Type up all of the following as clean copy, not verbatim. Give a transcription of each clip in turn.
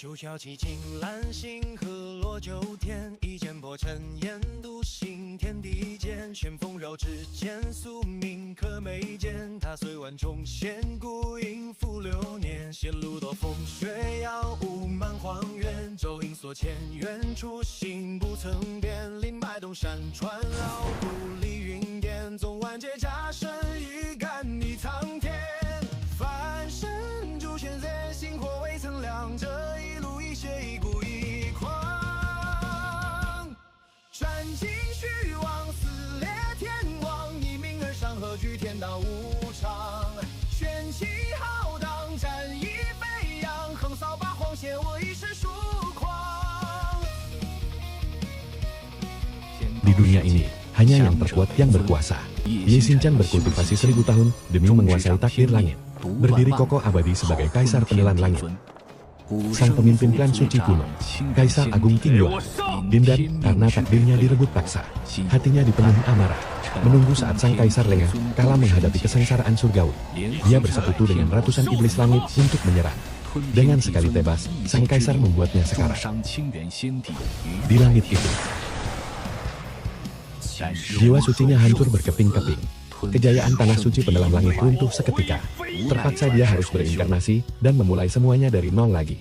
九霄七情兰心河落九天，一剑破尘烟独行天地间，旋风绕指尖宿命可眉间，踏碎万重仙孤影复流年，仙路多风雪遥雾满荒原，骤影所牵远处心不曾变，林脉东山川绕故里云巅，纵万劫加身一干逆苍天，翻身诛仙贼心火未曾亮，这一路一血一股一狂，斩尽虚妄撕裂天网，以命而上何惧天道无常，玄气浩荡战意飞扬，横扫八荒险我一世疏狂。 Di dunia ini, hanya yang terkuat yang berkuasa. Ye Xinjiang berkultivasi 1000 tahun demi menguasai takdir langit. Berdiri kokoh abadi sebagai kaisar penelan langit. Sang pemimpin klan suci kuno, Kaisar Agung Qingyuan, dendam karena takdirnya direbut paksa. Hatinya dipenuhi amarah, menunggu saat sang kaisar lengah kalah menghadapi kesengsaraan surgawi. Dia bersekutu dengan ratusan iblis langit untuk menyerang. Dengan sekali tebas, sang kaisar membuatnya sekarat. Di langit itu, jiwa sucinya hancur berkeping-keping. Kejayaan tanah suci penelan langit runtuh seketika. Terpaksa dia harus berinkarnasi dan memulai semuanya dari nol lagi.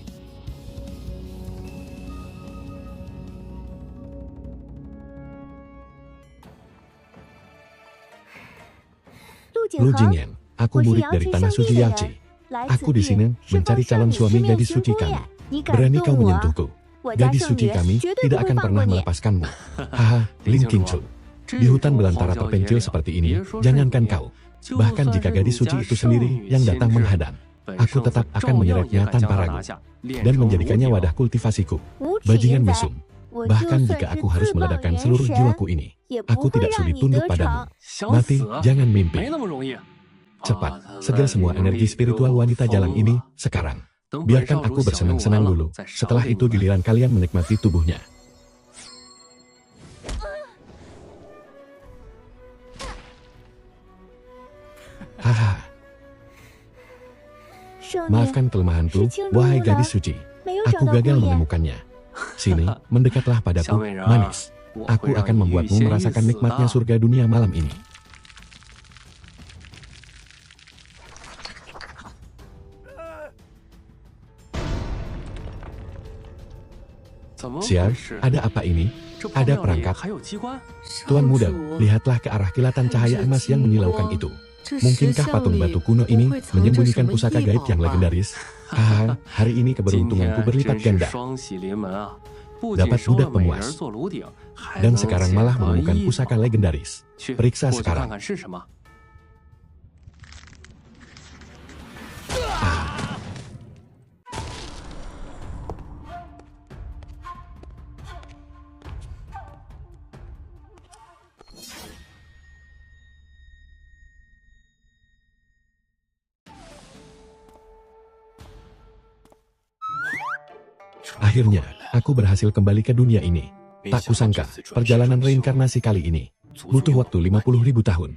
Lu Jingyan, aku murid dari tanah suci Yaoqi. Aku di sini mencari calon suami gadis suci kami. Berani kau menyentuhku? Gadis suci kami tidak akan pernah melepaskanmu. Haha, Lin Qingchu. Di hutan belantara terpencil seperti ini, jangankan kau. Bahkan jika gadis suci itu sendiri yang datang menghadang, aku tetap akan menyeretnya tanpa ragu dan menjadikannya wadah kultivasiku. Bajingan mesum. Bahkan jika aku harus meledakkan seluruh jiwaku ini, aku tidak sudi tunduk padamu. Mati, jangan mimpi. Cepat, segel semua energi spiritual wanita jalang ini sekarang. Biarkan aku bersenang-senang dulu. Setelah itu giliran kalian menikmati tubuhnya. Haha. Maafkan kelemahanku, wahai gadis suci. Aku gagal menemukannya. Sini, mendekatlah padaku, manis. Aku akan membuatmu merasakan nikmatnya surga dunia malam ini. Sial, ada apa ini? Ada perangkat. Tuan muda, lihatlah ke arah kilatan cahaya emas yang menyilaukan itu. Mungkinkah patung batu kuno ini menyembunyikan pusaka gaib yang legendaris? Haha, hari ini keberuntunganku berlipat ganda. Dapat budak pemuas. Dan sekarang malah menemukan pusaka legendaris. Periksa sekarang. Akhirnya, aku berhasil kembali ke dunia ini. Tak kusangka, perjalanan reinkarnasi kali ini butuh waktu 50.000 tahun.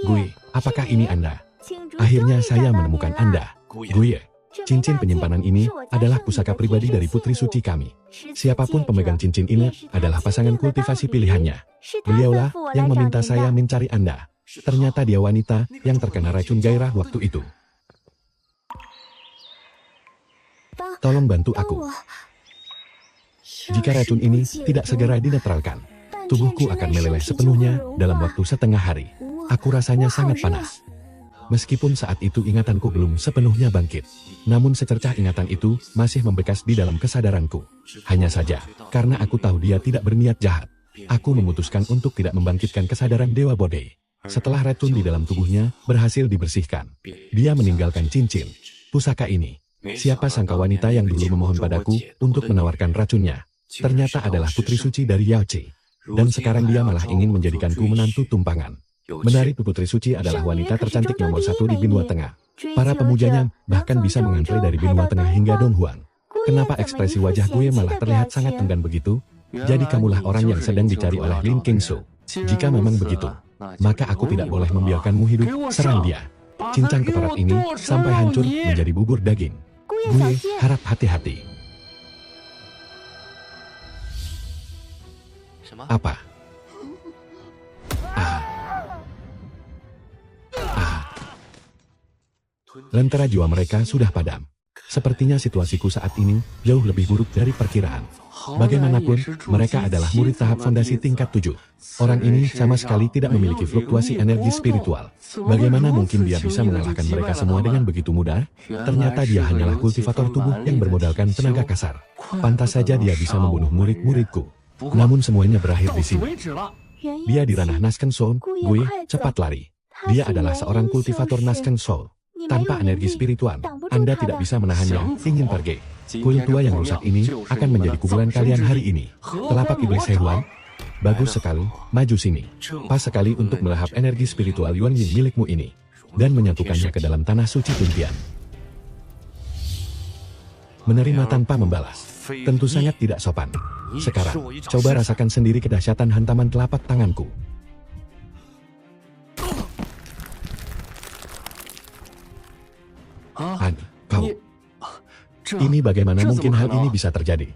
Gue, apakah ini Anda? Akhirnya saya menemukan Anda. Gue, cincin penyimpanan ini adalah pusaka pribadi dari putri suci kami. Siapapun pemegang cincin ini adalah pasangan kultivasi pilihannya. Beliaulah yang meminta saya mencari Anda. Ternyata dia wanita yang terkena racun gairah waktu itu. Tolong bantu aku. Jika racun ini tidak segera dinetralkan, tubuhku akan meleleh sepenuhnya dalam waktu setengah hari. Aku rasanya sangat panas. Meskipun saat itu ingatanku belum sepenuhnya bangkit, namun secercah ingatan itu masih membekas di dalam kesadaranku. Hanya saja, karena aku tahu dia tidak berniat jahat, aku memutuskan untuk tidak membangkitkan kesadaran Dewa Bodhi. Setelah racun di dalam tubuhnya berhasil dibersihkan, dia meninggalkan cincin pusaka ini. Siapa sangka wanita yang dulu memohon padaku untuk menawarkan racunnya, ternyata adalah putri suci dari Yaoqi. Dan sekarang dia malah ingin menjadikanku menantu tumpangan. Menarik, putri suci adalah wanita tercantik nomor 1 di benua tengah. Para pemujanya bahkan bisa mengantre dari benua tengah hingga Donghuan. Kenapa ekspresi wajah gue malah terlihat sangat enggan begitu? Jadi kamulah orang yang sedang dicari oleh Lin Qingsu. Jika memang begitu, maka aku tidak boleh membiarkanmu hidup. Serang dia. cincang keparat ini sampai hancur menjadi bubur daging. Gue harap hati-hati. Apa? Lentera jiwa mereka sudah padam. Sepertinya situasiku saat ini jauh lebih buruk dari perkiraan. Bagaimanapun, mereka adalah murid tahap fondasi tingkat 7. Orang ini sama sekali tidak memiliki fluktuasi energi spiritual. Bagaimana mungkin dia bisa mengalahkan mereka semua dengan begitu mudah? Ternyata dia hanyalah kultivator tubuh yang bermodalkan tenaga kasar. Pantas saja dia bisa membunuh murid-muridku. Namun semuanya berakhir di sini. Dia di ranah Nasken Soul, gue cepat lari. Dia adalah seorang kultivator Nasken Soul. Tanpa energi spiritual, Anda tidak bisa menahannya, ingin pergi. Kuil tua yang rusak ini akan menjadi kuburan kalian hari ini. Telapak iblis hewan. Bagus sekali, maju sini. Pas sekali untuk melahap energi spiritual Yuan Ying milikmu ini. Dan menyatukannya ke dalam tanah suci Tuntian. Menerima tanpa membalas. Tentu sangat tidak sopan. Sekarang, coba rasakan sendiri kedahsyatan hantaman telapak tanganku. Kau. Ini bagaimana mungkin hal ini bisa terjadi?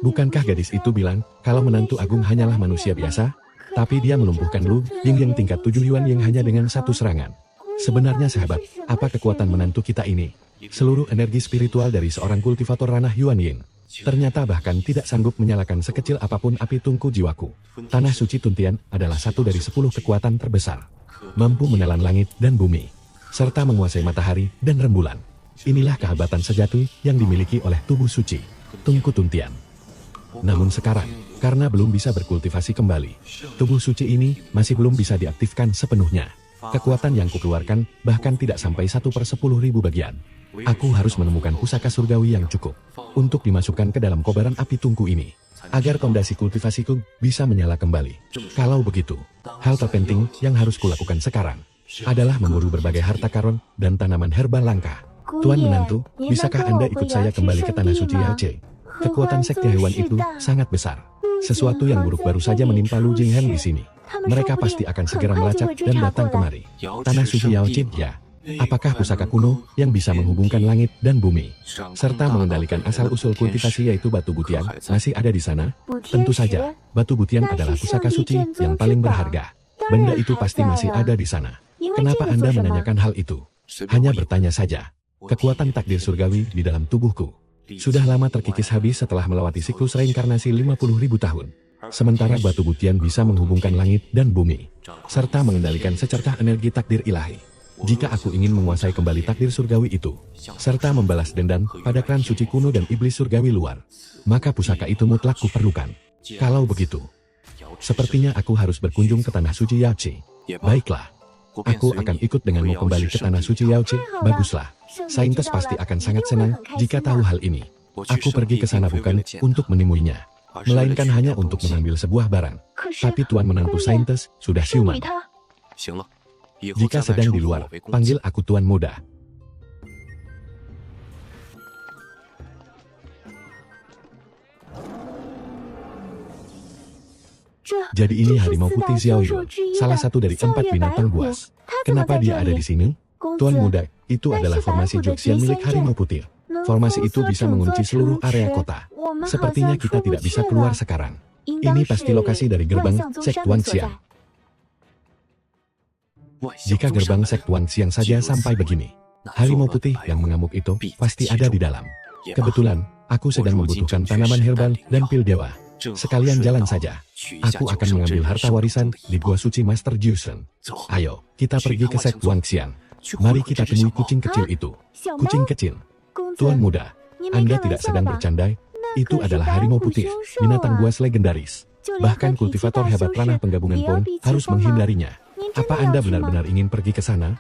Bukankah gadis itu bilang kalau menantu agung hanyalah manusia biasa? Tapi dia melumpuhkan Lu Ying yang tingkat 7 Yuan yang hanya dengan satu serangan. Sebenarnya sahabat, apa kekuatan menantu kita ini? Seluruh energi spiritual dari seorang kultivator ranah Yuan Ying. Ternyata bahkan tidak sanggup menyalakan sekecil apapun api tungku jiwaku. Tanah suci Tuntian adalah satu dari 10 kekuatan terbesar. Mampu menelan langit dan bumi. Serta menguasai matahari dan rembulan. Inilah kehebatan sejati yang dimiliki oleh tubuh suci Tungku Tuntian. Namun sekarang, karena belum bisa berkultivasi kembali, tubuh suci ini masih belum bisa diaktifkan sepenuhnya. Kekuatan yang kukeluarkan bahkan tidak sampai 1/10.000 bagian. Aku harus menemukan pusaka surgawi yang cukup untuk dimasukkan ke dalam kobaran api tungku ini, agar fondasi kultivasiku bisa menyala kembali. Kalau begitu, hal terpenting yang harus kulakukan sekarang adalah memburu berbagai harta karun dan tanaman herbal langka. Tuan menantu, bisakah Anda ikut saya kembali ke tanah suci Yace? Kekuatan sekte hewan itu sangat besar. Sesuatu yang buruk baru saja menimpa Lu Jingheng di sini. Mereka pasti akan segera melacak dan datang kemari. Tanah suci Yaoqin, ya. Apakah pusaka kuno yang bisa menghubungkan langit dan bumi, serta mengendalikan asal-usul kultivasi yaitu batu butian, masih ada di sana? Tentu saja, batu butian adalah pusaka suci yang paling berharga. Benda itu pasti masih ada di sana. Kenapa Anda menanyakan hal itu? Hanya bertanya saja. Kekuatan takdir surgawi di dalam tubuhku sudah lama terkikis habis setelah melewati siklus reinkarnasi 50.000 tahun. Sementara batu butian bisa menghubungkan langit dan bumi, serta mengendalikan secercah energi takdir ilahi. Jika aku ingin menguasai kembali takdir surgawi itu, serta membalas dendam pada klan suci kuno dan iblis surgawi luar, maka pusaka itu mutlak kuperlukan. Kalau begitu, sepertinya aku harus berkunjung ke tanah suci Yaoqi. Baiklah, aku akan ikut denganmu kembali ke tanah suci Yaoqi. Baguslah, saintes pasti akan sangat senang jika tahu hal ini. Aku pergi ke sana bukan untuk menemuinya, melainkan hanya untuk mengambil sebuah barang. Tapi tuan menantu saintes sudah siuman. Jika sedang di luar, panggil aku tuan muda. Jadi ini harimau putih Xiaoyu, salah satu dari 4 binatang buas. Kenapa dia ada di sini? Tuan muda, itu adalah formasi Joxian milik harimau putih. Formasi itu bisa mengunci seluruh area kota. Sepertinya kita tidak bisa keluar sekarang. Ini pasti lokasi dari gerbang Sek Tuanxiang. Jika gerbang Sek Tuanxiang saja sampai begini, harimau putih yang mengamuk itu pasti ada di dalam. Kebetulan, aku sedang membutuhkan tanaman herbal dan pil dewa. Sekalian jalan saja. Aku akan mengambil harta warisan di Gua Suci Master Jiusen. Ayo, kita pergi ke Sek Tuanxiang. Mari kita temui kucing kecil itu. Kucing kecil. Tuan muda, Anda tidak sedang bercandai? Itu adalah harimau putih, binatang buas legendaris. Bahkan kultivator hebat ranah penggabungan pun harus menghindarinya. Apa Anda benar-benar ingin pergi ke sana?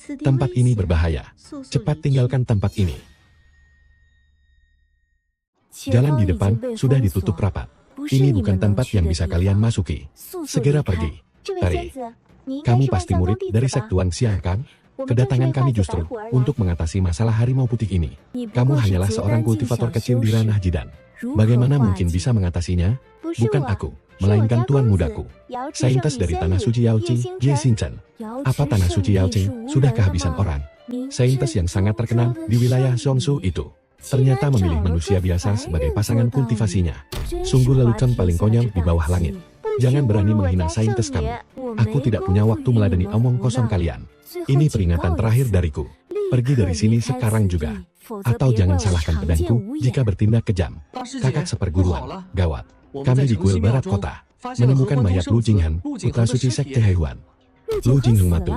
Tempat ini berbahaya. Cepat tinggalkan tempat ini. Jalan di depan sudah ditutup rapat. Ini bukan tempat yang bisa kalian masuki. Segera pergi. Peri, kamu pasti murid dari Sek Tuanxiang kan? Kedatangan kami justru untuk mengatasi masalah harimau putih ini. Kamu hanyalah seorang kultivator kecil di ranah Jidan. Bagaimana mungkin bisa mengatasinya? Bukan aku, melainkan tuan mudaku. Saintis dari Tanah Suci Yaoqi, Ye Xingchen. Apa Tanah Suci Yaoqi sudah kehabisan orang? Saintis yang sangat terkenal di wilayah Zhongshu itu ternyata memilih manusia biasa sebagai pasangan kultivasinya. Sungguh lelucon paling konyol di bawah langit. Jangan berani menghina saintis kamu. Aku tidak punya waktu meladeni omong kosong kalian. Ini peringatan terakhir dariku. Pergi dari sini sekarang juga. Atau jangan salahkan pedangku jika bertindak kejam. Kakak seperguruan, gawat. Kami di kuil barat kota menemukan mayat Lu Jinghen, putra suci sekte Hehuan. Lu Jinghen mati.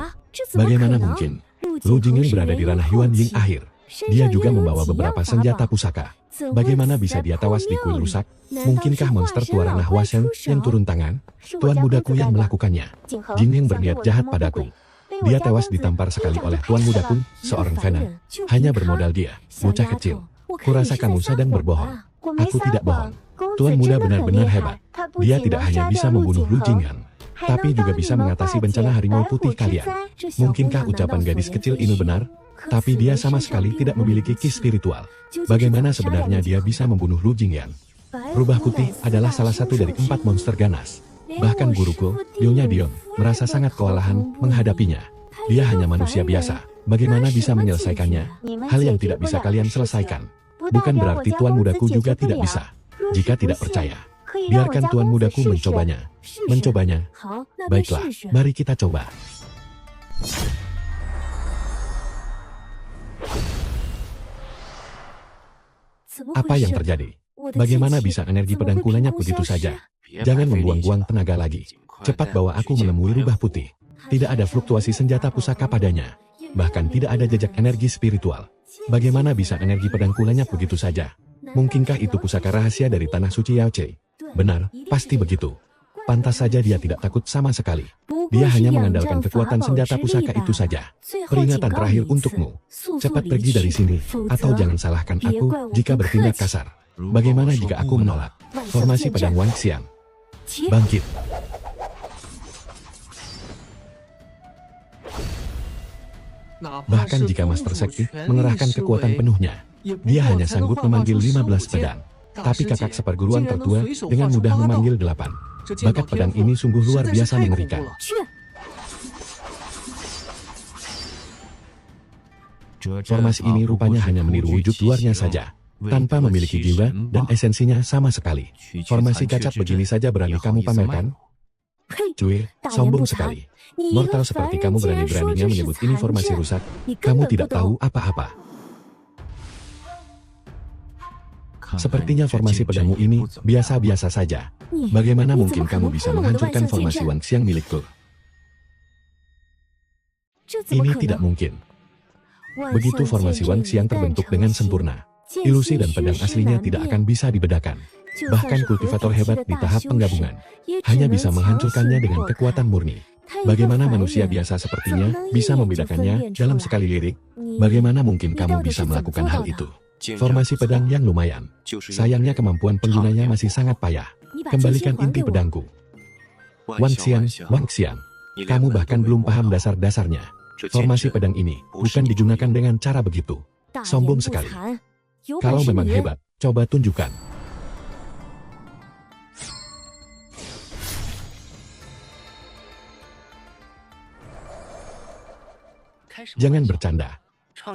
Bagaimana mungkin? Lu Jinghen berada di ranah Yuan Ying akhir. Dia juga membawa beberapa senjata pusaka. Bagaimana bisa dia tewas di kuil rusak? Mungkinkah monster tua ranah Huashen yang turun tangan? Tuan mudaku yang melakukannya. Jingheng berniat jahat padaku. Dia tewas ditampar sekali oleh tuan mudaku, seorang Fena. Hanya bermodal dia, bocah kecil. Kurasa kamu sedang berbohong. Aku tidak bohong. Tuan muda benar-benar hebat. Dia tidak hanya bisa membunuh Lu Jinghen, tapi juga bisa mengatasi bencana harimau putih kalian. Mungkinkah ucapan gadis kecil ini benar? Tapi dia sama sekali tidak memiliki ki spiritual. Bagaimana sebenarnya dia bisa membunuh Lu Jingyan? Rubah putih adalah salah satu dari 4 monster ganas. Bahkan guruku, Nyonya Dion, merasa sangat kewalahan menghadapinya. Dia hanya manusia biasa. Bagaimana bisa menyelesaikannya? Hal yang tidak bisa kalian selesaikan. Bukan berarti tuan mudaku juga tidak bisa. Jika tidak percaya, biarkan tuan mudaku mencobanya. Mencobanya. Baiklah, mari kita coba. Apa yang terjadi? Bagaimana bisa energi pedangku lenyap begitu saja? Jangan membuang-buang tenaga lagi. Cepat bawa aku menemui rubah putih. Tidak ada fluktuasi senjata pusaka padanya. Bahkan tidak ada jejak energi spiritual. Bagaimana bisa energi pedangku lenyap begitu saja? Mungkinkah itu pusaka rahasia dari Tanah Suci Yaoqi? Benar, pasti begitu. Pantas saja dia tidak takut sama sekali. Dia hanya mengandalkan kekuatan senjata pusaka itu saja. Peringatan terakhir untukmu. Cepat pergi dari sini, atau jangan salahkan aku jika bertindak kasar. Bagaimana jika aku menolak? Formasi pedang Wang Xiang. Bangkit. Bahkan jika Master Sekti mengerahkan kekuatan penuhnya, dia hanya sanggup memanggil 15 pedang. Tapi kakak seperguruan tertua dengan mudah memanggil 8. Bakat pedang ini sungguh luar biasa mengerikan. Formasi ini rupanya hanya meniru wujud luarnya saja, tanpa memiliki jiwa dan esensinya sama sekali. Formasi cacat begini saja berani kamu pamerkan? Cuy, sombong sekali. Mortal seperti kamu berani-beraninya menyebut ini formasi rusak. Kamu tidak tahu apa-apa. Sepertinya formasi pedangmu ini biasa-biasa saja. Bagaimana mungkin kamu bisa menghancurkan formasi Wang Xiang milikku? Ini tidak mungkin. Begitu formasi Wang Xiang terbentuk dengan sempurna, ilusi dan pedang aslinya tidak akan bisa dibedakan. Bahkan kultivator hebat di tahap penggabungan hanya bisa menghancurkannya dengan kekuatan murni. Bagaimana manusia biasa sepertinya bisa membedakannya dalam sekali lirik? Bagaimana mungkin kamu bisa melakukan hal itu? Formasi pedang yang lumayan. Sayangnya kemampuan penggunanya masih sangat payah. Kembalikan inti pedangku. Wang Xiang, kamu bahkan belum paham dasar-dasarnya. Formasi pedang ini bukan digunakan dengan cara begitu. Sombong sekali. Kalau memang hebat, coba tunjukkan. Jangan bercanda.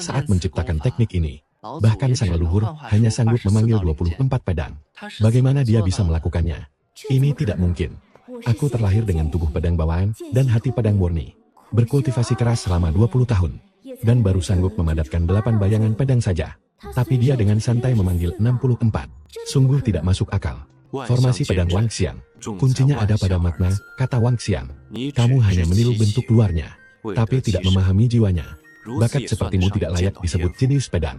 Saat menciptakan teknik ini, bahkan sang leluhur hanya sanggup memanggil 24 pedang. Bagaimana dia bisa melakukannya? Ini tidak mungkin. Aku terlahir dengan tubuh pedang bawaan dan hati pedang murni. Berkultivasi keras selama 20 tahun. Dan baru sanggup memadatkan 8 bayangan pedang saja. Tapi dia dengan santai memanggil 64. Sungguh tidak masuk akal. Formasi pedang Wang Xiang. Kuncinya ada pada makna kata Wang Xiang. Kamu hanya meniru bentuk luarnya, tapi tidak memahami jiwanya. Bakat sepertimu tidak layak disebut jenius pedang.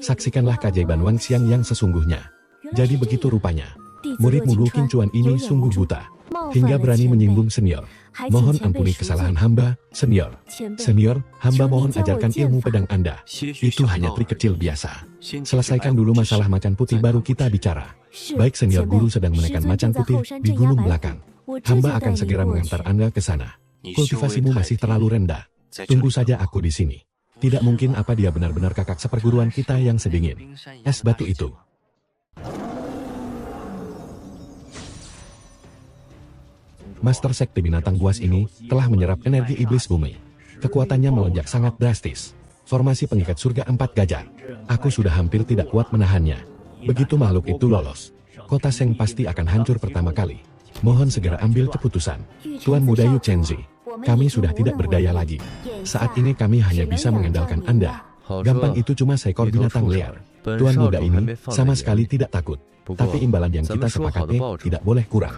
Saksikanlah keajaiban Wang Xiang yang sesungguhnya. Jadi begitu rupanya. Murid Lu Qingchuan ini sungguh buta, hingga berani menyinggung senior. Mohon ampuni kesalahan hamba, senior. Senior, hamba mohon ajarkan ilmu pedang Anda. Itu hanya trik kecil biasa. Selesaikan dulu masalah macan putih baru kita bicara. Baik, senior guru sedang menekan macan putih di gunung belakang. Hamba akan segera mengantar Anda ke sana. Kultivasimu masih terlalu rendah. Tunggu saja aku di sini. Tidak mungkin apa dia benar-benar kakak seperguruan kita yang sedingin es batu itu. Master Sekte Binatang Buas ini telah menyerap energi iblis bumi. Kekuatannya melonjak sangat drastis. Formasi pengikat surga 4 gajah. Aku sudah hampir tidak kuat menahannya. Begitu makhluk itu lolos, kota Seng pasti akan hancur pertama kali. Mohon segera ambil keputusan. Tuan Muda Yu Chenzi, kami sudah tidak berdaya lagi. Saat ini kami hanya bisa mengandalkan Anda. Gampang itu cuma seekor binatang liar. Tuan Muda ini sama sekali tidak takut. Tapi imbalan yang kita sepakati tidak boleh kurang.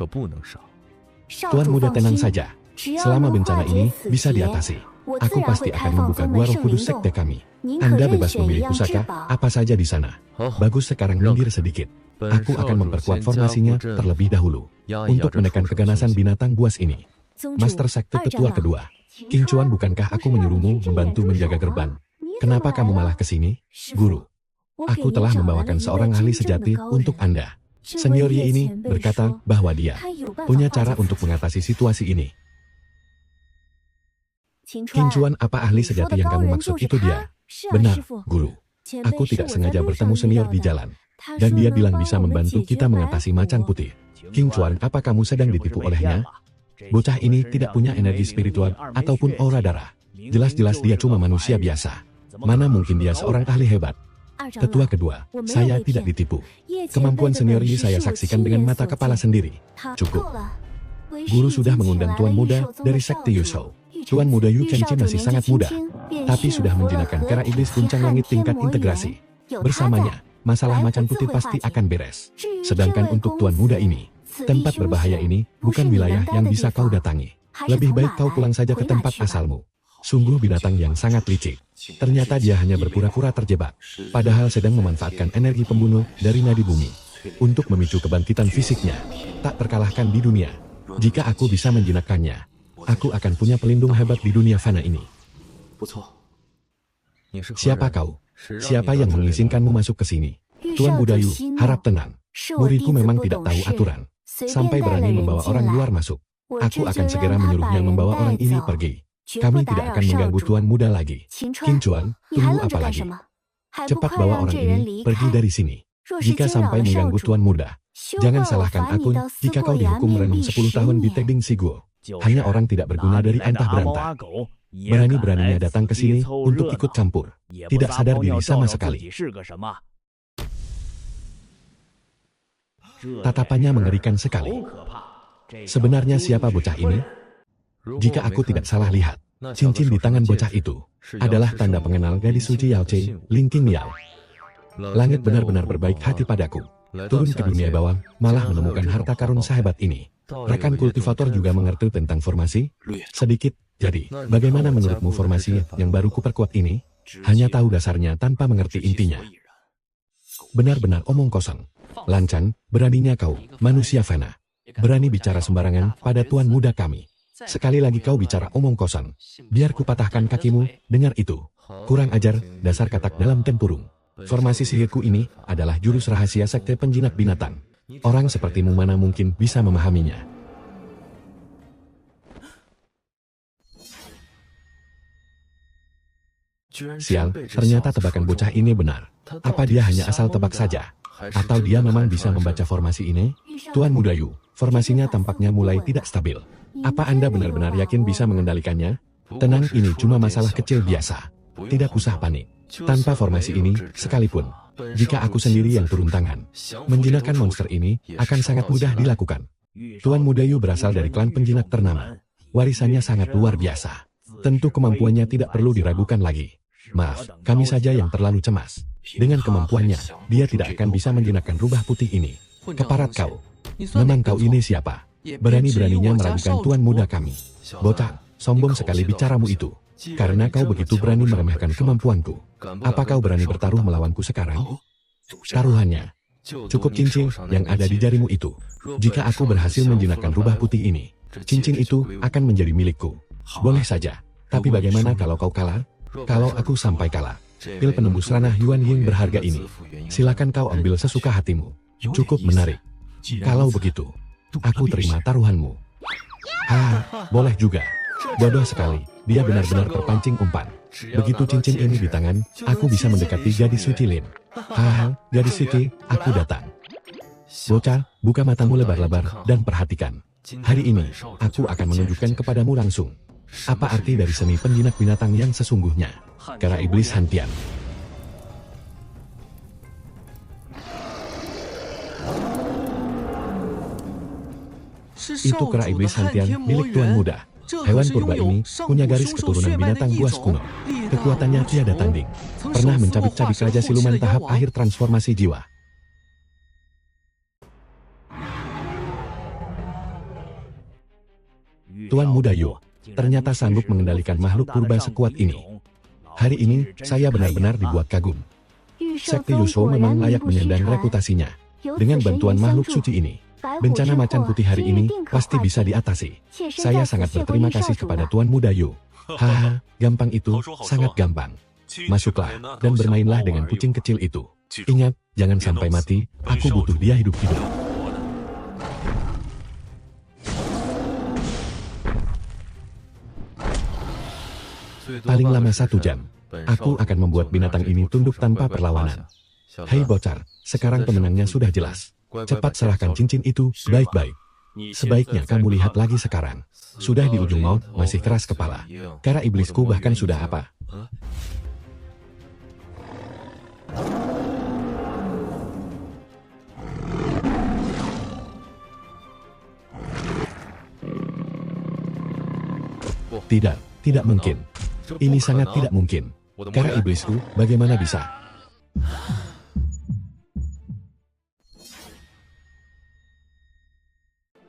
Tuan Muda tenang saja. Selama bencana ini bisa diatasi, aku pasti akan membuka gua Roh Kudus Sekte kami. Anda bebas memilih pusaka apa saja di sana. Bagus, sekarang minggir sedikit. Aku akan memperkuat formasinya terlebih dahulu untuk menekan keganasan binatang buas ini. Master Sekte Tetua kedua, King Chuan, bukankah aku menyuruhmu membantu menjaga gerbang? Kenapa kamu malah ke sini? Guru, aku telah membawakan seorang ahli sejati untuk Anda. Senior Ye ini berkata bahwa dia punya cara untuk mengatasi situasi ini. King Chuan, apa ahli sejati yang kamu maksud itu dia? Benar, Guru. Aku tidak sengaja bertemu senior di jalan, dan dia bilang bisa membantu kita mengatasi macan putih. King Chuan, apa kamu sedang ditipu olehnya? Bocah ini tidak punya energi spiritual ataupun aura darah. Jelas-jelas dia cuma manusia biasa. Mana mungkin dia seorang ahli hebat? Tetua kedua, saya tidak ditipu. Kemampuan senior ini saya saksikan dengan mata kepala sendiri. Cukup. Guru sudah mengundang Tuan Muda dari Sekte Yusou. Tuan Muda Yu Chenzi masih sangat muda, tapi sudah menjinakkan kera iblis puncak langit tingkat integrasi. Bersamanya, masalah macan putih pasti akan beres. Sedangkan untuk Tuan Muda ini, tempat berbahaya ini bukan wilayah yang bisa kau datangi. Lebih baik kau pulang saja ke tempat asalmu. Sungguh binatang yang sangat licik. Ternyata dia hanya berpura-pura terjebak, padahal sedang memanfaatkan energi pembunuh dari nadi bumi untuk memicu kebangkitan fisiknya. Tak terkalahkan di dunia. Jika aku bisa menjinakkannya, aku akan punya pelindung hebat di dunia fana ini. Siapa kau? Siapa yang mengizinkanmu masuk ke sini? Tuan Muda Yu, harap tenang. Muridku memang tidak tahu aturan, sampai berani membawa orang luar masuk. Aku akan segera menyuruhnya membawa orang ini pergi. Kami tidak akan mengganggu Tuan Muda lagi. King Chuan, tunggu apa lagi? Cepat bawa orang ini pergi dari sini. Jika sampai mengganggu Tuan Muda, jangan salahkan aku jika kau dihukum merenung 10 tahun di Tebing Siguo. Hanya orang tidak berguna dari antah berantah. Berani-beraninya datang ke sini untuk ikut campur. Tidak sadar diri sama sekali. Tatapannya mengerikan sekali. Sebenarnya siapa bocah ini? Jika aku tidak salah lihat, cincin di tangan bocah itu adalah tanda pengenal gadis suci Yao Che, Ling King Miao. Langit benar-benar berbaik hati padaku. Turun ke dunia bawah, malah menemukan harta karun sehebat ini. Rekan kultivator juga mengerti tentang formasi? Sedikit. Jadi, bagaimana menurutmu formasi yang baru kuperkuat ini? Hanya tahu dasarnya tanpa mengerti intinya. Benar-benar omong kosong. Lancan, beraninya kau, manusia fana. Berani bicara sembarangan pada Tuan Muda kami. Sekali lagi kau bicara omong kosong, biar kupatahkan kakimu. Dengar itu. Kurang ajar, dasar katak dalam tempurung. Formasi sihirku ini adalah jurus rahasia sekte penjinak binatang. Orang sepertimu mana mungkin bisa memahaminya. Sial, ternyata tebakan bocah ini benar. Apa dia hanya asal tebak saja? Atau dia memang bisa membaca formasi ini? Tuan Muda Yu, formasinya tampaknya mulai tidak stabil. Apa Anda benar-benar yakin bisa mengendalikannya? Tenang, ini cuma masalah kecil biasa. Tidak usah panik. Tanpa formasi ini, sekalipun, jika aku sendiri yang turun tangan, menjinakkan monster ini akan sangat mudah dilakukan. Tuan Muda Yu berasal dari klan penjinak ternama. Warisannya sangat luar biasa. Tentu kemampuannya tidak perlu diragukan lagi. Maaf, kami saja yang terlalu cemas. Dengan kemampuannya, dia tidak akan bisa menjinakkan rubah putih ini. Keparat kau. Memang kau ini siapa? Berani-beraninya meragukan Tuan Muda kami. Bocah, sombong sekali bicaramu itu. Karena kau begitu berani meremehkan kemampuanku. Apa kau berani bertaruh melawanku sekarang? Taruhannya cukup cincin yang ada di jarimu itu. Jika aku berhasil menjinakkan rubah putih ini, cincin itu akan menjadi milikku. Boleh saja. Tapi bagaimana kalau kau kalah? Kalau aku sampai kalah, pil penembus ranah Yuan Ying berharga ini, silakan kau ambil sesuka hatimu. Cukup menarik. Kalau begitu, aku terima taruhanmu. Boleh juga. Bodoh sekali, dia benar-benar terpancing umpan. Begitu cincin ini di tangan, aku bisa mendekati gadis suci Lin. Gadis suci, aku datang. Bocah, buka matamu lebar-lebar dan perhatikan. Hari ini, aku akan menunjukkan kepadamu langsung. Apa arti dari seni penjinak binatang yang sesungguhnya? Kara Iblis Hantian. Itu kera iblis Hantian milik Tuan Muda. Hewan purba ini punya garis keturunan binatang buas kuno. Kekuatannya tiada tanding. Pernah mencabik-cabik Raja Siluman tahap akhir transformasi jiwa. Tuan Muda Yu ternyata sanggup mengendalikan makhluk purba sekuat ini. Hari ini, saya benar-benar dibuat kagum. Sekte Yusho memang layak menyandang reputasinya. Dengan bantuan makhluk suci ini, bencana macan putih hari ini pasti bisa diatasi. Saya sangat berterima kasih kepada Tuan Muda Yu. Haha, gampang itu, sangat gampang. Masuklah, dan bermainlah dengan kucing kecil itu. Ingat, jangan sampai mati, aku butuh dia hidup-hidup. Paling lama 1 jam, aku akan membuat binatang ini tunduk tanpa perlawanan. Hei bocor, sekarang pemenangnya sudah jelas. Cepat serahkan cincin itu, baik-baik. Sebaiknya kamu lihat lagi sekarang. Sudah di ujung maut, masih keras kepala. Kara iblisku bahkan sudah apa? Tidak mungkin. Ini sangat tidak mungkin. Kara iblisku, bagaimana bisa?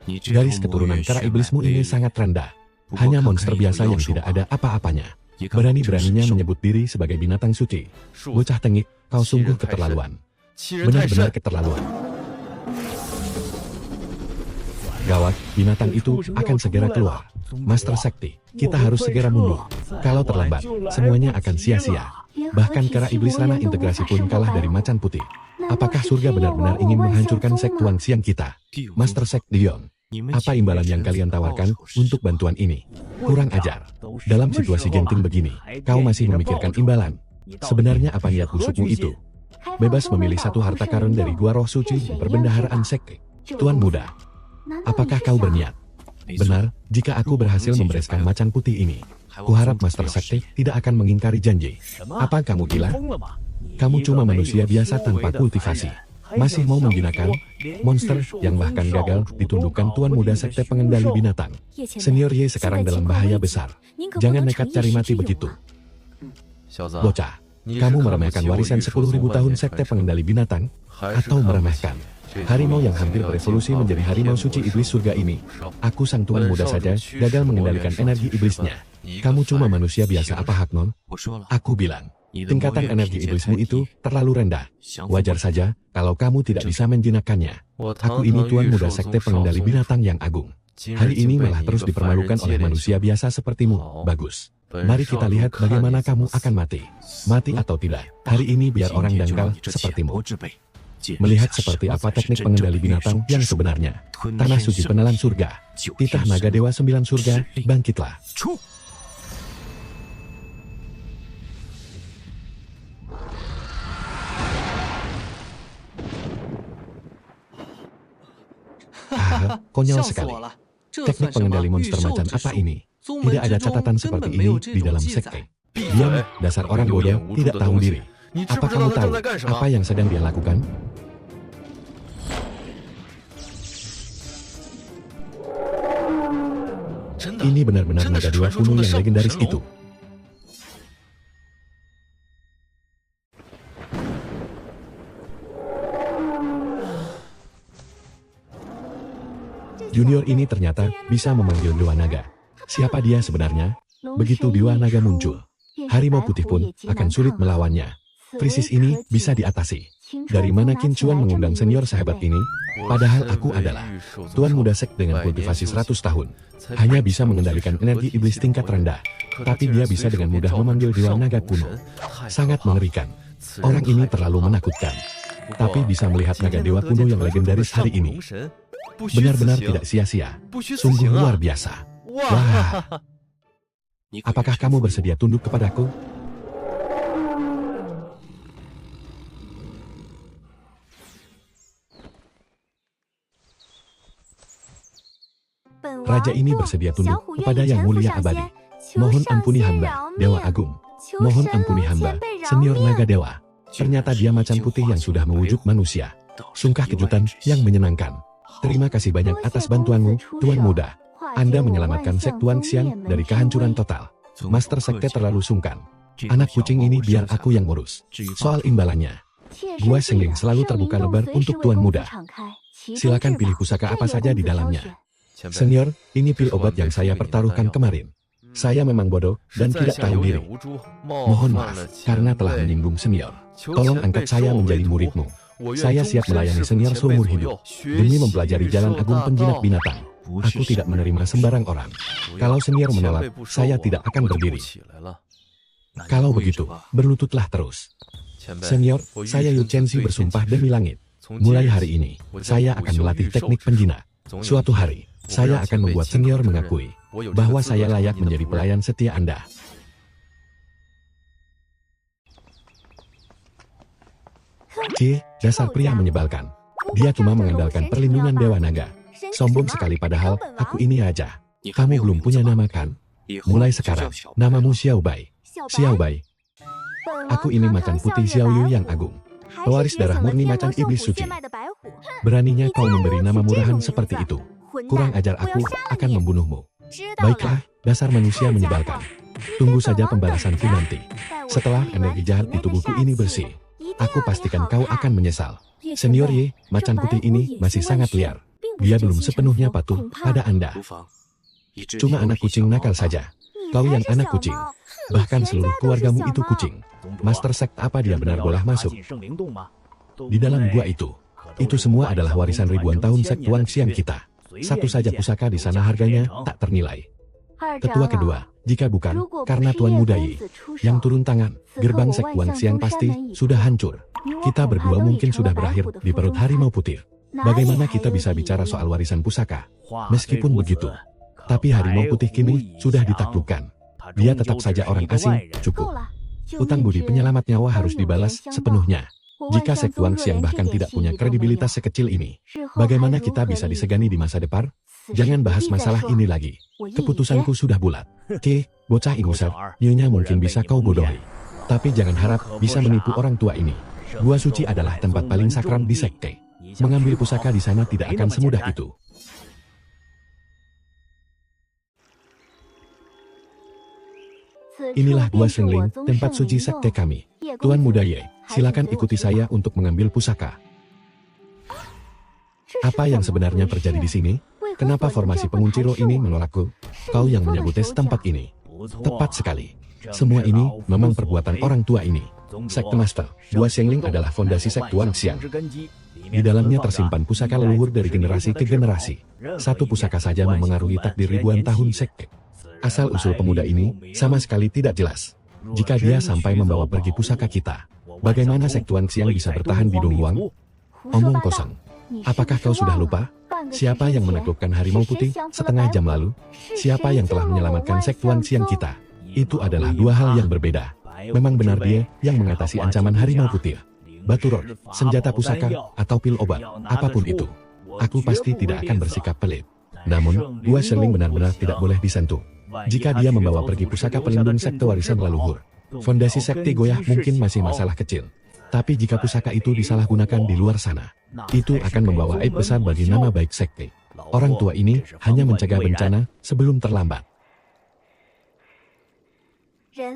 Garis keturunan kara iblismu ini sangat rendah. Hanya monster biasa yang tidak ada apa-apanya. Berani-beraninya menyebut diri sebagai binatang suci. Bocah tengik, kau sungguh keterlaluan. Benar-benar keterlaluan. Gawat, binatang itu akan segera keluar. Master Sekti, kita harus segera mundur. Kalau terlambat, semuanya akan sia-sia. Bahkan kara iblis ranah integrasi pun kalah dari macan putih. Apakah surga benar-benar ingin menghancurkan sektuan siang kita? Master Sekti Dion, apa imbalan yang kalian tawarkan untuk bantuan ini? Kurang ajar. Dalam situasi genting begini, kau masih memikirkan imbalan. Sebenarnya apa niat busukmu itu? Bebas memilih satu harta karun dari gua roh suci perbendaharaan sekte. Tuan Muda, apakah kau berniat? Benar, jika aku berhasil membereskan macan putih ini, kuharap Master Sekte tidak akan mengingkari janji. Apa kamu gila? Kamu cuma manusia biasa tanpa kultivasi. Masih mau menjinakkan monster yang bahkan gagal ditundukkan Tuan Muda Sekte Pengendali Binatang. Senior Ye sekarang dalam bahaya besar. Jangan nekat cari mati begitu. Bocah, kamu meremehkan warisan 10.000 tahun Sekte Pengendali Binatang? Atau meremehkan harimau yang hampir berevolusi menjadi harimau suci iblis surga ini? Aku sang Tuan Muda saja gagal mengendalikan energi iblisnya. Kamu cuma manusia biasa apa Haknon? Aku bilang, tingkatan energi iblismu itu terlalu rendah. Wajar saja kalau kamu tidak bisa menjinakkannya. Aku ini Tuan Muda Sekte Pengendali Binatang yang agung. Hari ini malah terus dipermalukan oleh manusia biasa sepertimu. Bagus. Mari kita lihat bagaimana kamu akan mati. Mati atau tidak, hari ini biar orang dangkal sepertimu. Melihat seperti apa teknik pengendali binatang yang sebenarnya. Tanah suci penelan surga. Titah naga dewa 9 surga, bangkitlah. Konyol sekali. Teknik pengendali monster macan apa ini? Tidak ada catatan seperti ini di dalam sekte. Diam, dasar orang bodoh, tidak tahu diri. Apa kamu tahu apa yang sedang dia lakukan? Ini benar-benar naga dewa kuno yang legendaris itu. Junior ini ternyata bisa memanggil dewa naga. Siapa dia sebenarnya? Begitu dewa naga muncul, harimau putih pun akan sulit melawannya. Krisis ini bisa diatasi. Dari mana Qin Chuan mengundang senior sehebat ini? Padahal aku adalah Tuan Muda Sek dengan kultivasi 100 tahun. Hanya bisa mengendalikan energi iblis tingkat rendah. Tapi dia bisa dengan mudah memanggil dewa naga kuno. Sangat mengerikan. Orang ini terlalu menakutkan. Tapi bisa melihat naga dewa kuno yang legendaris hari ini. Benar-benar tidak sia-sia. Sungguh luar biasa. Wah. Apakah kamu bersedia tunduk kepadaku? Raja ini bersedia tunduk kepada Yang Mulia Abadi. Mohon ampuni hamba, Dewa Agung. Mohon ampuni hamba, Senior Naga Dewa. Ternyata dia macan putih yang sudah mewujud manusia. Sungguh kejutan yang menyenangkan. Terima kasih banyak atas bantuanmu, Tuan Muda. Anda menyelamatkan Sekte Tuan Xiang dari kehancuran total. Master Sekte terlalu sungkan. Anak kucing ini biar aku yang ngurus. Soal imbalannya, Gua Xingling selalu terbuka lebar untuk Tuan Muda. Silakan pilih pusaka apa saja di dalamnya. Senior, ini pil obat yang saya pertaruhkan kemarin. Saya memang bodoh dan tidak tahu diri. Mohon maaf karena telah menyinggung senior. Tolong angkat saya menjadi muridmu. Saya siap melayani senior seumur hidup. Demi mempelajari jalan agung penjinak binatang. Aku tidak menerima sembarang orang. Kalau senior menolak, saya tidak akan berdiri. Kalau begitu, berlututlah terus. Senior, saya Yu Chenxi bersumpah demi langit. Mulai hari ini, saya akan melatih teknik penjinak. Suatu hari, saya akan membuat senior mengakui bahwa saya layak menjadi pelayan setia Anda. Dasar pria menyebalkan. Dia cuma mengandalkan perlindungan Dewa Naga. Sombong sekali padahal, aku ini aja. Kamu belum punya nama kan? Mulai sekarang, namamu Xiao Bai. Xiao Bai. Aku ini macan putih Xiao Yu yang agung. Pewaris darah murni macan iblis suci. Beraninya kau memberi nama murahan seperti itu. Kurang ajar, aku akan membunuhmu. Baiklah, dasar manusia menyebalkan. Tunggu saja pembalasanku nanti. Setelah energi jahat di tubuhku ini bersih, aku pastikan kau akan menyesal. Senior Ye, macan putih ini masih sangat liar. Dia belum sepenuhnya patuh pada Anda. Cuma anak kucing nakal saja. Kau yang anak kucing. Bahkan seluruh keluargamu itu kucing. Master Sekte apa dia benar boleh masuk? Di dalam gua itu semua adalah warisan ribuan tahun Sekte Tuan Xiang kita. Satu saja pusaka di sana harganya tak ternilai. Ketua kedua, jika bukan karena Tuan Muda Yi yang turun tangan, gerbang Sekte Tuan Xiang pasti sudah hancur. Kita berdua mungkin sudah berakhir di perut harimau putih. Bagaimana kita bisa bicara soal warisan pusaka? Meskipun begitu, tapi harimau putih kini sudah ditaklukkan. Dia tetap saja orang asing, cukup. Utang budi penyelamat nyawa harus dibalas sepenuhnya. Jika Sekte Tuan Xiang bahkan tidak punya kredibilitas sekecil ini, bagaimana kita bisa disegani di masa depan? Jangan bahas masalah ini lagi. Keputusanku sudah bulat. Bocah ingusar, nyonya mungkin bisa kau bodohi. Tapi jangan harap bisa menipu orang tua ini. Gua suci adalah tempat paling sakral di sekte. Mengambil pusaka di sana tidak akan semudah itu. Inilah Gua Xingling, tempat suci sekte kami. Tuan Muda Ye, silakan ikuti saya untuk mengambil pusaka. Apa yang sebenarnya terjadi di sini? Kenapa formasi pengunci roh ini menolakku? Kau yang menyabotase tempat ini. Tepat sekali. Semua ini memang perbuatan orang tua ini. Sekte Master, Gua Xingling adalah fondasi Sekte Tuan Xiang. Di dalamnya tersimpan pusaka leluhur dari generasi ke generasi. Satu pusaka saja memengaruhi takdir ribuan tahun sekte. Asal-usul pemuda ini sama sekali tidak jelas. Jika dia sampai membawa pergi pusaka kita, bagaimana Sekte Tuan Xiang bisa bertahan di Dongguang? Omong kosong. Apakah kau sudah lupa? Siapa yang menaklukkan harimau putih setengah jam lalu? Siapa yang telah menyelamatkan Sekte Tuan Xiang kita? Itu adalah dua hal yang berbeda. Memang benar dia yang mengatasi ancaman harimau putih. Batu roh, senjata pusaka, atau pil obat, apapun itu. Aku pasti tidak akan bersikap pelit. Namun, Gua Xingling benar-benar tidak boleh disentuh. Jika dia membawa pergi pusaka pelindung sekte warisan leluhur, fondasi sekte goyah mungkin masih masalah kecil. Tapi jika pusaka itu disalahgunakan di luar sana, itu akan membawa aib besar bagi nama baik sekte. Orang tua ini hanya mencegah bencana sebelum terlambat.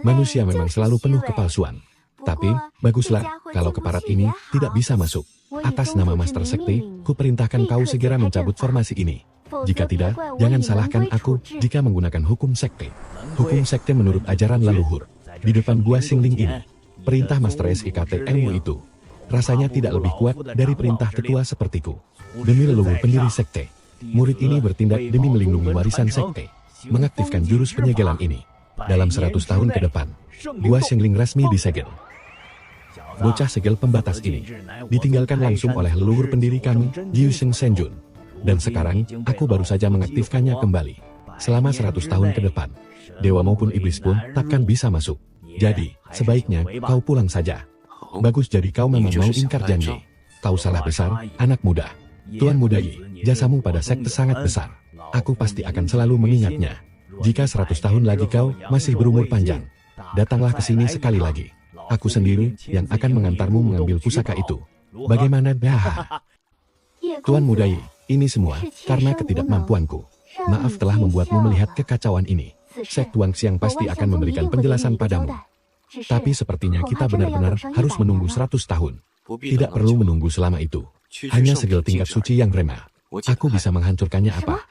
Manusia memang selalu penuh kepalsuan. Tapi, baguslah kalau keparat ini tidak bisa masuk. Atas nama Master Sekte, ku perintahkan kau segera mencabut formasi ini. Jika tidak, jangan salahkan aku jika menggunakan hukum sekte. Hukum sekte menurut ajaran leluhur. Di depan Gua Xingling ini, perintah Master SIKT ilmu itu rasanya tidak lebih kuat dari perintah tetua sepertiku. Demi leluhur pendiri sekte, murid ini bertindak demi melindungi warisan sekte, mengaktifkan jurus penyegelan ini. Dalam 100 tahun ke depan, Gua Xingling resmi disegel. Bocah segel pembatas ini ditinggalkan langsung oleh leluhur pendiri kami, Jiu Sheng Senjun. Dan sekarang, aku baru saja mengaktifkannya kembali. Selama 100 tahun ke depan, dewa maupun iblis pun takkan bisa masuk. Jadi, sebaiknya kau pulang saja. Bagus, jadi kau memang mau ingkar janji. Kau salah besar, anak muda. Tuan Muda Yi, jasamu pada sekte sangat besar. Aku pasti akan selalu mengingatnya. Jika 100 tahun lagi kau masih berumur panjang, datanglah ke sini sekali lagi. Aku sendiri yang akan mengantarmu mengambil pusaka itu. Bagaimana dah? Tuan Muda Yi, ini semua karena ketidakmampuanku. Maaf telah membuatmu melihat kekacauan ini. Sek Tuan Xiang pasti akan memberikan penjelasan padamu. Tapi sepertinya kita benar-benar harus menunggu 100 tahun. Tidak perlu menunggu selama itu. Hanya segel tingkat suci yang remah. Aku bisa menghancurkannya apa?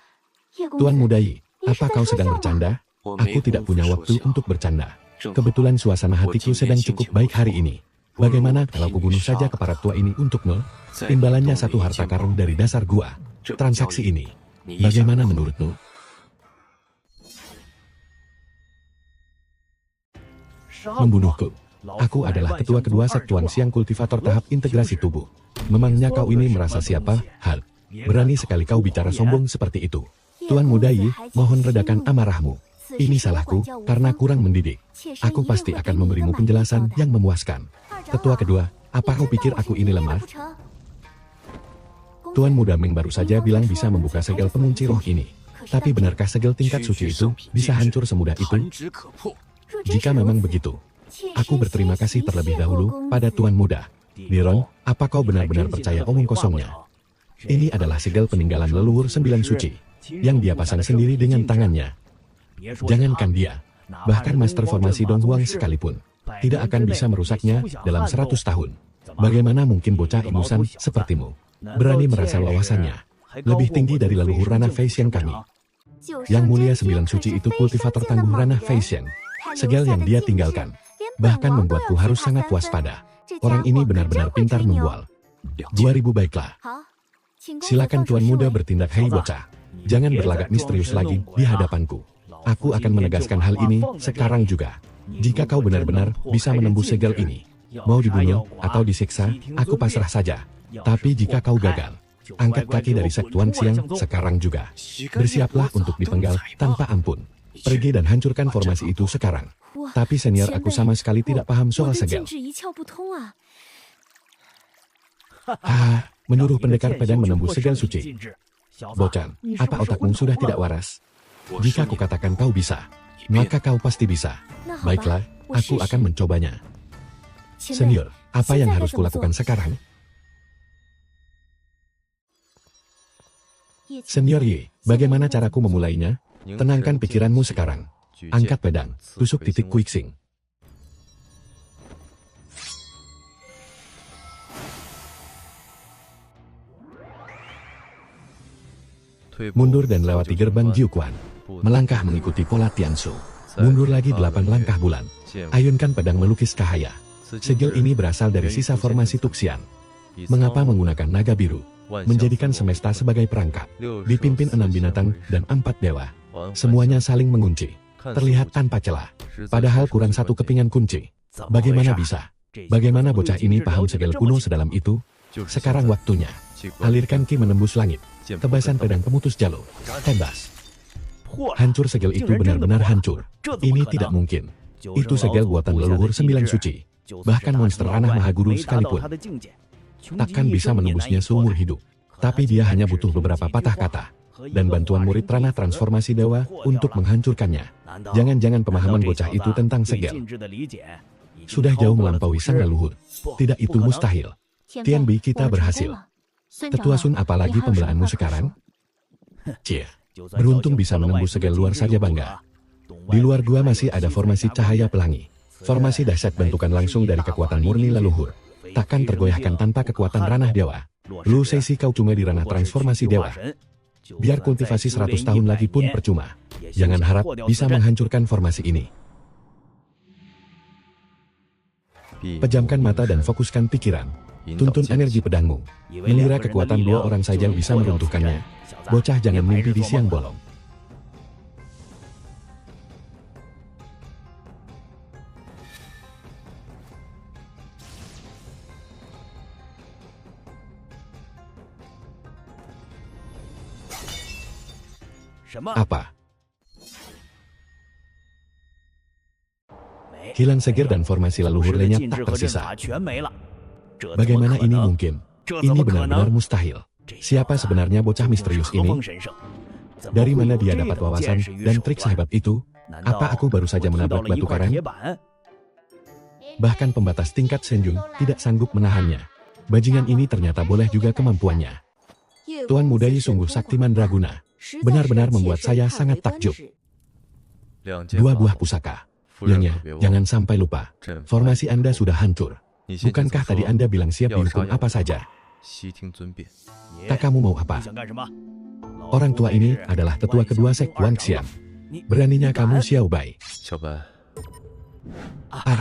Tuan Muda Yi, apa kau sedang bercanda? Aku tidak punya waktu untuk bercanda. Kebetulan suasana hatiku sedang cukup baik hari ini. Bagaimana kalau kubunuh saja kepala tua ini untukmu? Imbalannya 1 harta karun dari dasar gua. Transaksi ini, bagaimana menurutmu? Membunuhku. Aku adalah ketua kedua Sek Tuan Xiang kultivator tahap integrasi tubuh. Memangnya kau ini merasa siapa? Hal. Berani sekali kau bicara sombong seperti itu. Tuan Muda Yi, mohon redakan amarahmu. Ini salahku, karena kurang mendidik. Aku pasti akan memberimu penjelasan yang memuaskan. Ketua kedua, apa kau pikir aku ini lemah? Tuan Muda Ming baru saja bilang bisa membuka segel pengunci roh ini. Tapi benarkah segel tingkat suci itu bisa hancur semudah itu? Jika memang begitu, aku berterima kasih terlebih dahulu pada Tuan Muda. Diron, apa kau benar-benar percaya omong kosongnya? Ini adalah segel peninggalan leluhur 9 suci, yang dia pasang sendiri dengan tangannya. Jangankan dia, bahkan Master Formasi Dong Huang sekalipun, tidak akan bisa merusaknya dalam 100 tahun. Bagaimana mungkin bocah ingusan sepertimu berani merasa wawasannya lebih tinggi dari leluhur Ranah Fei Xiang kami? Yang mulia 9 suci itu kultivator tangguh Ranah Fei Xiang. Segel yang dia tinggalkan bahkan membuatku harus sangat waspada. Orang ini benar-benar pintar membual. 2000 baiklah. Silakan Tuan Muda bertindak, hei bocah. Jangan berlagak misterius lagi di hadapanku. Aku akan menegaskan hal ini sekarang juga. Jika kau benar-benar bisa menembus segel ini, mau dibunuh atau disiksa, aku pasrah saja. Tapi jika kau gagal, angkat kaki dari Sek Tuan Xiang sekarang juga. Bersiaplah untuk dipenggal tanpa ampun. Pergi dan hancurkan formasi itu sekarang. Tapi senior aku sama sekali tidak paham soal segel. Menyuruh pendekar pedang menembus segel suci. Bocah, apa otakmu sudah tidak waras? Jika aku katakan kau bisa, maka kau pasti bisa. Baiklah, aku akan mencobanya. Senior, apa yang harus kulakukan sekarang? Senior Yi, bagaimana caraku memulainya? Tenangkan pikiranmu sekarang. Angkat pedang, tusuk titik Kuixing. Mundur dan lewati gerbang Jiuquan. Melangkah mengikuti pola Tiansu. Mundur lagi 8 langkah bulan. Ayunkan pedang melukis cahaya. Segel ini berasal dari sisa formasi Tuxian. Mengapa menggunakan naga biru? Menjadikan semesta sebagai perangkap. Dipimpin 6 binatang dan 4 dewa. Semuanya saling mengunci. Terlihat tanpa celah. Padahal kurang 1 kepingan kunci. Bagaimana bisa? Bagaimana bocah ini paham segel kuno sedalam itu? Sekarang waktunya. Alirkan ki menembus langit. Tebasan pedang pemutus jalur. Tembas. Hancur segel itu benar-benar hancur. Ini tidak mungkin. Itu segel buatan leluhur 9 suci. Bahkan monster ranah Mahaguru sekalipun takkan bisa menembusnya seumur hidup. Tapi dia hanya butuh beberapa patah kata dan bantuan murid ranah transformasi dewa untuk menghancurkannya. Jangan-jangan pemahaman bocah itu tentang segel sudah jauh melampaui sang leluhur. Tidak, itu mustahil. Tianbi, kita berhasil. Tetua Sun, apalagi pembelaanmu sekarang? Cie, beruntung bisa menembus segel luar saja bangga. Di luar gua masih ada formasi cahaya pelangi. Formasi dahsyat bentukan langsung dari kekuatan murni leluhur. Takkan tergoyahkan tanpa kekuatan ranah dewa. Lu Seisi, kau cuma di ranah transformasi dewa. Biar kultivasi 100 tahun lagi pun percuma. Jangan harap bisa menghancurkan formasi ini. Pejamkan mata dan fokuskan pikiran. Tuntun energi pedangmu. Mengira kekuatan 2 orang saja bisa meruntuhkannya. Bocah, jangan mimpi di siang bolong. Apa? Hilang segel dan formasi leluhur lenyap tak tersisa. Bagaimana ini mungkin? Ini benar-benar mustahil. Siapa sebenarnya bocah misterius ini? Dari mana dia dapat wawasan dan trik sehebat itu? Apa aku baru saja menabrak batu karang? Bahkan pembatas tingkat Senjun tidak sanggup menahannya. Bajingan ini ternyata boleh juga kemampuannya. Tuan Muda Yi sungguh sakti mandraguna. Benar-benar membuat saya sangat takjub. 2 buah pusaka. Nyonya, jangan sampai lupa. Formasi Anda sudah hancur. Bukankah tadi Anda bilang siap dihukum apa saja? Kakakmu mau apa? Orang tua ini adalah tetua kedua Sek Wangxian. Beraninya kamu Xiao Bai.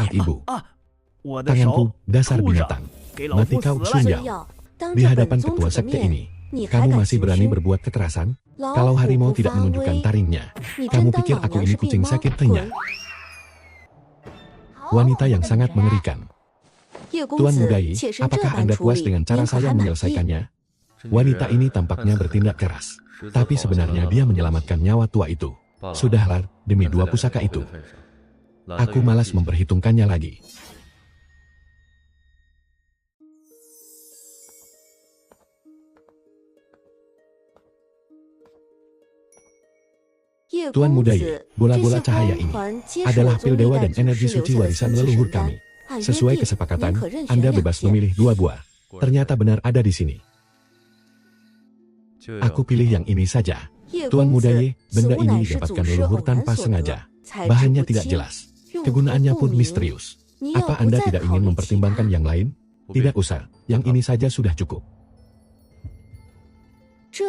Ibu. Tanganku, dasar binatang. Mati kau Sun Yao. Di hadapan ketua sekte ini, kamu masih berani berbuat kekerasan? Kalau harimau tidak menunjukkan taringnya, kamu pikir aku ini kucing sakit telinga? Wanita yang sangat mengerikan. Tuan Muda Yi, apakah Anda puas dengan cara saya menyelesaikannya? Wanita ini tampaknya bertindak keras. Tapi sebenarnya dia menyelamatkan nyawa tua itu. Sudahlah, demi 2 pusaka itu. Aku malas memperhitungkannya lagi. Tuan Muda Yi, bola-bola cahaya ini adalah pil dewa dan energi suci warisan leluhur kami. Sesuai kesepakatan, Anda bebas memilih 2 buah. Ternyata benar ada di sini. Aku pilih yang ini saja. Tuan Muda Yi, benda ini didapatkan leluhur tanpa sengaja. Bahannya tidak jelas. Kegunaannya pun misterius. Apa Anda tidak ingin mempertimbangkan yang lain? Tidak usah, yang ini saja sudah cukup.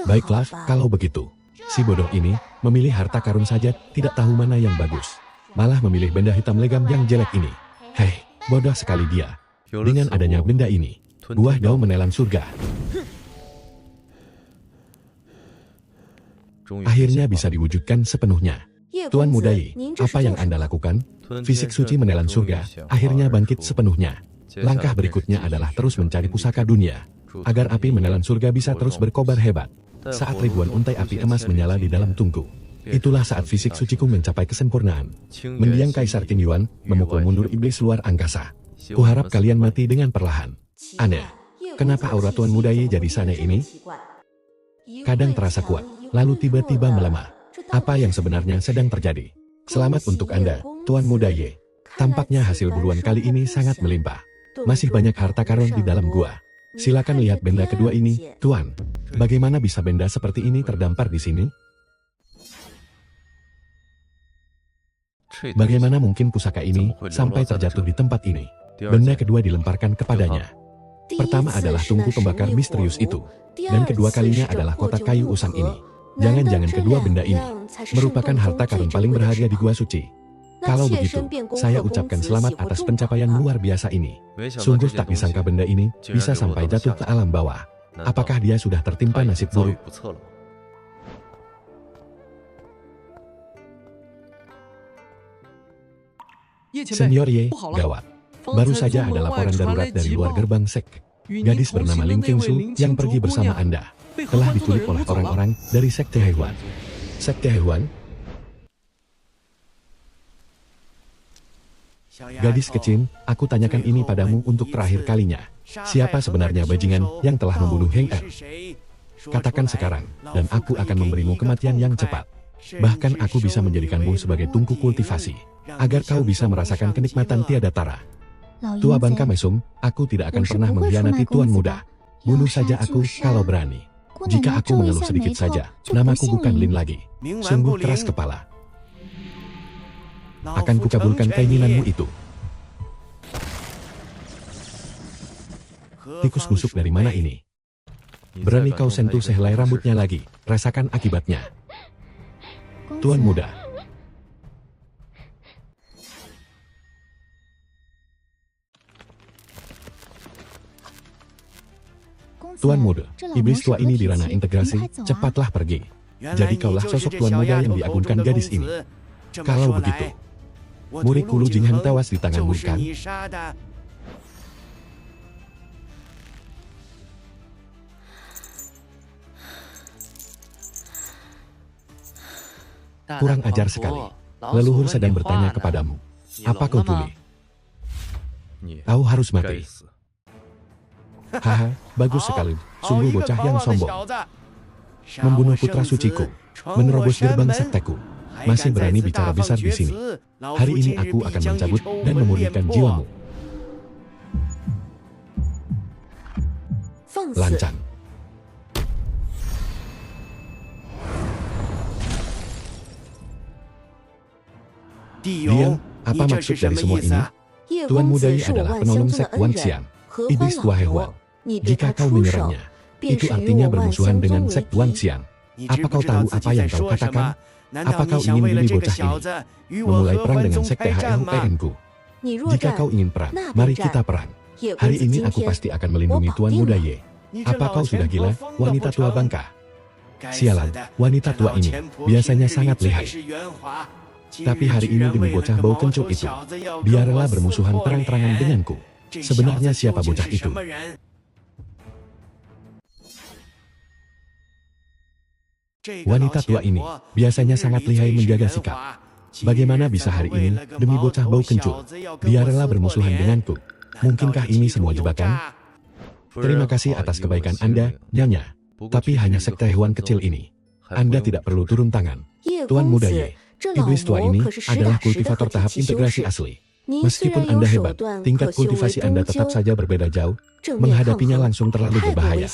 Baiklah, kalau begitu. Si bodoh ini memilih harta karun saja, tidak tahu mana yang bagus. Malah memilih benda hitam legam yang jelek ini. Hei, bodoh sekali dia. Dengan adanya benda ini, buah daun menelan surga. Akhirnya bisa diwujudkan sepenuhnya. Tuan Muda Yi, apa yang Anda lakukan? Fisik suci menelan surga, akhirnya bangkit sepenuhnya. Langkah berikutnya adalah terus mencari pusaka dunia, agar api menelan surga bisa terus berkobar hebat. Saat ribuan untai api emas menyala di dalam tungku, itulah saat fisik suciku mencapai kesempurnaan. Mendiang Kaisar Qin Yuan, memukul mundur iblis luar angkasa. Kuharap kalian mati dengan perlahan. Aneh, kenapa aura Tuan Muda Yi jadi saneh ini? Kadang terasa kuat, lalu tiba-tiba melemah. Apa yang sebenarnya sedang terjadi? Selamat untuk Anda, Tuan Muda Yi. Tampaknya hasil buruan kali ini sangat melimpah. Masih banyak harta karun di dalam gua. Silakan lihat benda kedua ini, Tuan. Bagaimana bisa benda seperti ini terdampar di sini? Bagaimana mungkin pusaka ini sampai terjatuh di tempat ini? Benda kedua dilemparkan kepadanya. Pertama adalah tungku pembakar misterius itu. Dan kedua kalinya adalah kotak kayu usang ini. Jangan-jangan kedua benda ini merupakan harta karun paling berharga di gua suci. Kalau begitu, saya ucapkan selamat atas pencapaian luar biasa ini. Sungguh tak disangka benda ini bisa sampai jatuh ke alam bawah. Apakah dia sudah tertimpa nasib buruk? Senior Ye, gawat. Baru saja ada laporan darurat dari luar gerbang Sek. Gadis bernama Ling Qingsu yang pergi bersama Anda telah diculik oleh orang-orang dari Sekte Hehuan. Sekte Hehuan? Gadis kecil, aku tanyakan ini padamu untuk terakhir kalinya. Siapa sebenarnya bajingan yang telah membunuh Heng Er? Katakan sekarang, dan aku akan memberimu kematian yang cepat. Bahkan aku bisa menjadikanmu sebagai tungku kultivasi, agar kau bisa merasakan kenikmatan tiada tara. Tua Bangka Mesum, aku tidak akan pernah mengkhianati Tuan Muda. Bunuh saja aku kalau berani. Jika aku mengeluh sedikit saja, namaku bukan Lin lagi. Sungguh keras kepala. Akan kukabulkan keinginanmu itu. Tikus busuk dari mana ini? Berani kau sentuh sehelai rambutnya lagi, rasakan akibatnya. Tuan Muda. Tuan Muda, iblis tua ini di ranah integrasi, cepatlah pergi. Jadi kaulah sosok Tuan Muda yang diagungkan gadis ini. Kalau begitu, murid Kulu Jinghan tewas di tanganmu kan? Kurang ajar sekali. Leluhur sedang bertanya kepadamu. Apa kau tuli? Kau harus mati. Haha, bagus sekali. Sungguh bocah yang sombong. membunuh putra suciku, menerobos gerbang sekteku. Masih berani bicara besar di sini. Hari ini aku akan mencabut dan memurnikan jiwamu. Lancang. Diam, apa maksud dari semua ini? Tuan Muda Yi adalah penolong sekte Wanxian, iblis tua hewan. Jika kau menyerangnya, itu artinya bermusuhan dengan sekte Wanxian. Apa kau tahu apa yang kau katakan? Apa kau ingin demi bocah ini memulai perang dengan sekte HLPN-ku? Jika kau ingin perang, mari kita perang. Hari ini aku pasti akan melindungi Tuan Muda Yi. Apa kau sudah gila, wanita tua bangka? Sialan, wanita tua ini biasanya sangat lihai. Tapi hari ini demi bocah bau kencur itu, dia rela bermusuhan terang-terangan denganku. Sebenarnya siapa bocah itu? Wanita tua ini biasanya sangat lihai menjaga sikap. Bagaimana bisa hari ini demi bocah bau kencur, dia rela bermusuhan denganku? Mungkinkah ini semua jebakan? Terima kasih atas kebaikan Anda, Nyonya. Tapi hanya sekte hewan kecil ini. Anda tidak perlu turun tangan. Tuan Muda Yi, iblis tua ini adalah kultivator tahap integrasi asli. Meskipun Anda hebat, tingkat kultivasi Anda tetap saja berbeda jauh. Menghadapinya langsung terlalu berbahaya.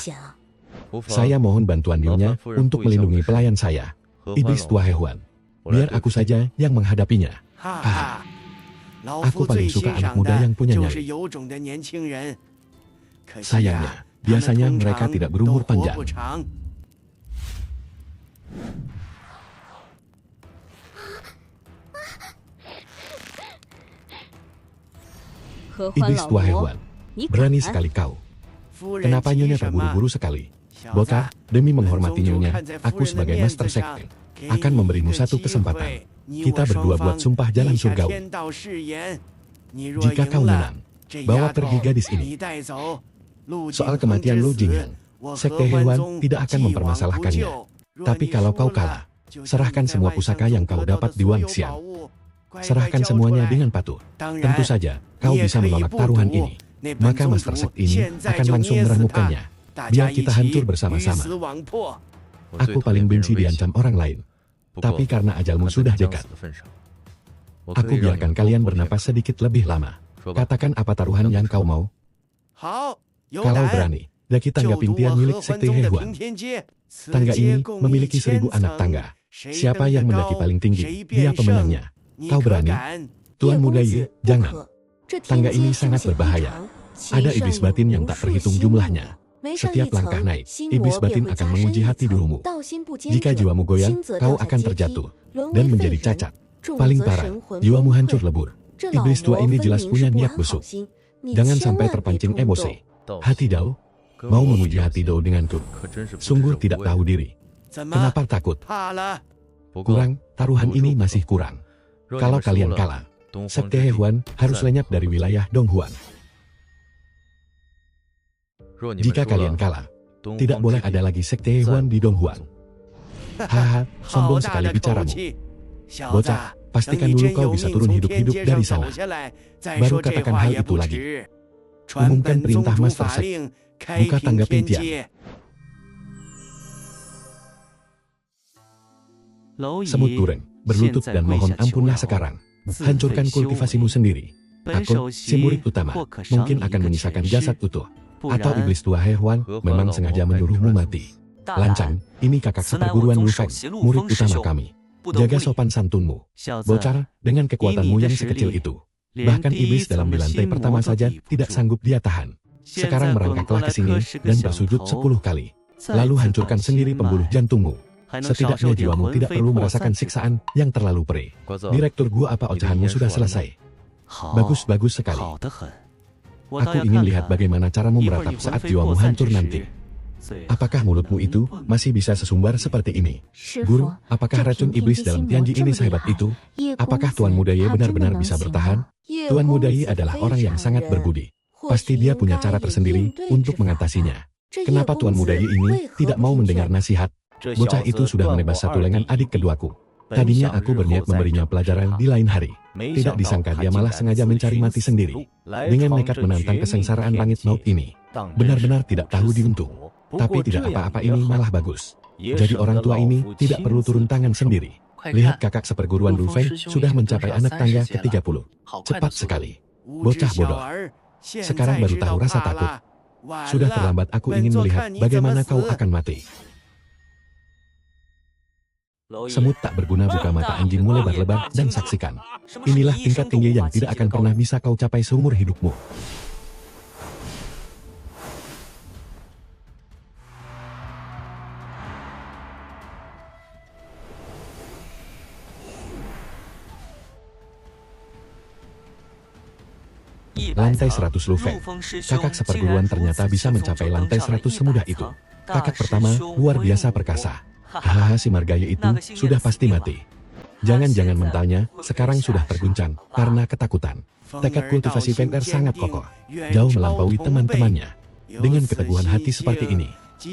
Saya mohon bantuan Nyonya untuk melindungi pelayan saya, iblis tua hewan. Biar aku saja yang menghadapinya. Aku paling suka anak muda yang punya nyali. Sayangnya, biasanya mereka tidak berumur panjang. Iblis tua hewan, berani sekali kau. Kenapa Nyonya terburu-buru sekali? Bocah, demi menghormati Nyonya, aku sebagai master sekte akan memberimu satu kesempatan. Kita berdua buat sumpah jalan surgawi. Jika kau menang, bawa pergi gadis ini. Soal kematian Lu Jinghan, sekte hewan tidak akan mempermasalahkannya. Tapi kalau kau kalah, serahkan semua pusaka yang kau dapat di Wanxian. Serahkan semuanya dengan patuh. Tentu saja, kau bisa menolak taruhan ini. Maka master sekte ini akan langsung meramukannya. Biar kita hancur bersama-sama. Aku paling benci diancam orang lain. Tapi karena ajalmu sudah dekat, aku biarkan kalian bernapas sedikit lebih lama. Katakan apa taruhan yang kau mau. Kalau berani, daki tangga Pintian milik sekte hewan. Tangga ini memiliki 1000 anak tangga. Siapa yang mendaki paling tinggi, dia pemenangnya. Kau berani? Tuan Muda Yi, jangan. Tangga ini sangat berbahaya. Ada iblis batin yang tak terhitung jumlahnya. Setiap langkah naik, iblis batin akan menguji hati dulumu. Jika jiwamu goyang, kau akan terjatuh dan menjadi cacat. Paling parah, jiwamu hancur lebur. Iblis tua ini jelas punya niat busuk. Jangan sampai terpancing emosi. Hati Dao, mau menguji hati Dao denganku. Sungguh tidak tahu diri. Kenapa takut? Kurang, taruhan ini masih kurang. Kalau kalian kalah, sekte hewan harus lenyap dari wilayah Donghuan. Jika kalian kalah, tidak boleh ada lagi sekte hewan di Donghuan. Haha, sombong sekali bicaramu. Bocah, pastikan dulu kau bisa turun hidup-hidup dari sana. Baru katakan hal itu lagi. Umumkan perintah Master Sek. Buka tangga Pintian. Semut Dureng, berlutut dan mohon ampunlah sekarang. Hancurkan kultivasimu sendiri. Aku, si murid utama, mungkin akan menyisakan jasad utuh. Atau iblis tua hewan memang sengaja menyuruhmu mati. Lancang, ini kakak seperguruan Lu Feng, murid utama kami. Jaga sopan santunmu. Bocah, dengan kekuatanmu yang sekecil itu. Bahkan iblis dalam di lantai pertama saja tidak sanggup dia tahan. Sekarang merangkaklah ke sini dan bersujud 10 kali. Lalu hancurkan sendiri pembuluh jantungmu. Setidaknya jiwamu tidak perlu merasakan siksaan yang terlalu perih. Direktur gua apa ocehanmu sudah selesai. Bagus-bagus sekali. Aku ingin lihat bagaimana caramu meratap saat jiwamu hancur nanti. Apakah mulutmu itu masih bisa sesumbar seperti ini? Guru, apakah racun iblis dalam Tianji ini sehebat itu? Apakah Tuan Muda Yi benar-benar bisa bertahan? Tuan Muda Yi adalah orang yang sangat berbudi. Pasti dia punya cara tersendiri untuk mengatasinya. Kenapa Tuan Muda Yi ini tidak mau mendengar nasihat? Bocah itu sudah menebas satu lengan adik keduaku. Tadinya aku berniat memberinya pelajaran di lain hari. Tidak disangka dia malah sengaja mencari mati sendiri. Dengan nekat menantang kesengsaraan langit maut ini. Benar-benar tidak tahu diuntung. Tapi tidak apa-apa, ini malah bagus. Jadi orang tua ini tidak perlu turun tangan sendiri. Lihat kakak seperguruan Lu Fei sudah mencapai anak tangga ke-30. Cepat sekali. Bocah bodoh. Sekarang baru tahu rasa takut. Sudah terlambat, aku ingin melihat bagaimana kau akan mati. Semut tak berguna, buka mata anjingmu lebar-lebar dan saksikan. Inilah tingkat tinggi yang tidak akan pernah bisa kau capai seumur hidupmu. Lantai 100 Lu Fei. Kakak seperguruan ternyata bisa mencapai lantai 100 semudah itu. Kakak pertama, luar biasa perkasa. Hahaha, si Margaya itu sudah pasti mati. Jangan-jangan mentalnya sekarang sudah terguncang karena ketakutan. Tekad kultivasi Feng Er sangat kokoh, jauh melampaui teman-temannya. Dengan keteguhan hati seperti ini,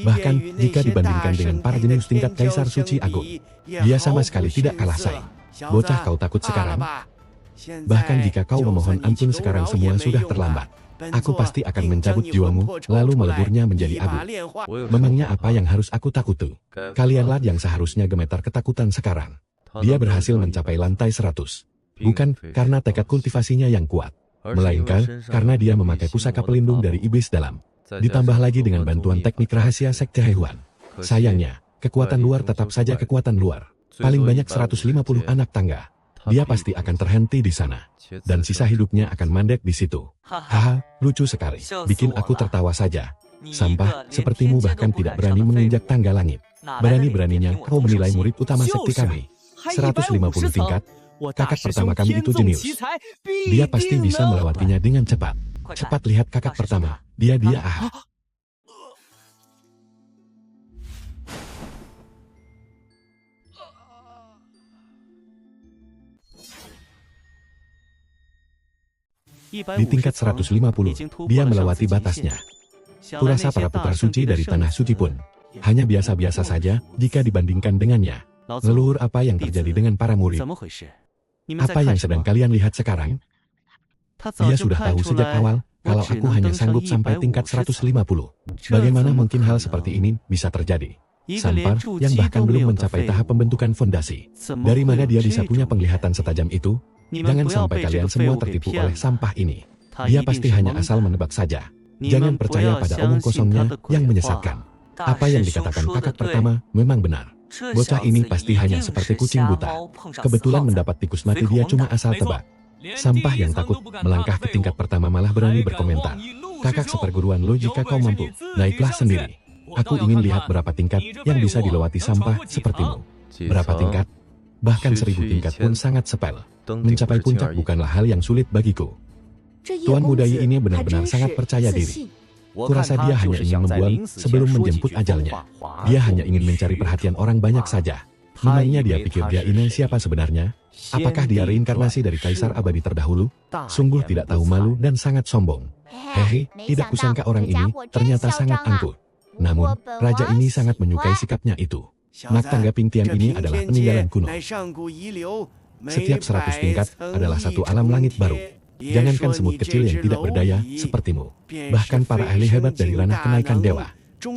bahkan jika dibandingkan dengan para jenius tingkat Kaisar Suci Agung, dia sama sekali tidak kalah saing. Bocah, kau takut sekarang? Bahkan jika kau memohon ampun sekarang, semua sudah terlambat. Aku pasti akan mencabut jiwamu, lalu meleburnya menjadi abu. Memangnya apa yang harus aku takuti? Kalianlah yang seharusnya gemetar ketakutan sekarang. Dia berhasil mencapai lantai 100. Bukan karena tekad kultivasinya yang kuat, melainkan karena dia memakai pusaka pelindung dari iblis dalam. Ditambah lagi dengan bantuan teknik rahasia Sekte Hewan. Sayangnya, kekuatan luar tetap saja kekuatan luar. Paling banyak 150 anak tangga. Dia pasti akan terhenti di sana. Dan sisa hidupnya akan mandek di situ. Haha, lucu sekali. Bikin aku tertawa saja. Sampah, sepertimu bahkan tidak berani menginjak tangga langit. Berani-beraninya kau menilai murid utama sekte kami. 150 tingkat. Kakak pertama kami itu jenius. Dia pasti bisa melewatinya dengan cepat. Cepat lihat kakak pertama. Dia ah. Di tingkat 150, dia melewati batasnya. Kurasa para putra suci dari tanah suci pun hanya biasa-biasa saja jika dibandingkan dengannya. Leluhur, apa yang terjadi dengan para murid? Apa yang sedang kalian lihat sekarang? Dia sudah tahu sejak awal kalau aku hanya sanggup sampai tingkat 150. Bagaimana mungkin hal seperti ini bisa terjadi? Sampar yang bahkan belum mencapai tahap pembentukan fondasi. Dari mana dia bisa punya penglihatan setajam itu? Jangan sampai kalian semua tertipu oleh sampah ini. Dia pasti hanya asal menebak saja. Jangan percaya pada omong kosongnya yang menyesatkan. Apa yang dikatakan kakak pertama memang benar. Bocah ini pasti hanya seperti kucing buta. Kebetulan mendapat tikus mati, dia cuma asal tebak. Sampah yang takut melangkah ke tingkat pertama malah berani berkomentar. Kakak seperguruan lo, jika kau mampu, naiklah sendiri. Aku ingin lihat berapa tingkat yang bisa dilewati sampah sepertimu. Berapa tingkat? Bahkan 1000 tingkat pun sangat sepele. Mencapai puncak bukanlah hal yang sulit bagiku. Tuan muda ini benar-benar sangat percaya diri. Kurasa dia hanya ingin membuang sebelum menjemput ajalnya. Dia hanya ingin mencari perhatian orang banyak saja. Memangnya dia pikir dia ini siapa sebenarnya? Apakah dia reinkarnasi dari kaisar abadi terdahulu? Sungguh tidak tahu malu dan sangat sombong. Hehe, tidak kusangka orang ini ternyata sangat angkuh. Namun, raja ini sangat menyukai sikapnya itu. Nak tangga Pingtian ini adalah peninggalan kuno. Setiap 100 tingkat adalah satu alam langit baru. Jangankan semut kecil yang tidak berdaya sepertimu, bahkan para ahli hebat dari ranah kenaikan dewa,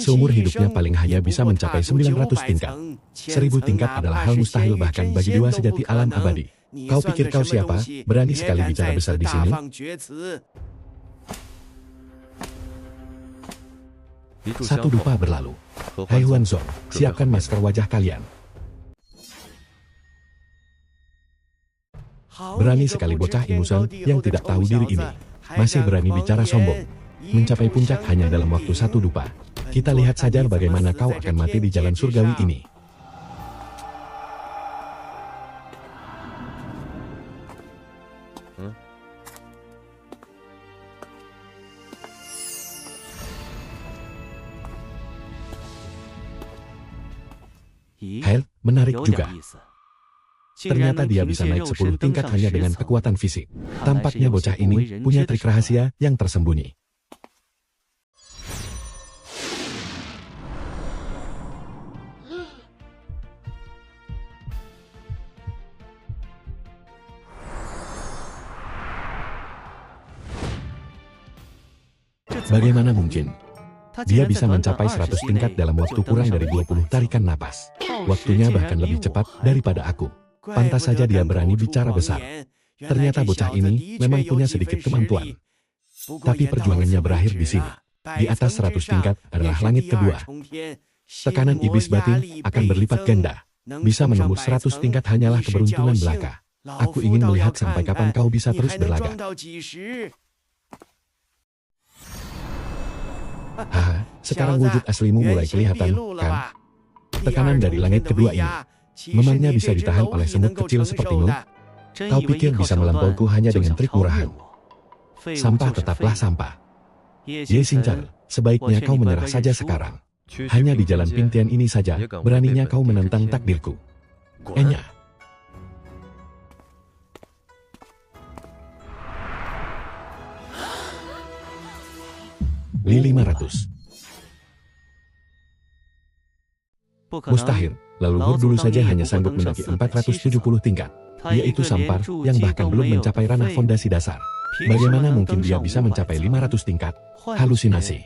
seumur hidupnya paling hanya bisa mencapai 900 tingkat. 1000 tingkat adalah hal mustahil bahkan bagi dewa sejati alam abadi. Kau pikir kau siapa? Berani sekali bicara besar di sini? Satu dupa berlalu. Hai Huanzong, siapkan masker wajah kalian. Berani sekali bocah ingusan yang tidak tahu diri ini. Masih berani bicara sombong. Mencapai puncak hanya dalam waktu 1 dupa. Kita lihat saja bagaimana kau akan mati di jalan surgawi ini. Hel, menarik juga. Ternyata dia bisa naik 10 tingkat hanya dengan kekuatan fisik. Tampaknya bocah ini punya trik rahasia yang tersembunyi. Bagaimana mungkin? Dia bisa mencapai 100 tingkat dalam waktu kurang dari 20 tarikan napas. Waktunya bahkan lebih cepat daripada aku. Pantas saja dia berani bicara besar. Ternyata bocah ini memang punya sedikit kemampuan. Tapi perjuangannya berakhir di sini. Di atas 100 tingkat adalah langit kedua. Tekanan iblis batin akan berlipat ganda. Bisa menembus 100 tingkat hanyalah keberuntungan belaka. Aku ingin melihat sampai kapan kau bisa terus berlaga. Haha, sekarang wujud aslimu mulai kelihatan, kan? Tekanan dari langit kedua ini. Memangnya bisa ditahan oleh semut kecil sepertimu? Kau pikir bisa melampauku hanya dengan trik murahan? Sampah tetaplah sampah. Ye Xingchen, sebaiknya kau menyerah saja sekarang. Hanya di jalan Pintian ini saja, beraninya kau menentang takdirku. Enya. Li 500. Mustahil, leluhur dulu saja hanya sanggup mendaki 470 tingkat. Dia itu Sampar, yang bahkan belum mencapai ranah fondasi dasar. Bagaimana mungkin dia bisa mencapai 500 tingkat? Halusinasi.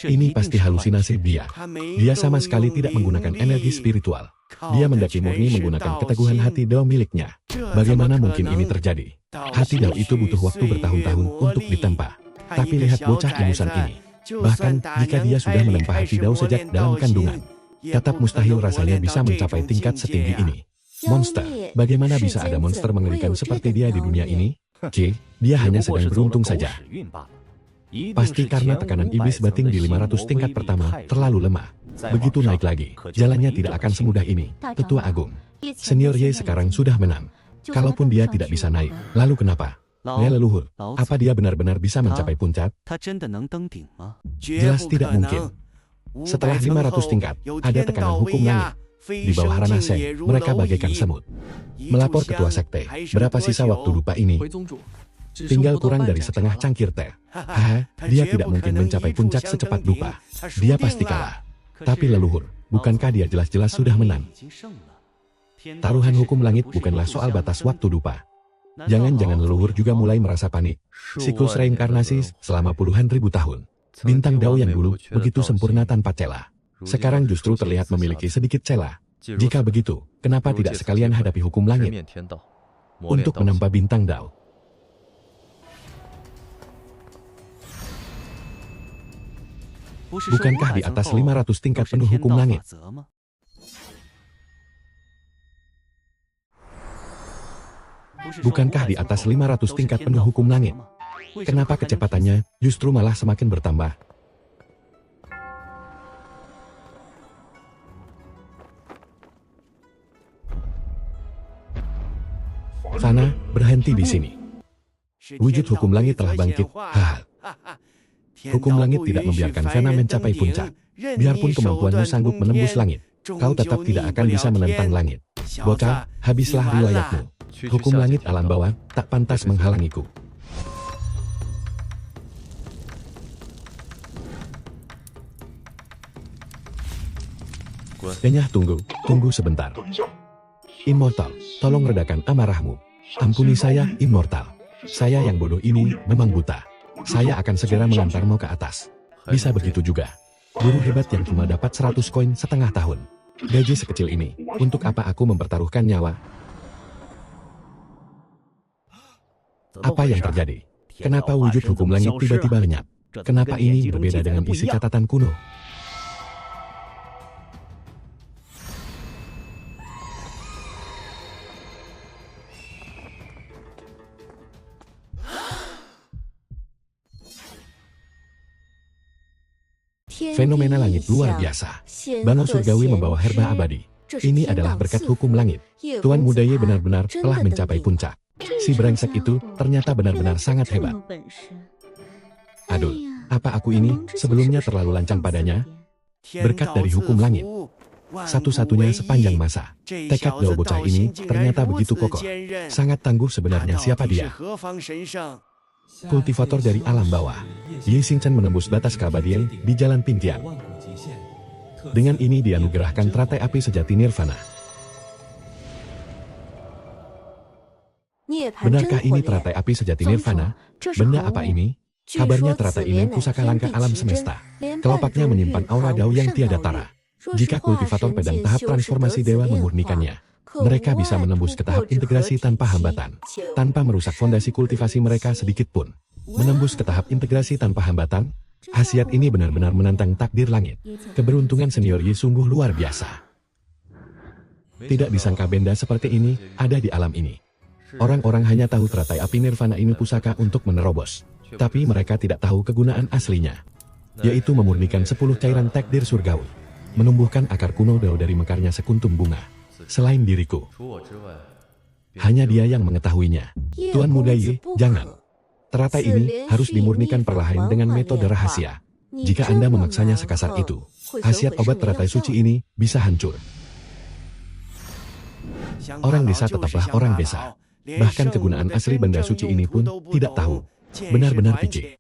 Ini pasti halusinasi dia. Dia sama sekali tidak menggunakan energi spiritual. Dia mendaki murni menggunakan keteguhan hati Dao miliknya. Bagaimana mungkin ini terjadi? Hati Dao itu butuh waktu bertahun-tahun untuk ditempa. Tapi lihat bocah ingusan ini. Bahkan jika dia sudah menempa hati Dao sejak dalam kandungan, tetap mustahil rasanya bisa mencapai tingkat setinggi ini. Monster, bagaimana bisa ada monster mengerikan seperti dia di dunia ini? Dia hanya sedang beruntung saja. Pasti karena tekanan iblis batin di 500 tingkat pertama terlalu lemah. Begitu naik lagi, jalannya tidak akan semudah ini. Tetua Agung, Senior Ye sekarang sudah menang. Kalaupun dia tidak bisa naik, lalu kenapa? Ya leluhur, apa dia benar-benar bisa mencapai puncak? Jelas tidak mungkin. Setelah 500 tingkat, ada tekanan hukum langit. Di bawah ranah Seng, mereka bagaikan semut. Melapor ketua sekte, berapa sisa waktu lupa ini? Tinggal kurang dari setengah cangkir teh. Haha, dia tidak mungkin mencapai puncak secepat dupa. Dia pasti kalah. Tapi leluhur, bukankah dia jelas-jelas sudah menang? Taruhan hukum langit bukanlah soal batas waktu dupa. Jangan-jangan leluhur juga mulai merasa panik. Siklus reinkarnasi selama puluhan ribu tahun. Bintang Dao yang dulu begitu sempurna tanpa celah, sekarang justru terlihat memiliki sedikit celah. Jika begitu, kenapa tidak sekalian hadapi hukum langit untuk menempa bintang Dao? Bukankah di atas 500 tingkat penuh hukum langit? Bukankah di atas 500 tingkat penuh hukum langit? Kenapa kecepatannya justru malah semakin bertambah? Fana, berhenti di sini. Wujud hukum langit telah bangkit. Haha. Hukum langit tidak membiarkan Fana mencapai puncak. Biarpun kemampuanmu sanggup menembus langit, kau tetap tidak akan bisa menentang langit. Bocah, habislah riwayatmu. Hukum langit alam bawah tak pantas menghalangiku. Enyah, tunggu sebentar. Immortal, tolong redakan amarahmu. Ampuni saya, Immortal. Saya yang bodoh ini memang buta. Saya akan segera mengantarmu ke atas. Bisa begitu juga. Guru hebat yang cuma dapat 100 koin setengah tahun. Gaji sekecil ini, untuk apa aku mempertaruhkan nyawa? Apa yang terjadi? Kenapa wujud hukum langit tiba-tiba lenyap? Kenapa ini berbeda dengan isi catatan kuno? Fenomena langit luar biasa. Bangun surgawi membawa herba abadi. Ini adalah berkat hukum langit. Tuan Muda Ye benar-benar telah mencapai puncak. Si brengsek itu ternyata benar-benar sangat hebat. Aduh, apa aku ini sebelumnya terlalu lancang padanya? Berkat dari hukum langit, satu-satunya sepanjang masa. Tekad Dao bocah ini ternyata begitu kokoh. Sangat tangguh sebenarnya siapa dia? Kultivator dari alam bawah. Ye Xingchen menembus batas keabadian di jalan Pintian. Dengan ini dianugerahkan teratai api sejati Nirvana. Benarkah ini teratai api sejati Nirvana? Benda apa ini? Kabarnya teratai ini pusaka langka alam semesta. Kelopaknya menyimpan aura dao yang tiada tara. Jika kultivator pedang tahap transformasi dewa memurnikannya, mereka bisa menembus ke tahap integrasi tanpa hambatan, tanpa merusak fondasi kultivasi mereka sedikit pun. Menembus ke tahap integrasi tanpa hambatan, khasiat ini benar-benar menantang takdir langit. Keberuntungan senior Yi sungguh luar biasa. Tidak disangka benda seperti ini ada di alam ini. Orang-orang hanya tahu teratai api nirvana ini pusaka untuk menerobos, tapi mereka tidak tahu kegunaan aslinya, yaitu memurnikan 10 cairan takdir surgawi, menumbuhkan akar kuno dao dari mekarnya sekuntum bunga. Selain diriku, hanya dia yang mengetahuinya. Tuan Muda Yi, jangan. Teratai ini harus dimurnikan perlahan dengan metode rahasia. Jika Anda memaksanya sekasar itu, khasiat obat teratai suci ini bisa hancur. Orang desa tetaplah orang desa. Bahkan kegunaan asli benda suci ini pun tidak tahu. Benar-benar picik.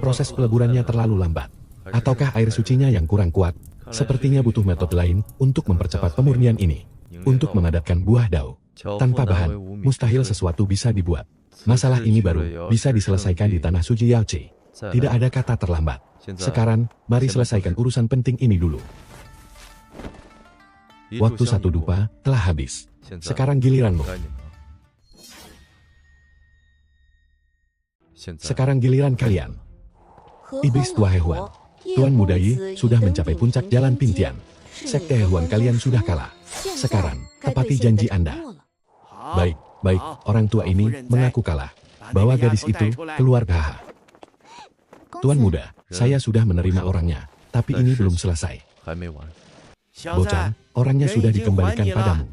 Proses peleburannya terlalu lambat. Ataukah air sucinya yang kurang kuat? Sepertinya butuh metode lain untuk mempercepat pemurnian ini. Untuk memadatkan buah dao. Tanpa bahan, mustahil sesuatu bisa dibuat. Masalah ini baru bisa diselesaikan di tanah suci Yaoci. Tidak ada kata terlambat. Sekarang, mari selesaikan urusan penting ini dulu. Waktu satu dupa telah habis. Sekarang giliranmu. Sekarang giliran kalian. Iblis tua hewan. Tuan Muda Yi sudah mencapai puncak jalan Pintian. Sekte hewan kalian sudah kalah. Sekarang, tepati janji Anda. Baik, orang tua ini mengaku kalah. Bawa gadis itu keluar haha. Tuan Muda, saya sudah menerima orangnya, tapi ini belum selesai. Bocah, orangnya sudah dikembalikan padamu.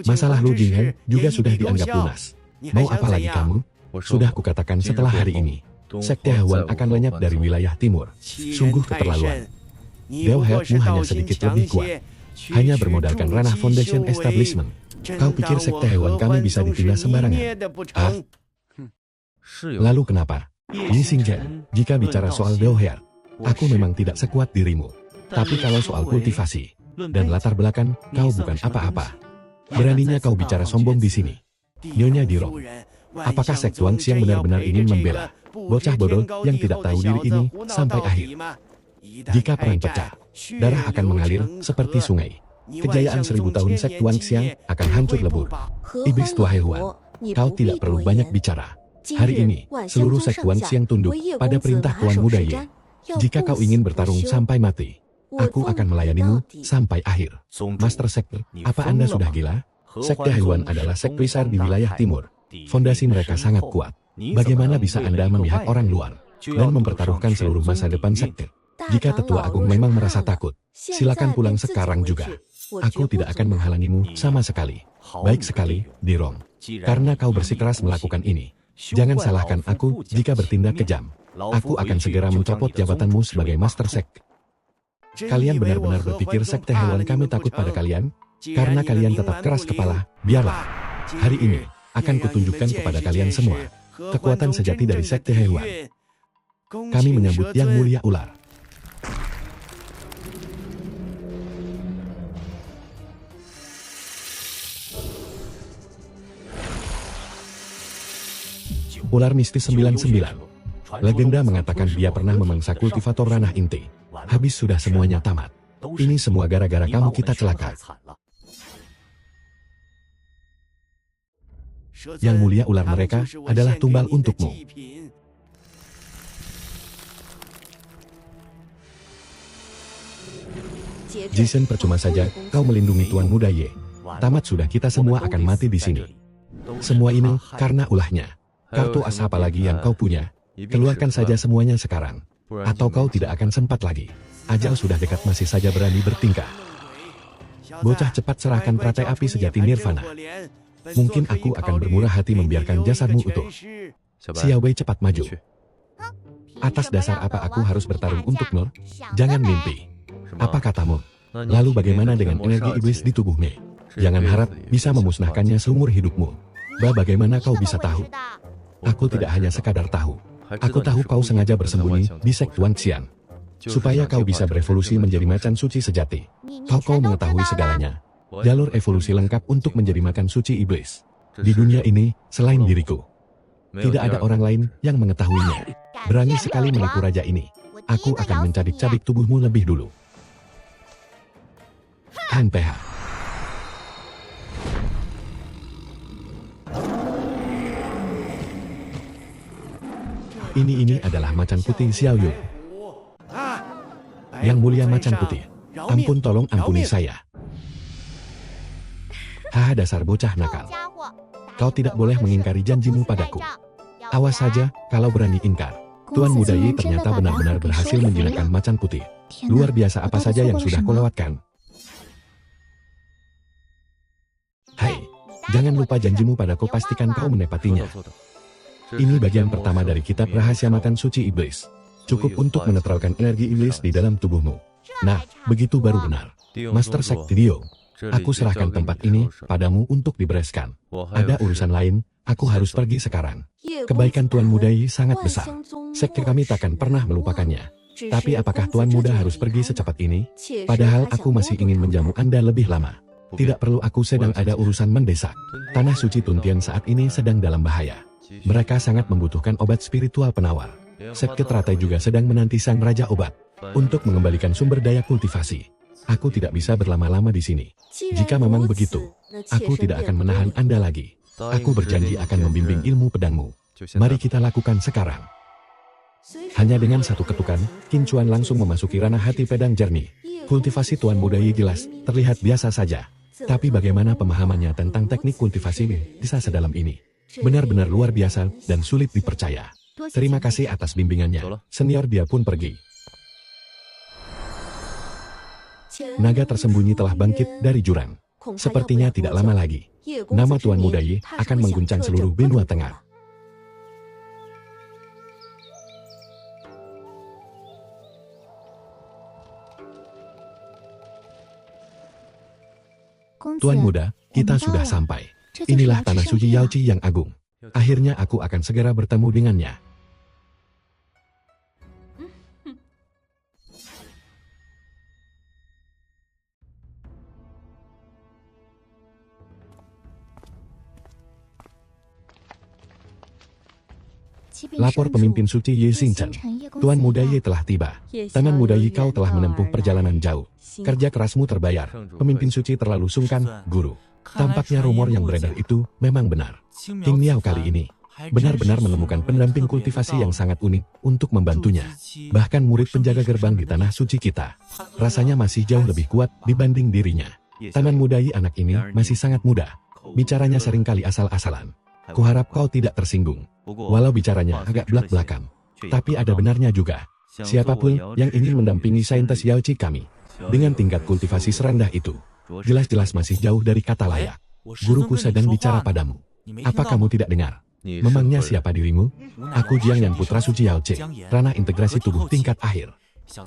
Masalah Lu Jinghen juga sudah dianggap lunas. Mau apa lagi kamu? Sudah kukatakan setelah hari ini, sekte hewan akan lenyap dari wilayah timur. Sungguh keterlaluan. Dao headmu hanya sedikit lebih kuat. Hanya bermodalkan ranah foundation establishment. Kau pikir sekte hewan kami bisa ditindas sembarangan? Ah? Lalu kenapa? Yi Xingjian, jika bicara soal Dao Head, aku memang tidak sekuat dirimu. Tapi kalau soal kultivasi dan latar belakang, kau bukan apa-apa. Beraninya kau bicara sombong di sini. Nyonya Dirong, apakah Sekte Wangxiang benar-benar ingin membela bocah bodoh yang tidak tahu diri ini sampai akhir? Jika perang pecah, darah akan mengalir seperti sungai. Kejayaan 1000 tahun Sekte Wangxiang akan hancur lebur. Iblis tua hewan, kau tidak perlu banyak bicara. Hari ini, seluruh Sekte Wangxiang tunduk pada perintah Tuan Muda Yi. Jika kau ingin bertarung sampai mati, aku akan melayanimu sampai akhir. Master Sekte, apa Anda sudah gila? Sekte hewan adalah sekte besar di wilayah timur. Fondasi mereka sangat kuat. Bagaimana bisa Anda memihak orang luar dan mempertaruhkan seluruh masa depan sekte? Jika Tetua Agung memang merasa takut, silakan pulang sekarang juga. Aku tidak akan menghalangimu sama sekali. Baik sekali, Dirong. Karena kau bersikeras melakukan ini, jangan salahkan aku jika bertindak kejam. Aku akan segera mencopot jabatanmu sebagai Master Sekte. Kalian benar-benar berpikir sekte hewan kami takut pada kalian? Karena kalian tetap keras kepala, biarlah. Hari ini, akan kutunjukkan kepada kalian semua kekuatan sejati dari sekte hewan. Kami menyambut Yang Mulia Ular. Ular mistis 99. Legenda mengatakan dia pernah memangsa kultivator ranah inti. Habis sudah semuanya tamat. Ini semua gara-gara kamu kita celaka. Yang Mulia Ular mereka adalah tumbal untukmu. Jisen, percuma saja kau melindungi Tuan Muda Ye. Tamat sudah, kita semua akan mati di sini. Semua ini karena ulahnya. Kartu as apa lagi yang kau punya? Keluarkan saja semuanya sekarang. Atau kau tidak akan sempat lagi. Ajal sudah dekat masih saja berani bertingkah. Bocah, cepat serahkan teratai api sejati nirvana. Mungkin aku akan bermurah hati membiarkan jasadmu utuh. Xiao Wei, cepat maju. Atas dasar apa aku harus bertarung untuk Nur? Jangan mimpi. Apa katamu? Lalu bagaimana dengan energi iblis di tubuhmu? Jangan harap bisa memusnahkannya seumur hidupmu. Bagaimana kau bisa tahu? Aku tidak hanya sekadar tahu. Aku tahu kau sengaja bersembunyi di Sekte Wangxiang, supaya kau bisa berevolusi menjadi macan suci sejati. Kau mengetahui segalanya. Jalur evolusi lengkap untuk menjadi makan suci iblis di dunia ini selain diriku. Tidak ada orang lain yang mengetahuinya. Berani sekali menipu raja ini. Aku akan mencabik-cabik tubuhmu lebih dulu. NPH. Ini adalah macan putih Xiao Yu. Yang mulia macan putih. Ampun, tolong ampuni saya. Haha, dasar bocah nakal. Kau tidak boleh mengingkari janjimu padaku. Awas saja kalau berani ingkar. Tuan Muda Yi ternyata benar-benar berhasil menjinakkan macan putih. Luar biasa apa saja yang sudah kau lewatkan. Hai, jangan lupa janjimu padaku, pastikan kau menepatinya. Ini bagian pertama dari kitab rahasia makan suci iblis. Cukup untuk menetralkan energi iblis di dalam tubuhmu. Nah, begitu baru benar. Master Sekti Dio, aku serahkan tempat ini padamu untuk dibereskan. Ada urusan lain, aku harus pergi sekarang. Kebaikan Tuan Muda Yi sangat besar. Sekte kami takkan pernah melupakannya. Tapi apakah Tuan Muda harus pergi secepat ini? Padahal aku masih ingin menjamu Anda lebih lama. Tidak perlu, aku sedang ada urusan mendesak. Tanah suci Tuntian saat ini sedang dalam bahaya. Mereka sangat membutuhkan obat spiritual penawar. Sekte teratai juga sedang menanti sang raja obat untuk mengembalikan sumber daya kultivasi. Aku tidak bisa berlama-lama di sini. Jika memang begitu, aku tidak akan menahan Anda lagi. Aku berjanji akan membimbing ilmu pedangmu. Mari kita lakukan sekarang. Hanya dengan satu ketukan, Qin Chuan langsung memasuki ranah hati pedang jernih. Kultivasi Tuan Muda Yi jelas terlihat biasa saja. Tapi bagaimana pemahamannya tentang teknik kultivasi bisa sedalam ini? Benar-benar luar biasa dan sulit dipercaya. Terima kasih atas bimbingannya. Senior. Dia pun pergi. Naga tersembunyi telah bangkit dari jurang. Sepertinya tidak lama lagi, nama Tuan Muda Yi akan mengguncang seluruh benua tengah. Tuan Muda, kita sudah sampai. Inilah tanah suci Yaoqi yang agung. Akhirnya aku akan segera bertemu dengannya. Lapor pemimpin suci Ye Xingchen. Tuan Muda Yi telah tiba. Tangan Muda Yi, kau telah menempuh perjalanan jauh. Kerja kerasmu terbayar. Pemimpin suci terlalu sungkan, guru. Tampaknya rumor yang beredar itu memang benar. King Miao kali ini benar-benar menemukan pendamping kultivasi yang sangat unik untuk membantunya. Bahkan murid penjaga gerbang di tanah suci kita rasanya masih jauh lebih kuat dibanding dirinya. Tangan Muda Yi anak ini masih sangat muda. Bicaranya seringkali asal-asalan. Kuharap kau tidak tersinggung. Walau bicaranya agak belak-belakan, tapi ada benarnya juga. Siapapun yang ingin mendampingi saintis Yaoqi kami dengan tingkat kultivasi serendah itu, jelas-jelas masih jauh dari kata layak. Guruku sedang bicara padamu. Apa kamu tidak dengar? Memangnya siapa dirimu? Aku Jiang Yan, putra suci Yaoqi, ranah integrasi tubuh tingkat akhir.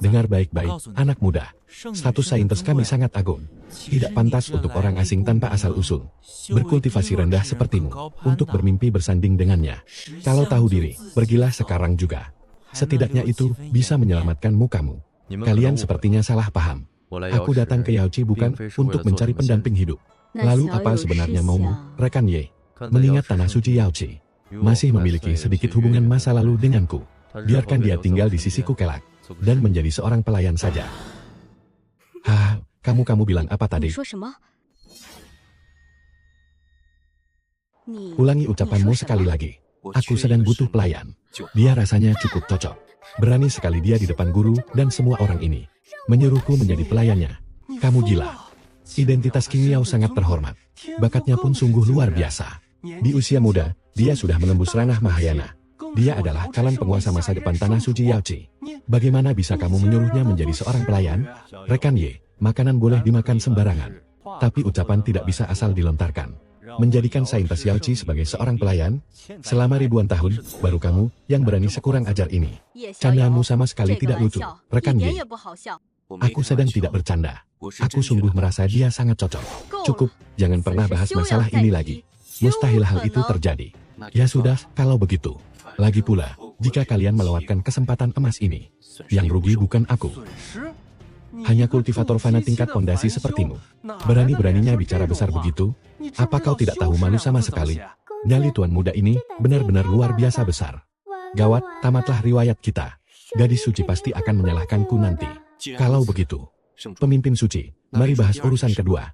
Dengar baik-baik, anak muda. Status saintis kami sangat agung. Tidak pantas untuk orang asing tanpa asal-usul berkultivasi rendah sepertimu untuk bermimpi bersanding dengannya. Kalau tahu diri, pergilah sekarang juga. Setidaknya itu bisa menyelamatkan mukamu. Kalian sepertinya salah paham. Aku datang ke Yaoqi bukan untuk mencari pendamping hidup. Lalu apa sebenarnya maumu, rekan Ye? Mengingat tanah suci Yaoqi masih memiliki sedikit hubungan masa lalu denganku. Biarkan dia tinggal di sisiku kelak dan menjadi seorang pelayan saja. Hah, kamu bilang apa tadi? Ulangi ucapanmu sekali lagi. Aku sedang butuh pelayan. Dia rasanya cukup cocok. Berani sekali dia di depan guru dan semua orang ini menyuruhku menjadi pelayannya. Kamu gila. Identitas King Miao sangat terhormat. Bakatnya pun sungguh luar biasa. Di usia muda, dia sudah menembus ranah Mahayana. Dia adalah calon penguasa masa depan tanah suci Yaoqi. Bagaimana bisa kamu menyuruhnya menjadi seorang pelayan? Rekan Ye, makanan boleh dimakan sembarangan, tapi ucapan tidak bisa asal dilontarkan. Menjadikan saintis Yaoqi sebagai seorang pelayan selama ribuan tahun, baru kamu yang berani sekurang ajar ini. Candamu sama sekali tidak lucu, rekan Ye. Aku sedang tidak bercanda. Aku sungguh merasa dia sangat cocok. Cukup, jangan pernah bahas masalah ini lagi. Mustahil hal itu terjadi. Ya sudah, kalau begitu. Lagi pula, jika kalian melewatkan kesempatan emas ini, yang rugi bukan aku. Hanya kultivator fana tingkat pondasi sepertimu. Berani-beraninya bicara besar begitu? Apa kau tidak tahu malu sama sekali? Nyali tuan muda ini benar-benar luar biasa besar. Gawat, tamatlah riwayat kita. Gadis suci pasti akan menyalahkanku nanti. Kalau begitu, pemimpin suci, mari bahas urusan kedua.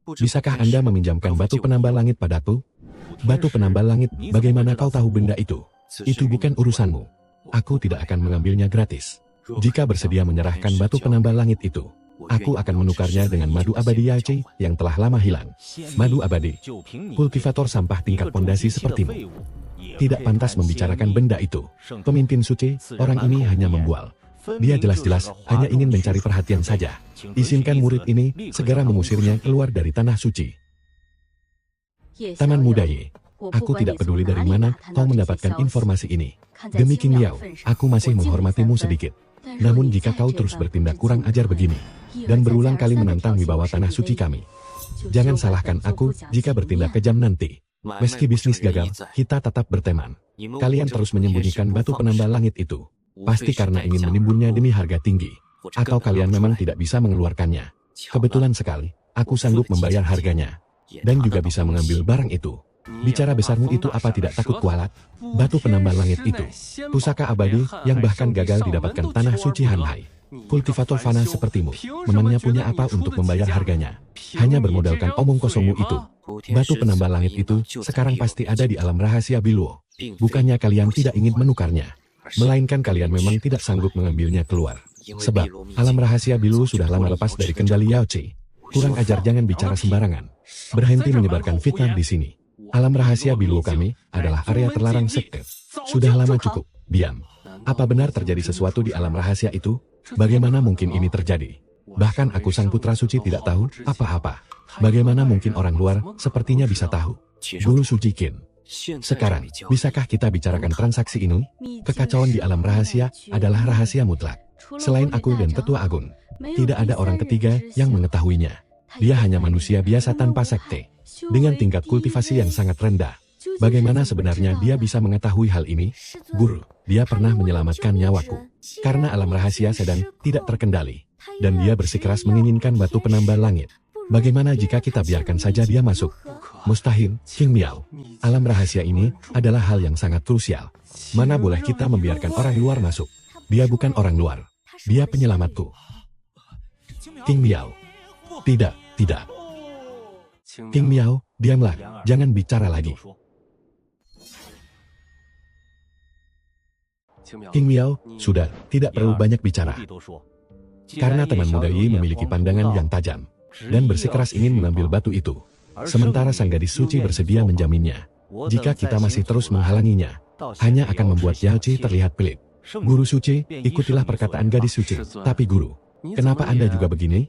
Bisakah Anda meminjamkan batu penambal langit padaku? Batu penambal langit, bagaimana kau tahu benda itu? Itu bukan urusanmu. Aku tidak akan mengambilnya gratis. Jika bersedia menyerahkan batu penambal langit itu, aku akan menukarnya dengan madu abadi Yace yang telah lama hilang. Madu abadi, kultivator sampah tingkat pondasi sepertimu. Tidak pantas membicarakan benda itu. Pemimpin suci, orang ini hanya membual. Dia jelas-jelas hanya ingin mencari perhatian saja. Izinkan murid ini segera mengusirnya keluar dari tanah suci. Taman Muda Ye, aku tidak peduli dari mana kau mendapatkan informasi ini. Demi King Miao, aku masih menghormatimu sedikit. Namun jika kau terus bertindak kurang ajar begini, dan berulang kali menantang wibawa tanah suci kami, jangan salahkan aku jika bertindak kejam nanti. Meski bisnis gagal, kita tetap berteman. Kalian terus menyembunyikan batu penambal langit itu. Pasti karena ingin menimbunnya demi harga tinggi. Atau kalian memang tidak bisa mengeluarkannya. Kebetulan sekali, aku sanggup membayar harganya. Dan juga bisa mengambil barang itu. Bicara besarmu itu apa tidak takut kualat? Batu penambal langit itu, pusaka abadi yang bahkan gagal didapatkan tanah suci Hanhai. Kultivator fana sepertimu, memangnya punya apa untuk membayar harganya? Hanya bermodalkan omong kosongmu itu. Batu penambal langit itu sekarang pasti ada di alam rahasia Biluo. Bukannya kalian tidak ingin menukarnya, melainkan kalian memang tidak sanggup mengambilnya keluar. Sebab alam rahasia Biluo sudah lama lepas dari kendali Yaoci. Kurang ajar, jangan bicara sembarangan. Berhenti menyebarkan fitnah di sini. Alam rahasia Biluo kami adalah area terlarang sekte. Sudah lama cukup, diam. Apa benar terjadi sesuatu di alam rahasia itu? Bagaimana mungkin ini terjadi? Bahkan aku sang putra suci tidak tahu apa-apa. Bagaimana mungkin orang luar sepertinya bisa tahu? Guru suci Qin. Sekarang, bisakah kita bicarakan transaksi ini? Kekacauan di alam rahasia adalah rahasia mutlak. Selain aku dan Tetua Agung, tidak ada orang ketiga yang mengetahuinya. Dia hanya manusia biasa tanpa sekte, dengan tingkat kultivasi yang sangat rendah. Bagaimana sebenarnya dia bisa mengetahui hal ini? Guru, dia pernah menyelamatkan nyawaku. Karena alam rahasia sedang tidak terkendali. Dan dia bersikeras menginginkan batu penambal langit. Bagaimana jika kita biarkan saja dia masuk? Mustahil, King Miao. Alam rahasia ini adalah hal yang sangat krusial. Mana boleh kita membiarkan orang luar masuk? Dia bukan orang luar. Dia penyelamatku. King Miao. Tidak, tidak. King Miao, diamlah, jangan bicara lagi. King Miao, sudah, tidak perlu banyak bicara. Karena teman muda Yi memiliki pandangan yang tajam, dan bersikeras ingin mengambil batu itu. Sementara sang gadis suci bersedia menjaminnya. Jika kita masih terus menghalanginya, hanya akan membuat Yaoci terlihat pelit. Guru suci, ikutilah perkataan gadis suci. Tapi guru, kenapa Anda juga begini?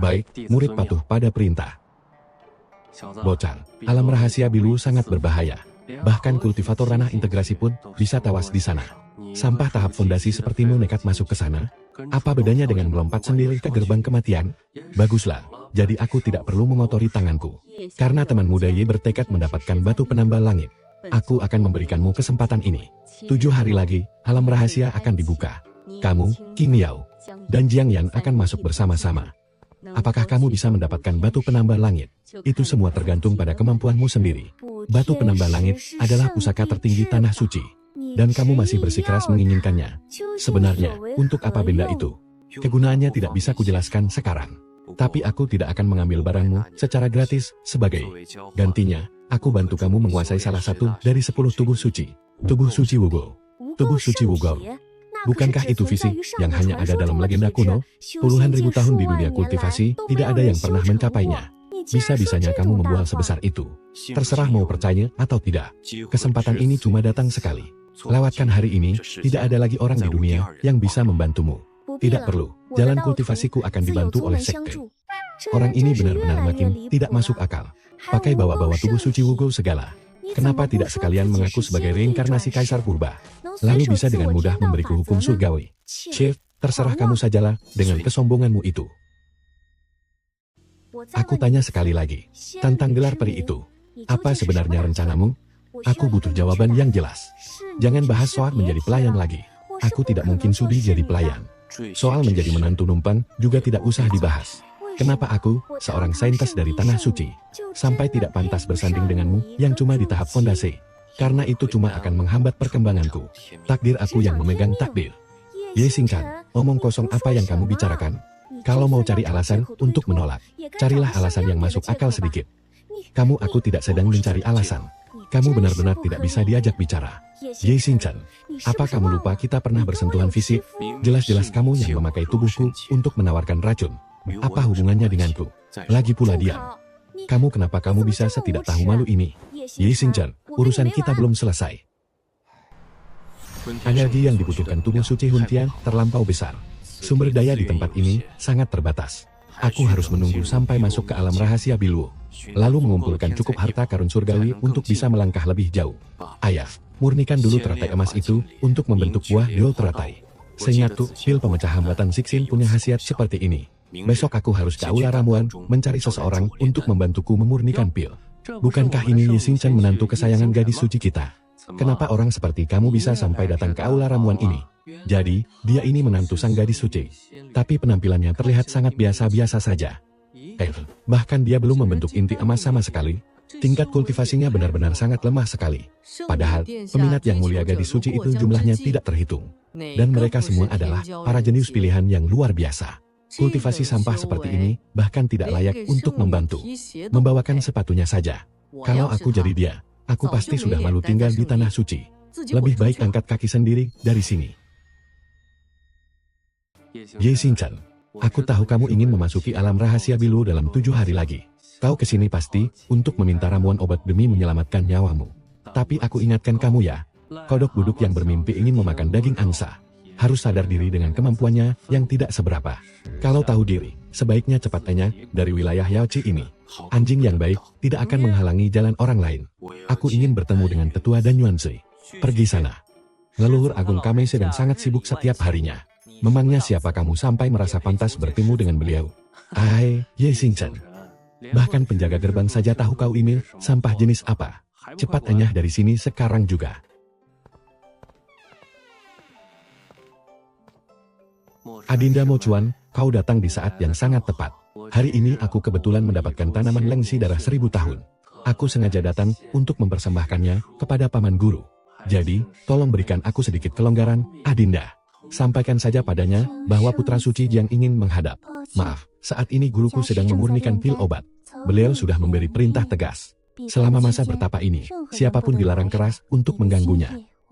Baik, murid patuh pada perintah. Bocah, alam rahasia Biluo sangat berbahaya. Bahkan kultivator ranah integrasi pun bisa tewas di sana. Sampah tahap fondasi sepertimu nekat masuk ke sana? Apa bedanya dengan melompat sendiri ke gerbang kematian? Baguslah, jadi aku tidak perlu mengotori tanganku. Karena teman muda Ye bertekad mendapatkan batu penambal langit. Aku akan memberikanmu kesempatan ini. 7 hari lagi, alam rahasia akan dibuka. Kamu, King Miao, dan Jiang Yan akan masuk bersama-sama. Apakah kamu bisa mendapatkan batu penambal langit? Itu semua tergantung pada kemampuanmu sendiri. Batu penambal langit adalah pusaka tertinggi tanah suci. Dan kamu masih bersikeras menginginkannya. Sebenarnya, untuk apa benda itu? Kegunaannya tidak bisa kujelaskan sekarang. Tapi aku tidak akan mengambil barangmu secara gratis sebagai gantinya. Aku bantu kamu menguasai salah satu dari 10 tubuh suci. Tubuh suci Wugo. Tubuh suci Wugo. Bukankah itu visi yang hanya ada dalam legenda kuno? Puluhan ribu tahun di dunia kultivasi, tidak ada yang pernah mencapainya. Bisa-bisanya kamu membual sebesar itu. Terserah mau percaya atau tidak. Kesempatan ini cuma datang sekali. Lewatkan hari ini, tidak ada lagi orang di dunia yang bisa membantumu. Tidak perlu, jalan kultivasiku akan dibantu oleh sekte. Orang ini benar-benar makin tidak masuk akal. Pakai bawa-bawa tubuh suci Wugo segala. Kenapa tidak sekalian mengaku sebagai reinkarnasi Kaisar Purba? Lalu bisa dengan mudah memberiku hukum surgawi. Chef, terserah kamu sajalah dengan kesombonganmu itu. Aku tanya sekali lagi, tentang gelar peri itu. Apa sebenarnya rencanamu? Aku butuh jawaban yang jelas. Jangan bahas soal menjadi pelayan lagi. Aku tidak mungkin sudi jadi pelayan. Soal menjadi menantu numpang juga tidak usah dibahas. Kenapa aku, seorang saintis dari Tanah Suci, sampai tidak pantas bersanding denganmu yang cuma di tahap fondasi? Karena itu cuma akan menghambat perkembanganku. Takdir aku yang memegang takdir. Ye Xingchen, omong kosong apa yang kamu bicarakan? Kalau mau cari alasan untuk menolak, carilah alasan yang masuk akal sedikit. Aku tidak sedang mencari alasan. Kamu benar-benar tidak bisa diajak bicara. Ye Xingchen, apa kamu lupa kita pernah bersentuhan fisik? Jelas-jelas kamu yang memakai tubuhku untuk menawarkan racun. Apa hubungannya denganku? Lagi pula diam. Kenapa kamu bisa setidak tahu malu ini? Ye Xingchen, urusan kita belum selesai. Energi yang dibutuhkan tubuh suci Huntian terlampau besar. Sumber daya di tempat ini sangat terbatas. Aku harus menunggu sampai masuk ke alam rahasia Bilwo, lalu mengumpulkan cukup harta karun surgawi untuk bisa melangkah lebih jauh. Ayah, murnikan dulu teratai emas itu untuk membentuk buah Deol teratai. Seingatku, pil pemecah hambatan Sixin punya khasiat seperti ini. Besok aku harus ke aula ramuan, mencari seseorang untuk membantuku memurnikan pil. Bukankah ini Ye Xingchen menantu kesayangan gadis suci kita? Kenapa orang seperti kamu bisa sampai datang ke aula ramuan ini? Jadi, dia ini menantu sang gadis suci. Tapi penampilannya terlihat sangat biasa-biasa saja. Bahkan dia belum membentuk inti emas sama sekali. Tingkat kultivasinya benar-benar sangat lemah sekali. Padahal, peminat yang mulia gadis suci itu jumlahnya tidak terhitung. Dan mereka semua adalah para jenius pilihan yang luar biasa. Kultivasi sampah seperti ini bahkan tidak layak untuk membantu. Membawakan sepatunya saja. Kalau aku jadi dia, aku pasti sudah malu tinggal di Tanah Suci. Lebih baik angkat kaki sendiri dari sini. Ye Xingchen, aku tahu kamu ingin memasuki alam rahasia Bilwo dalam 7 hari lagi. Kau kesini pasti untuk meminta ramuan obat demi menyelamatkan nyawamu. Tapi aku ingatkan kamu ya, kodok buduk yang bermimpi ingin memakan daging angsa. Harus sadar diri dengan kemampuannya yang tidak seberapa. Kalau tahu diri, sebaiknya cepat enyah dari wilayah Yaoci ini. Anjing yang baik tidak akan menghalangi jalan orang lain. Aku ingin bertemu dengan tetua dan Yuanzi. Pergi sana. Leluhur Agung kami sedang sangat sibuk setiap harinya. Memangnya siapa kamu sampai merasa pantas bertemu dengan beliau? Ye Xingchen. Bahkan penjaga gerbang saja tahu kau ini sampah jenis apa. Cepat enyah dari sini sekarang juga. Adinda Mo Chuan, kau datang di saat yang sangat tepat. Hari ini aku kebetulan mendapatkan tanaman lengsi darah 1000 tahun. Aku sengaja datang untuk mempersembahkannya kepada paman guru. Jadi, tolong berikan aku sedikit kelonggaran, Adinda. Sampaikan saja padanya bahwa putra suci yang ingin menghadap. Maaf, saat ini guruku sedang memurnikan pil obat. Beliau sudah memberi perintah tegas. Selama masa bertapa ini, siapapun dilarang keras untuk mengganggunya.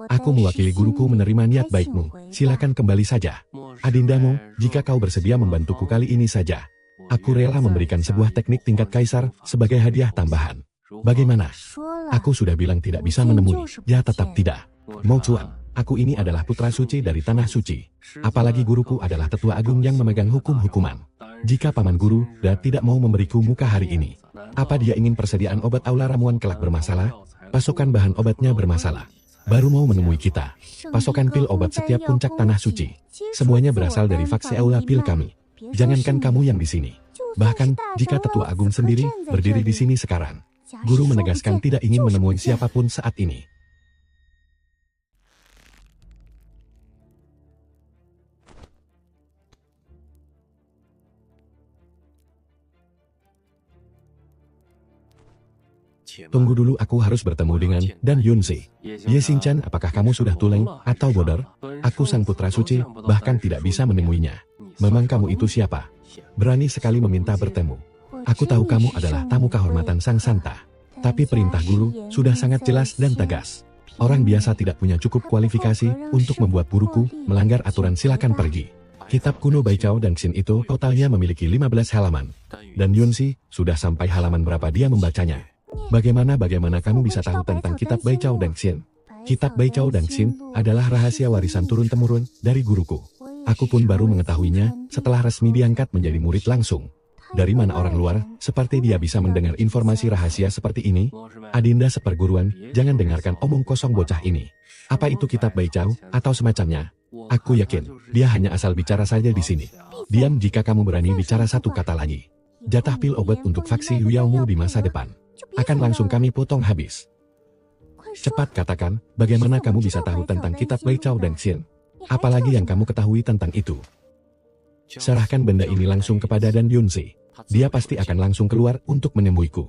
Aku mewakili guruku menerima niat baikmu. Silakan kembali saja. Adindamu, jika kau bersedia membantuku kali ini saja, aku rela memberikan sebuah teknik tingkat kaisar sebagai hadiah tambahan. Bagaimana? Aku sudah bilang tidak bisa menemui. Ya tetap tidak. Mo Chuan, aku ini adalah putra suci dari Tanah Suci. Apalagi guruku adalah tetua agung yang memegang hukum-hukuman. Jika paman guru tidak mau memberiku muka hari ini, apa dia ingin persediaan obat aula ramuan kelak bermasalah? Pasokan bahan obatnya bermasalah. Baru mau menemui kita. Pasokan pil obat setiap puncak Tanah Suci. Semuanya berasal dari faksi aula pil kami. Jangankan kamu yang di sini. Bahkan, jika tetua agung sendiri berdiri di sini sekarang, guru menegaskan tidak ingin menemui siapapun saat ini. Tunggu dulu, aku harus bertemu dengan Dan Yunzi. Ye Xingchen, apakah kamu sudah tuleng atau bodor? Aku sang putra suci, bahkan tidak bisa menemuinya. Memang kamu itu siapa? Berani sekali meminta bertemu. Aku tahu kamu adalah tamu kehormatan Sang Santa. Tapi perintah guru sudah sangat jelas dan tegas. Orang biasa tidak punya cukup kualifikasi untuk membuat guruku melanggar aturan. Silakan pergi. Kitab kuno Baichao dan Xin itu totalnya memiliki 15 halaman. Dan Yunzi sudah sampai halaman berapa dia membacanya. Bagaimana kamu bisa tahu tentang kitab Baichao dan Xin? Kitab Baichao dan Xin adalah rahasia warisan turun-temurun dari guruku. Aku pun baru mengetahuinya setelah resmi diangkat menjadi murid langsung. Dari mana orang luar seperti dia bisa mendengar informasi rahasia seperti ini? Adinda seperguruan, jangan dengarkan omong kosong bocah ini. Apa itu kitab Baichao atau semacamnya? Aku yakin dia hanya asal bicara saja di sini. Diam jika kamu berani bicara satu kata lagi. Jatah pil obat untuk faksi Huyaomu di masa depan akan langsung kami potong habis. Cepat katakan, bagaimana kamu bisa tahu tentang kitab Baichao dan Xin? Apalagi yang kamu ketahui tentang itu? Serahkan benda ini langsung kepada Dan Yunzi. dia pasti akan langsung keluar untuk menemuiku.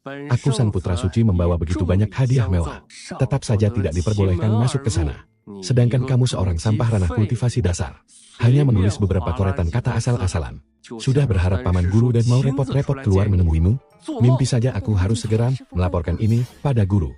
Aku sang putra suci membawa begitu banyak hadiah mewah. Tetap saja tidak diperbolehkan masuk ke sana. Sedangkan kamu seorang sampah ranah kultivasi dasar. Hanya menulis beberapa coretan kata asal-asalan. Sudah berharap paman guru dan mau repot-repot keluar menemuimu? Mimpi saja aku harus segera melaporkan ini pada guru.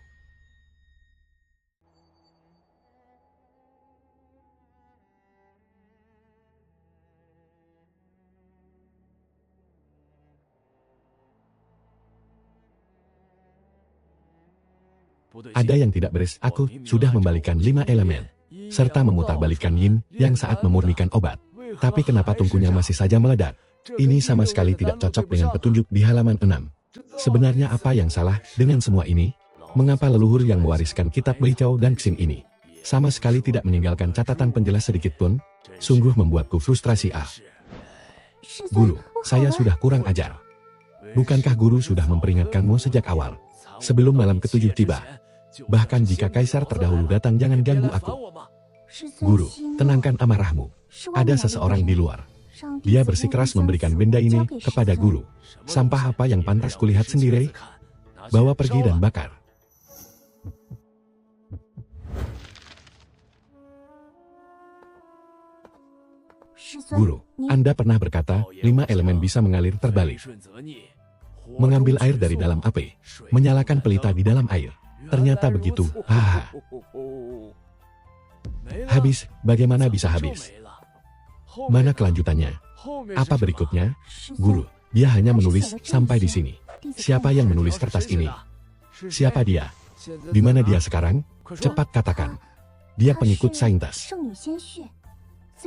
Ada yang tidak beres, aku sudah membalikan 5 elemen, serta memutarbalikkan yin yang saat memurnikan obat. Tapi kenapa tungkunya masih saja meledak? Ini sama sekali tidak cocok dengan petunjuk di halaman 6. Sebenarnya apa yang salah dengan semua ini? Mengapa leluhur yang mewariskan kitab Beicao dan Xin ini sama sekali tidak meninggalkan catatan penjelas sedikit pun? Sungguh membuatku frustrasi. Guru, saya sudah kurang ajar. Bukankah guru sudah memperingatkanmu sejak awal, sebelum malam ketujuh tiba? Bahkan jika kaisar terdahulu datang, jangan ganggu aku. Guru, tenangkan amarahmu. Ada seseorang di luar. Dia bersikeras memberikan benda ini kepada guru. Sampah apa yang pantas kulihat sendiri? Bawa pergi dan bakar. Guru, Anda pernah berkata 5 elemen bisa mengalir terbalik. Mengambil air dari dalam api, menyalakan pelita di dalam air. Ternyata begitu. Habis, bagaimana bisa habis? Mana kelanjutannya? Apa berikutnya? Guru, dia hanya menulis sampai di sini. Siapa yang menulis kertas ini? Siapa dia? Di mana dia sekarang? Cepat katakan. Dia pengikut saintes.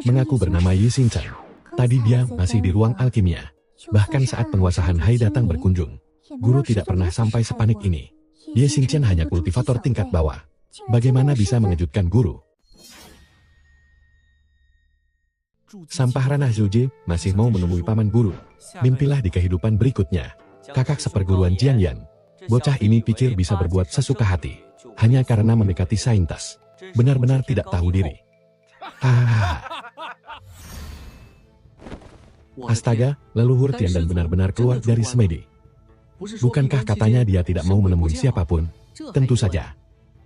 Mengaku bernama Yi Xingchen. Tadi dia masih di ruang alkimia. Bahkan saat penguasa Han Hai datang berkunjung, guru tidak pernah sampai sepanik ini. Yi Xingchen hanya kultivator tingkat bawah. Bagaimana bisa mengejutkan guru? Sampah ranah Zhuji masih mau menemui paman guru. Mimpilah di kehidupan berikutnya. Kakak seperguruan Jian Yan. Bocah ini pikir bisa berbuat sesuka hati hanya karena mendekati saintes. Benar-benar tidak tahu diri. Astaga, leluhur Tiandan benar-benar keluar dari semedi. Bukankah katanya dia tidak mau menemui siapapun? Tentu saja.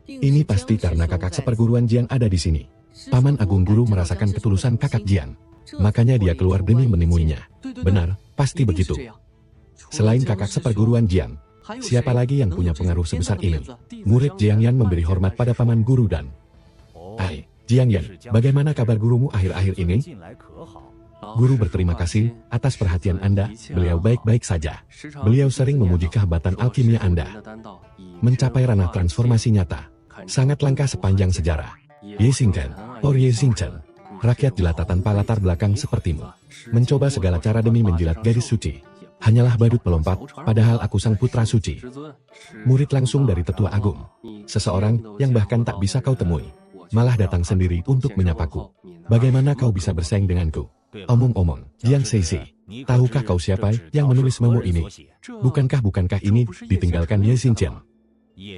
Ini pasti karena kakak seperguruan Jian ada di sini. Paman Agung Guru merasakan ketulusan kakak Jian. Makanya dia keluar demi menemuinya. Benar, pasti begitu. Selain kakak seperguruan Jian, siapa lagi yang punya pengaruh sebesar ini? Murid Jiang Yan memberi hormat pada paman guru dan... Jiang Yan, bagaimana kabar gurumu akhir-akhir ini? Guru berterima kasih atas perhatian Anda, beliau baik-baik saja. Beliau sering memuji kehebatan alkimia Anda. Mencapai ranah transformasi nyata. Sangat langka sepanjang sejarah. Yi Xingchen, Yi Xingchen. Rakyat jelata tanpa latar belakang sepertimu. Mencoba segala cara demi menjilat garis suci. Hanyalah badut pelompat, padahal aku sang putra suci. Murid langsung dari tetua agung. Seseorang yang bahkan tak bisa kau temui. Malah datang sendiri untuk menyapaku. Bagaimana kau bisa bersaing denganku? Omong-omong, Jiang Seixi, tahukah kau siapa yang menulis memo ini? Bukankah ini ditinggalkan Yi Xingchen?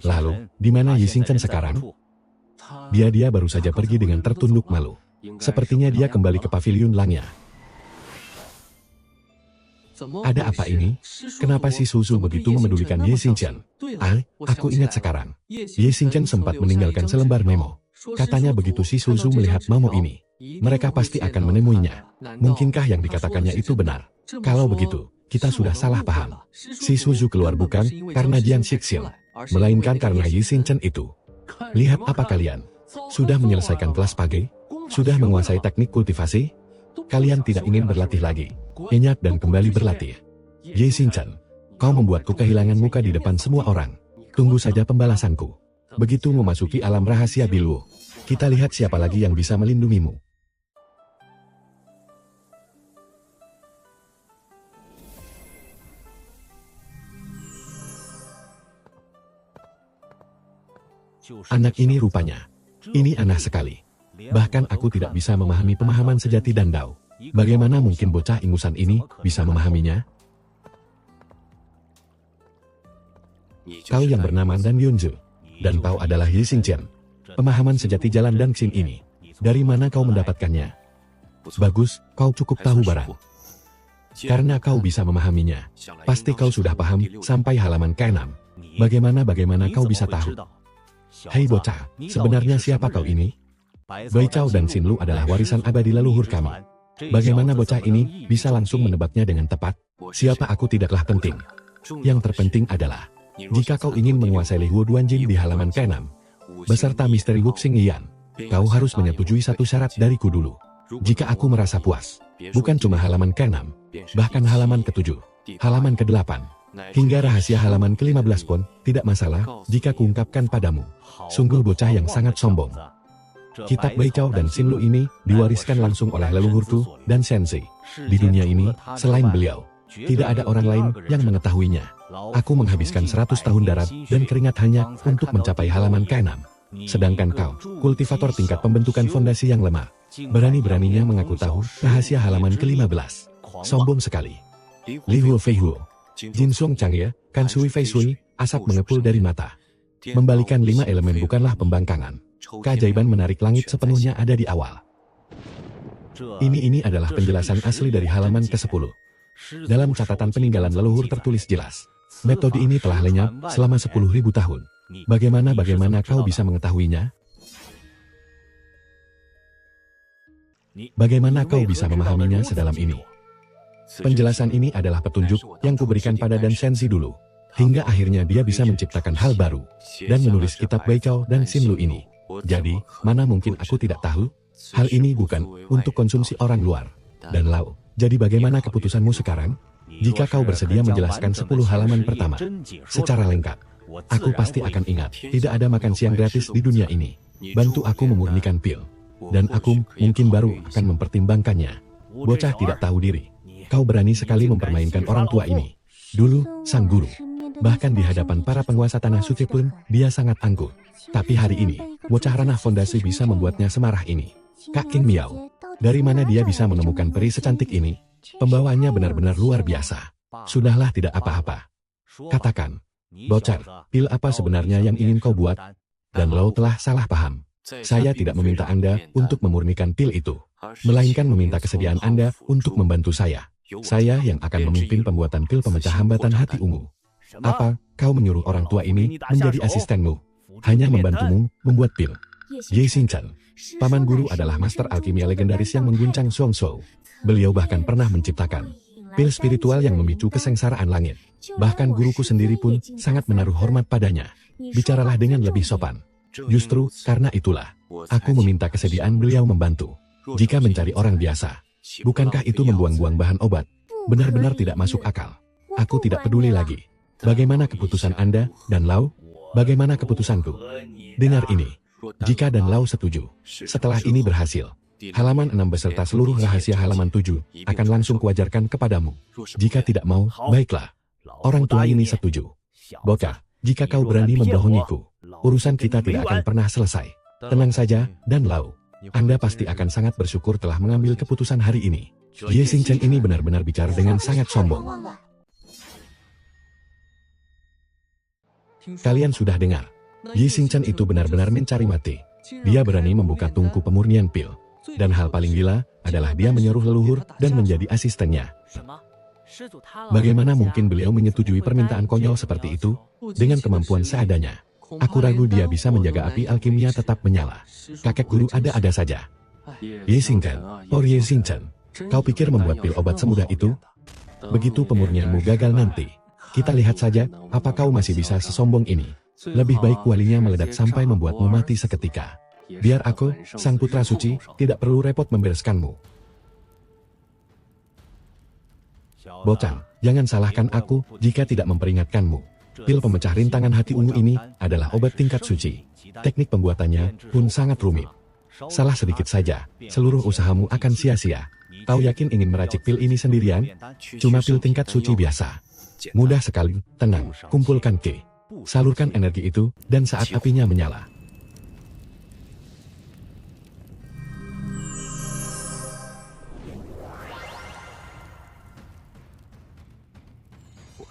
Lalu, di mana Yi Xingchen sekarang? Dia baru saja pergi dengan tertunduk malu. Sepertinya dia kembali ke pavilion Langya. Ada apa ini? Kenapa si Suzu begitu memedulikan Yi Xingchen? Aku ingat sekarang. Yi Xingchen sempat meninggalkan selembar memo. Katanya begitu si Suzu melihat memo ini, mereka pasti akan menemuinya. Mungkinkah yang dikatakannya itu benar? Kalau begitu, kita sudah salah paham. Si Suzu keluar bukan karena Jiang Xixin, melainkan karena Yi Xingchen itu. Lihat apa kalian? Sudah menyelesaikan kelas pagi? Sudah menguasai teknik kultivasi? Kalian tidak ingin berlatih lagi? Nyenyak dan kembali berlatih. Yi Xingchen, kau membuatku kehilangan muka di depan semua orang. Tunggu saja pembalasanku. Begitu memasuki alam rahasia Biluo, kita lihat siapa lagi yang bisa melindungimu. Anak ini rupanya. Ini aneh sekali. Bahkan aku tidak bisa memahami pemahaman sejati Dandao. Bagaimana mungkin bocah ingusan ini bisa memahaminya? Kau yang bernama Dan Yunzu, dan kau adalah Yi Xingchen. Pemahaman sejati jalan dan Xin ini Dari mana kau mendapatkannya? Bagus, kau cukup tahu barang. Karena kau bisa memahaminya. Pasti kau sudah paham sampai halaman ke-6. Bagaimana kau bisa tahu? Hei bocah, sebenarnya siapa kau ini? Bai Chao dan Xin Lu adalah warisan abadi leluhur kami. Bagaimana bocah ini bisa langsung menebaknya dengan tepat? Siapa aku tidaklah penting. Yang terpenting adalah, jika kau ingin menguasai Li Huo Duanjing di halaman ke-6, beserta misteri Wuxing Yan, kau harus menyetujui satu syarat dariku dulu. Jika aku merasa puas, bukan cuma halaman ke-6, bahkan halaman ke-7, halaman ke-8, hingga rahasia halaman ke-15 pun, tidak masalah jika kuungkapkan padamu. Sungguh bocah yang sangat sombong. Kitab Bai Chao dan Xin Lu ini diwariskan langsung oleh leluhurku dan Sensei. Di dunia ini, selain beliau, tidak ada orang lain yang mengetahuinya. Aku menghabiskan 100 tahun darah dan keringat hanya untuk mencapai halaman ke-6. Sedangkan kau, kultivator tingkat pembentukan fondasi yang lemah, berani-beraninya mengaku tahu rahasia halaman ke-15. Sombong sekali. Li Huo Fei Huo, Jin Suong Changye, Kan Sui Fei Sui, asap mengepul dari mata. Membalikan 5 elemen bukanlah pembangkangan. Keajaiban menarik langit sepenuhnya ada di awal. Ini adalah penjelasan asli dari halaman ke-10. Dalam catatan peninggalan leluhur tertulis jelas. Metode ini telah lenyap selama 10.000 tahun. Bagaimana kau bisa mengetahuinya? Bagaimana kau bisa memahaminya sedalam ini? Penjelasan ini adalah petunjuk yang kuberikan pada Dan Shenzi dulu. Hingga akhirnya dia bisa menciptakan hal baru. Dan menulis kitab Bai Chao dan Xin Lu ini. Jadi, mana mungkin aku tidak tahu? Hal ini bukan untuk konsumsi orang luar. Dan Lau, jadi bagaimana keputusanmu sekarang? Jika kau bersedia menjelaskan 10 halaman pertama secara lengkap, aku pasti akan ingat, tidak ada makan siang gratis di dunia ini. Bantu aku memurnikan pil. Dan aku mungkin baru akan mempertimbangkannya. Bocah tidak tahu diri. Kau berani sekali mempermainkan orang tua ini. Dulu, sang guru. Bahkan di hadapan para penguasa tanah suci pun, dia sangat angkuh. Tapi hari ini, bocah ranah fondasi bisa membuatnya semarah ini. Kak King Miao, dari mana dia bisa menemukan peri secantik ini? Pembawaannya benar-benar luar biasa. Sudahlah tidak apa-apa. Katakan, bocah, pil apa sebenarnya yang ingin kau buat? Dan Lau telah salah paham. Saya tidak meminta Anda untuk memurnikan pil itu, melainkan meminta kesediaan Anda untuk membantu saya. Saya yang akan memimpin pembuatan pil pemecah hambatan hati ungu. Apa, kau menyuruh orang tua ini menjadi asistenmu? Hanya membantumu membuat pil? Ye Xingchen, paman guru adalah master alkimia legendaris yang mengguncang Shuangshou. Beliau bahkan pernah menciptakan pil spiritual yang memicu kesengsaraan langit. Bahkan guruku sendiri pun sangat menaruh hormat padanya. Bicaralah dengan lebih sopan. Justru karena itulah, aku meminta kesediaan beliau membantu. Jika mencari orang biasa, bukankah itu membuang-buang bahan obat? Benar-benar tidak masuk akal. Aku tidak peduli lagi. Bagaimana keputusan Anda dan Lau? Bagaimana keputusanku? Dengar ini. Jika dan Lau setuju, setelah ini berhasil, halaman 6 beserta seluruh rahasia halaman 7 akan langsung kuajarkan kepadamu. Jika tidak mau, baiklah. Orang tua ini setuju. Bocah, jika kau berani membohongiku, urusan kita tidak akan pernah selesai. Tenang saja, dan Lau. Anda pasti akan sangat bersyukur telah mengambil keputusan hari ini. Ye Xingchen ini benar-benar bicara dengan sangat sombong. Kalian sudah dengar. Ye Xingchen itu benar-benar mencari mati. Dia berani membuka tungku pemurnian pil. Dan hal paling gila adalah dia menyuruh leluhur dan menjadi asistennya. Bagaimana mungkin beliau menyetujui permintaan konyol seperti itu? Dengan kemampuan seadanya, aku ragu dia bisa menjaga api alkimia tetap menyala. Kakek guru ada-ada saja. Ye Xingchen, oh Ye Xingchen, kau pikir membuat pil obat semudah itu? Begitu pemurnianmu gagal nanti, kita lihat saja, apa kau masih bisa sesombong ini. Lebih baik kualinya meledak sampai membuatmu mati seketika. Biar aku, sang putra suci, tidak perlu repot membereskanmu. Bocah, jangan salahkan aku jika tidak memperingatkanmu. Pil pemecah rintangan hati ungu ini adalah obat tingkat suci. Teknik pembuatannya pun sangat rumit. Salah sedikit saja, seluruh usahamu akan sia-sia. Kau yakin ingin meracik pil ini sendirian? Cuma pil tingkat suci biasa. Mudah sekali, tenang, kumpulkan Ki. Salurkan energi itu, dan saat apinya menyala,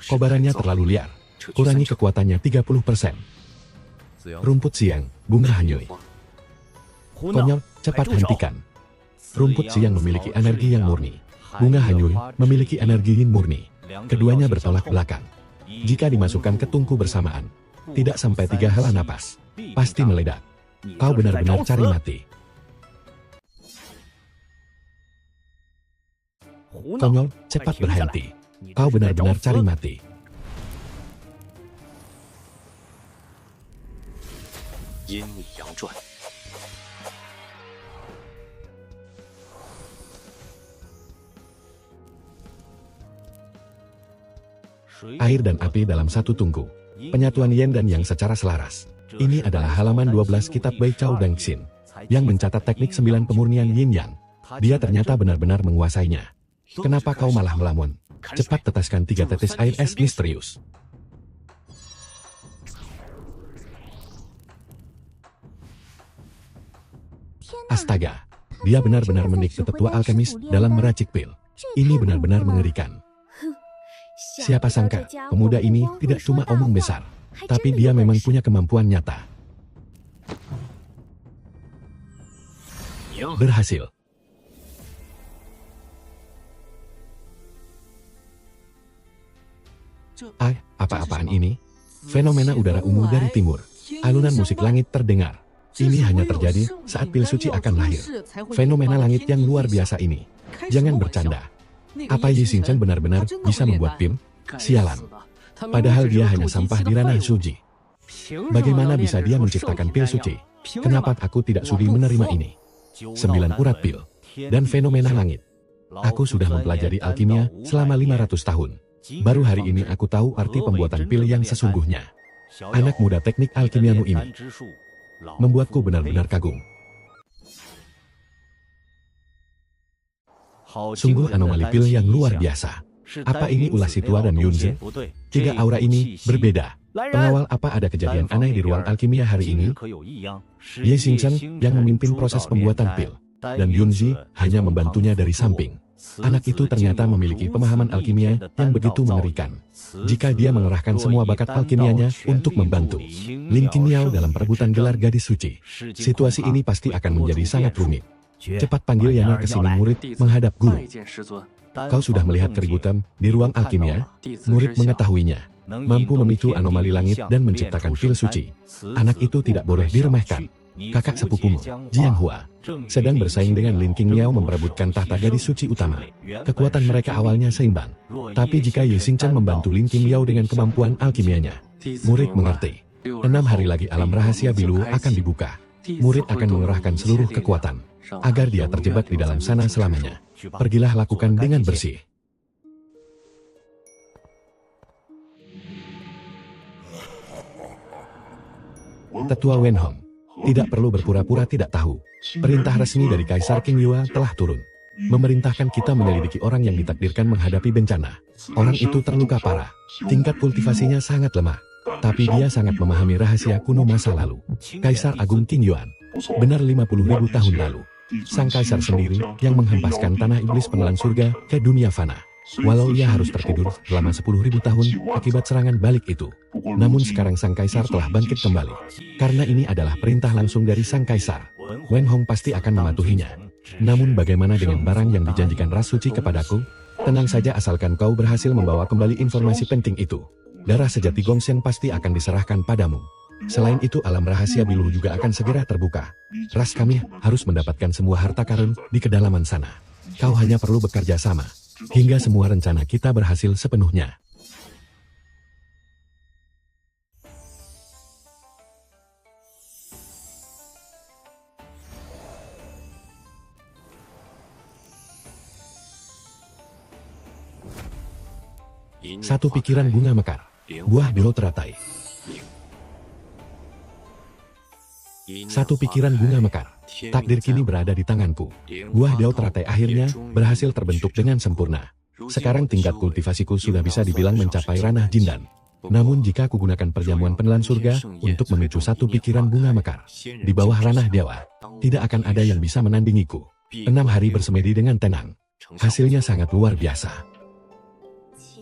kobarannya terlalu liar. Kurangi kekuatannya 30%. Rumput siang, bunga hanyut. Konyol, cepat hentikan. Rumput siang memiliki energi yang murni. Bunga hanyul memiliki energi yin murni. Keduanya bertolak belakang. Jika dimasukkan ke tungku bersamaan, tidak sampai 3 hela napas, pasti meledak. Kau benar-benar cari mati. Konyol, cepat berhenti. Kau benar-benar cari mati. Air dan api dalam satu tungku. Penyatuan yin dan yang secara selaras. Ini adalah halaman 12 kitab Bai Chao Deng Xin, yang mencatat teknik 9 pemurnian yin yang. Dia ternyata benar-benar menguasainya. Kenapa kau malah melamun? Cepat tetaskan 3 tetes air es misterius. Astaga, dia benar-benar mendikte tetua alkemis dalam meracik pil. Ini benar-benar mengerikan. Siapa sangka, pemuda ini tidak cuma omong besar, tapi dia memang punya kemampuan nyata. Berhasil. Apa-apaan ini? Fenomena udara ungu dari timur. Alunan musik langit terdengar. Ini hanya terjadi saat pil suci akan lahir. Fenomena langit yang luar biasa ini. Jangan bercanda. Apa Yi Xingchen benar-benar bisa membuat pil? Sialan. Padahal dia hanya sampah di ranah suci. Bagaimana bisa dia menciptakan pil suci? Kenapa aku tidak sudi menerima ini? 9 urat pil dan fenomena langit. Aku sudah mempelajari alkimia selama 500 tahun. Baru hari ini aku tahu arti pembuatan pil yang sesungguhnya. Anak muda teknik alkimiamu ini membuatku benar-benar kagum. Sungguh anomali pil yang luar biasa. Apa ini ulah Situa dan Yunzi? 3 aura ini berbeda. Pengawal, apa ada kejadian aneh di ruang alkimia hari ini? Yi Xingchen yang memimpin proses pembuatan pil, dan Yunzi hanya membantunya dari samping. Anak itu ternyata memiliki pemahaman alkimia yang begitu mengerikan. Jika dia mengerahkan semua bakat alkimianya untuk membantu Lin Qingyao dalam perebutan gelar gadis suci, situasi ini pasti akan menjadi sangat rumit. Cepat panggil Yana ke sini, murid menghadap guru. Kau sudah melihat keributan di ruang alkimia? Murid mengetahuinya. Mampu memicu anomali langit dan menciptakan pil suci. Anak itu tidak boleh diremehkan. Kakak sepupumu, Jiang Hua, sedang bersaing dengan Lin Qingyao memperebutkan tahta gadis suci utama. Kekuatan mereka awalnya seimbang. Tapi jika Yi Xingchen membantu Lin Qingyao dengan kemampuan alkimianya, murid mengerti. 6 hari lagi alam rahasia bilu akan dibuka. Murid akan mengerahkan seluruh kekuatan agar dia terjebak di dalam sana selamanya. Pergilah lakukan dengan bersih. Tetua Wenhong, tidak perlu berpura-pura tidak tahu. Perintah resmi dari Kaisar King Yua telah turun. Memerintahkan kita menyelidiki orang yang ditakdirkan menghadapi bencana. Orang itu terluka parah. Tingkat kultivasinya sangat lemah. Tapi dia sangat memahami rahasia kuno masa lalu. Kaisar Agung King Yuan. Benar 50.000 tahun lalu. Sang kaisar sendiri yang menghempaskan tanah iblis penelan surga ke dunia fana. Walau ia harus tertidur selama 10.000 tahun akibat serangan balik itu. Namun sekarang sang kaisar telah bangkit kembali. Karena ini adalah perintah langsung dari sang kaisar. Wenhong pasti akan mematuhinya. Namun bagaimana dengan barang yang dijanjikan ras suci kepadaku? Tenang saja asalkan kau berhasil membawa kembali informasi penting itu. Darah sejati Gongxian pasti akan diserahkan padamu. Selain itu alam rahasia bilu juga akan segera terbuka. Ras kami harus mendapatkan semua harta karun di kedalaman sana. Kau hanya perlu bekerja sama, hingga semua rencana kita berhasil sepenuhnya. Satu pikiran bunga mekar, buah bilo teratai. Satu pikiran bunga mekar, takdir kini berada di tanganku. Buah dao teratai akhirnya berhasil terbentuk dengan sempurna. Sekarang tingkat kultivasiku sudah bisa dibilang mencapai ranah jindan. Namun jika aku gunakan perjamuan penelan surga untuk memicu satu pikiran bunga mekar di bawah ranah dewa, tidak akan ada yang bisa menandingiku. 6 hari bersemedi dengan tenang. Hasilnya sangat luar biasa.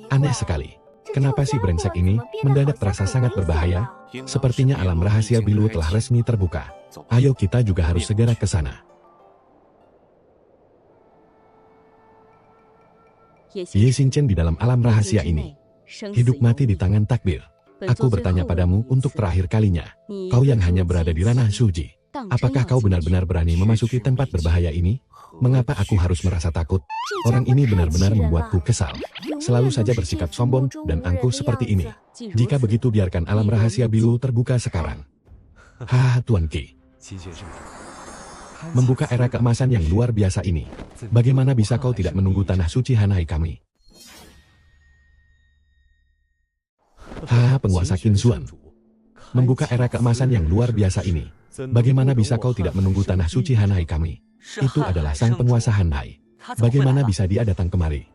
Aneh sekali. Kenapa si brengsek ini mendadak terasa sangat berbahaya? Sepertinya alam rahasia bilu telah resmi terbuka. Ayo kita juga harus segera ke sana. Ye Xingchen di dalam alam rahasia ini. Hidup mati di tangan takdir. Aku bertanya padamu untuk terakhir kalinya. Kau yang hanya berada di ranah suci. Apakah kau benar-benar berani memasuki tempat berbahaya ini? Mengapa aku harus merasa takut? Orang ini benar-benar membuatku kesal. Selalu saja bersikap sombong dan angkuh seperti ini. Jika begitu biarkan alam rahasia Bilu terbuka sekarang. Haha Tuan Qi. Membuka era keemasan yang luar biasa ini. Bagaimana bisa kau tidak menunggu tanah suci Hanhai kami? Haha penguasa Qin Xuan. Membuka era keemasan yang luar biasa ini. Bagaimana bisa kau tidak menunggu tanah suci Hanhai kami? Itu adalah sang penguasa Hanhai. Bagaimana bisa dia datang kemari?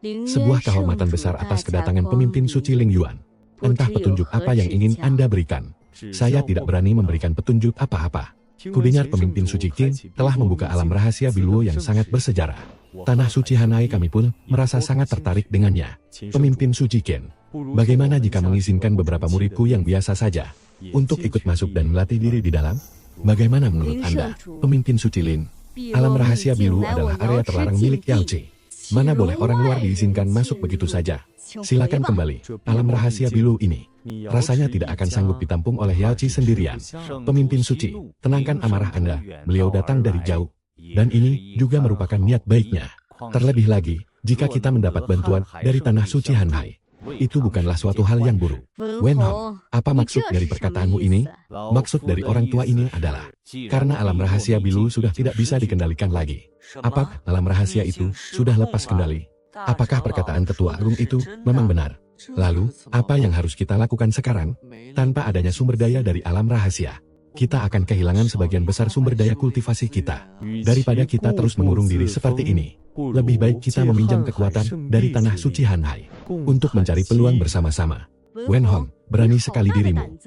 Sebuah kehormatan besar atas kedatangan pemimpin suci Ling Yuan. Entah petunjuk apa yang ingin Anda berikan. Saya tidak berani memberikan petunjuk apa-apa. Kudengar pemimpin suci Qin telah membuka alam rahasia Biluo yang sangat bersejarah. Tanah suci Hanhai kami pun merasa sangat tertarik dengannya. Pemimpin suci Qin, bagaimana jika mengizinkan beberapa muridku yang biasa saja untuk ikut masuk dan melatih diri di dalam? Bagaimana menurut Anda, pemimpin suci Lin? Alam rahasia Biluo adalah area terlarang milik Yao Qi. Mana boleh orang luar diizinkan masuk begitu saja? Silakan kembali. Alam rahasia Biluo ini rasanya tidak akan sanggup ditampung oleh Yao Qi sendirian. Pemimpin suci, tenangkan amarah Anda. Beliau datang dari jauh. Dan ini juga merupakan niat baiknya. Terlebih lagi, jika kita mendapat bantuan dari tanah suci Hanhai, itu bukanlah suatu hal yang buruk. Wen Hong, apa maksud dari perkataanmu ini? Maksud dari orang tua ini adalah, karena alam rahasia Biluo sudah tidak bisa dikendalikan lagi. Apa alam rahasia itu sudah lepas kendali? Apakah perkataan Ketua Agung itu memang benar? Lalu, apa yang harus kita lakukan sekarang? Tanpa adanya sumber daya dari alam rahasia, kita akan kehilangan sebagian besar sumber daya kultivasi kita. Daripada kita terus mengurung diri seperti ini, lebih baik kita meminjam kekuatan dari tanah suci Hanhai untuk mencari peluang bersama-sama. Wen Hong, berani sekali dirimu.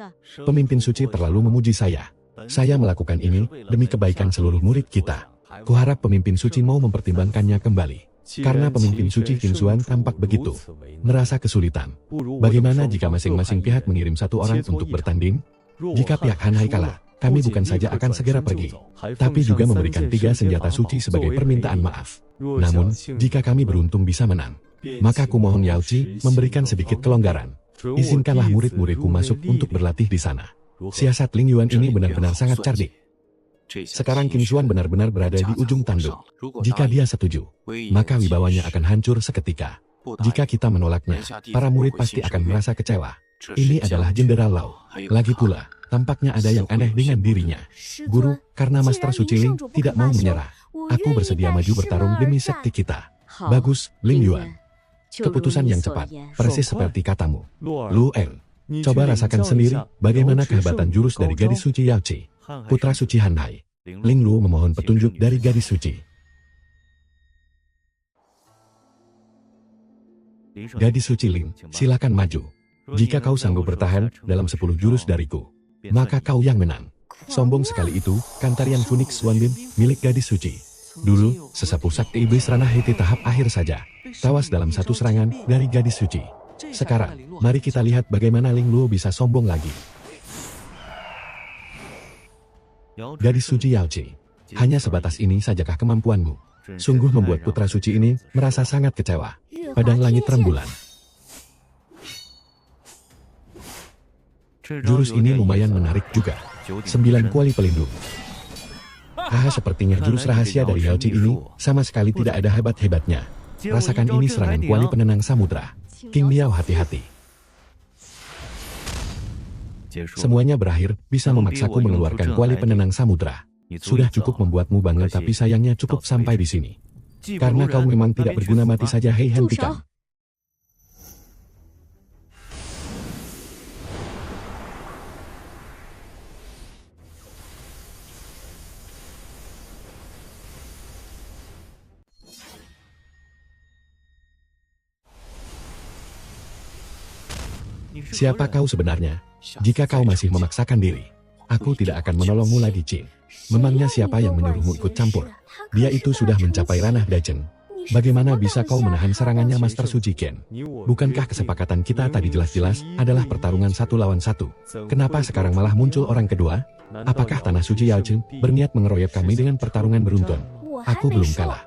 Pemimpin suci terlalu memuji saya. Saya melakukan ini demi kebaikan seluruh murid kita. Kuharap pemimpin suci mau mempertimbangkannya kembali. Karena pemimpin suci Qin Xuan tampak begitu merasa kesulitan. Bagaimana jika masing-masing pihak mengirim satu orang untuk bertanding? Jika pihak Hanhai kalah, kami bukan saja akan segera pergi, tapi juga memberikan 3 senjata suci sebagai permintaan maaf. Namun, jika kami beruntung bisa menang, maka aku mohon Yao Qi memberikan sedikit kelonggaran. Izinkanlah murid-muridku masuk untuk berlatih di sana. Siasat Ling Yuan ini benar-benar sangat cerdik. Sekarang Qin Xuan benar-benar berada di ujung tanduk. Jika dia setuju, maka wibawanya akan hancur seketika. Jika kita menolaknya, para murid pasti akan merasa kecewa. Ini adalah Jenderal Lau. Lagi pula, tampaknya ada yang aneh dengan dirinya. Guru, karena Master Suci Ling tidak mau menyerah, aku bersedia maju bertarung demi sekti kita. Bagus, Ling Yuan. Keputusan yang cepat, persis seperti katamu. Lu Eng, coba rasakan sendiri bagaimana kehebatan jurus dari gadis suci Yao Qi, putra suci Hanhai. Ling Lu memohon petunjuk dari gadis suci. Gadis suci Ling, silakan maju. Jika kau sanggup bertahan dalam 10 jurus dariku, maka kau yang menang. Sombong sekali itu, kan tarian Phoenix Wanbin milik gadis suci. Dulu, sesepuh sakti iblis ranah Hiti tahap akhir saja tawas dalam satu serangan dari gadis suci. Sekarang, mari kita lihat bagaimana Ling Lu bisa sombong lagi. Gadis suci Yao Qi, hanya sebatas ini sajakah kemampuanmu? Sungguh membuat putra suci ini merasa sangat kecewa. Padang langit rembulan. Jurus ini lumayan menarik juga. 9 kuali pelindung. Haha, sepertinya jurus rahasia dari Yao Qi ini sama sekali tidak ada hebat-hebatnya. Rasakan ini serangan kuali penenang samudra. King Miao, hati-hati. Semuanya berakhir, bisa memaksaku mengeluarkan kuali penenang samudra. Sudah cukup membuatmu bangga, tapi sayangnya cukup sampai di sini. Karena kau memang tidak berguna, mati saja. Hei, hentikan. Siapa kau sebenarnya? Jika kau masih memaksakan diri, aku tidak akan menolongmu lagi, Qin. Memangnya siapa yang menyuruhmu ikut campur? Dia itu sudah mencapai ranah Dajen. Bagaimana bisa kau menahan serangannya Master Suci Ken? Bukankah kesepakatan kita tadi jelas-jelas adalah pertarungan 1 lawan 1? Kenapa sekarang malah muncul orang kedua? Apakah Tanah Suci Yao Chen berniat mengeroyok kami dengan pertarungan beruntun? Aku belum kalah.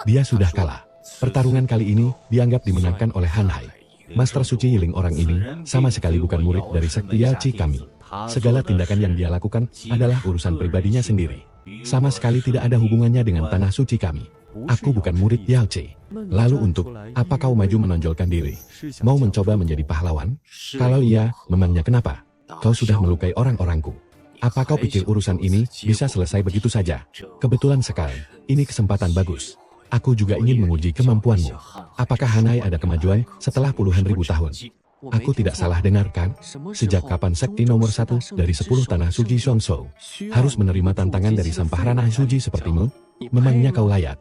Dia sudah kalah. Pertarungan kali ini dianggap dimenangkan oleh Han Hai. Master Suci Yiling orang ini sama sekali bukan murid dari sekte Yao Qi kami. Segala tindakan yang dia lakukan adalah urusan pribadinya sendiri. Sama sekali tidak ada hubungannya dengan tanah suci kami. Aku bukan murid Yao Qi. Lalu untuk apa kau maju menonjolkan diri? Mau mencoba menjadi pahlawan? Kalau iya, memangnya kenapa? Kau sudah melukai orang-orangku. Apa kau pikir urusan ini bisa selesai begitu saja? Kebetulan sekali, ini kesempatan bagus. Aku juga ingin menguji kemampuanmu. Apakah Hanai ada kemajuan setelah puluhan ribu tahun? Aku tidak salah dengar kan? Sejak kapan sekti nomor 1 dari 10 tanah suci Shuangshou harus menerima tantangan dari sampah ranah suci sepertimu? Memangnya kau layak?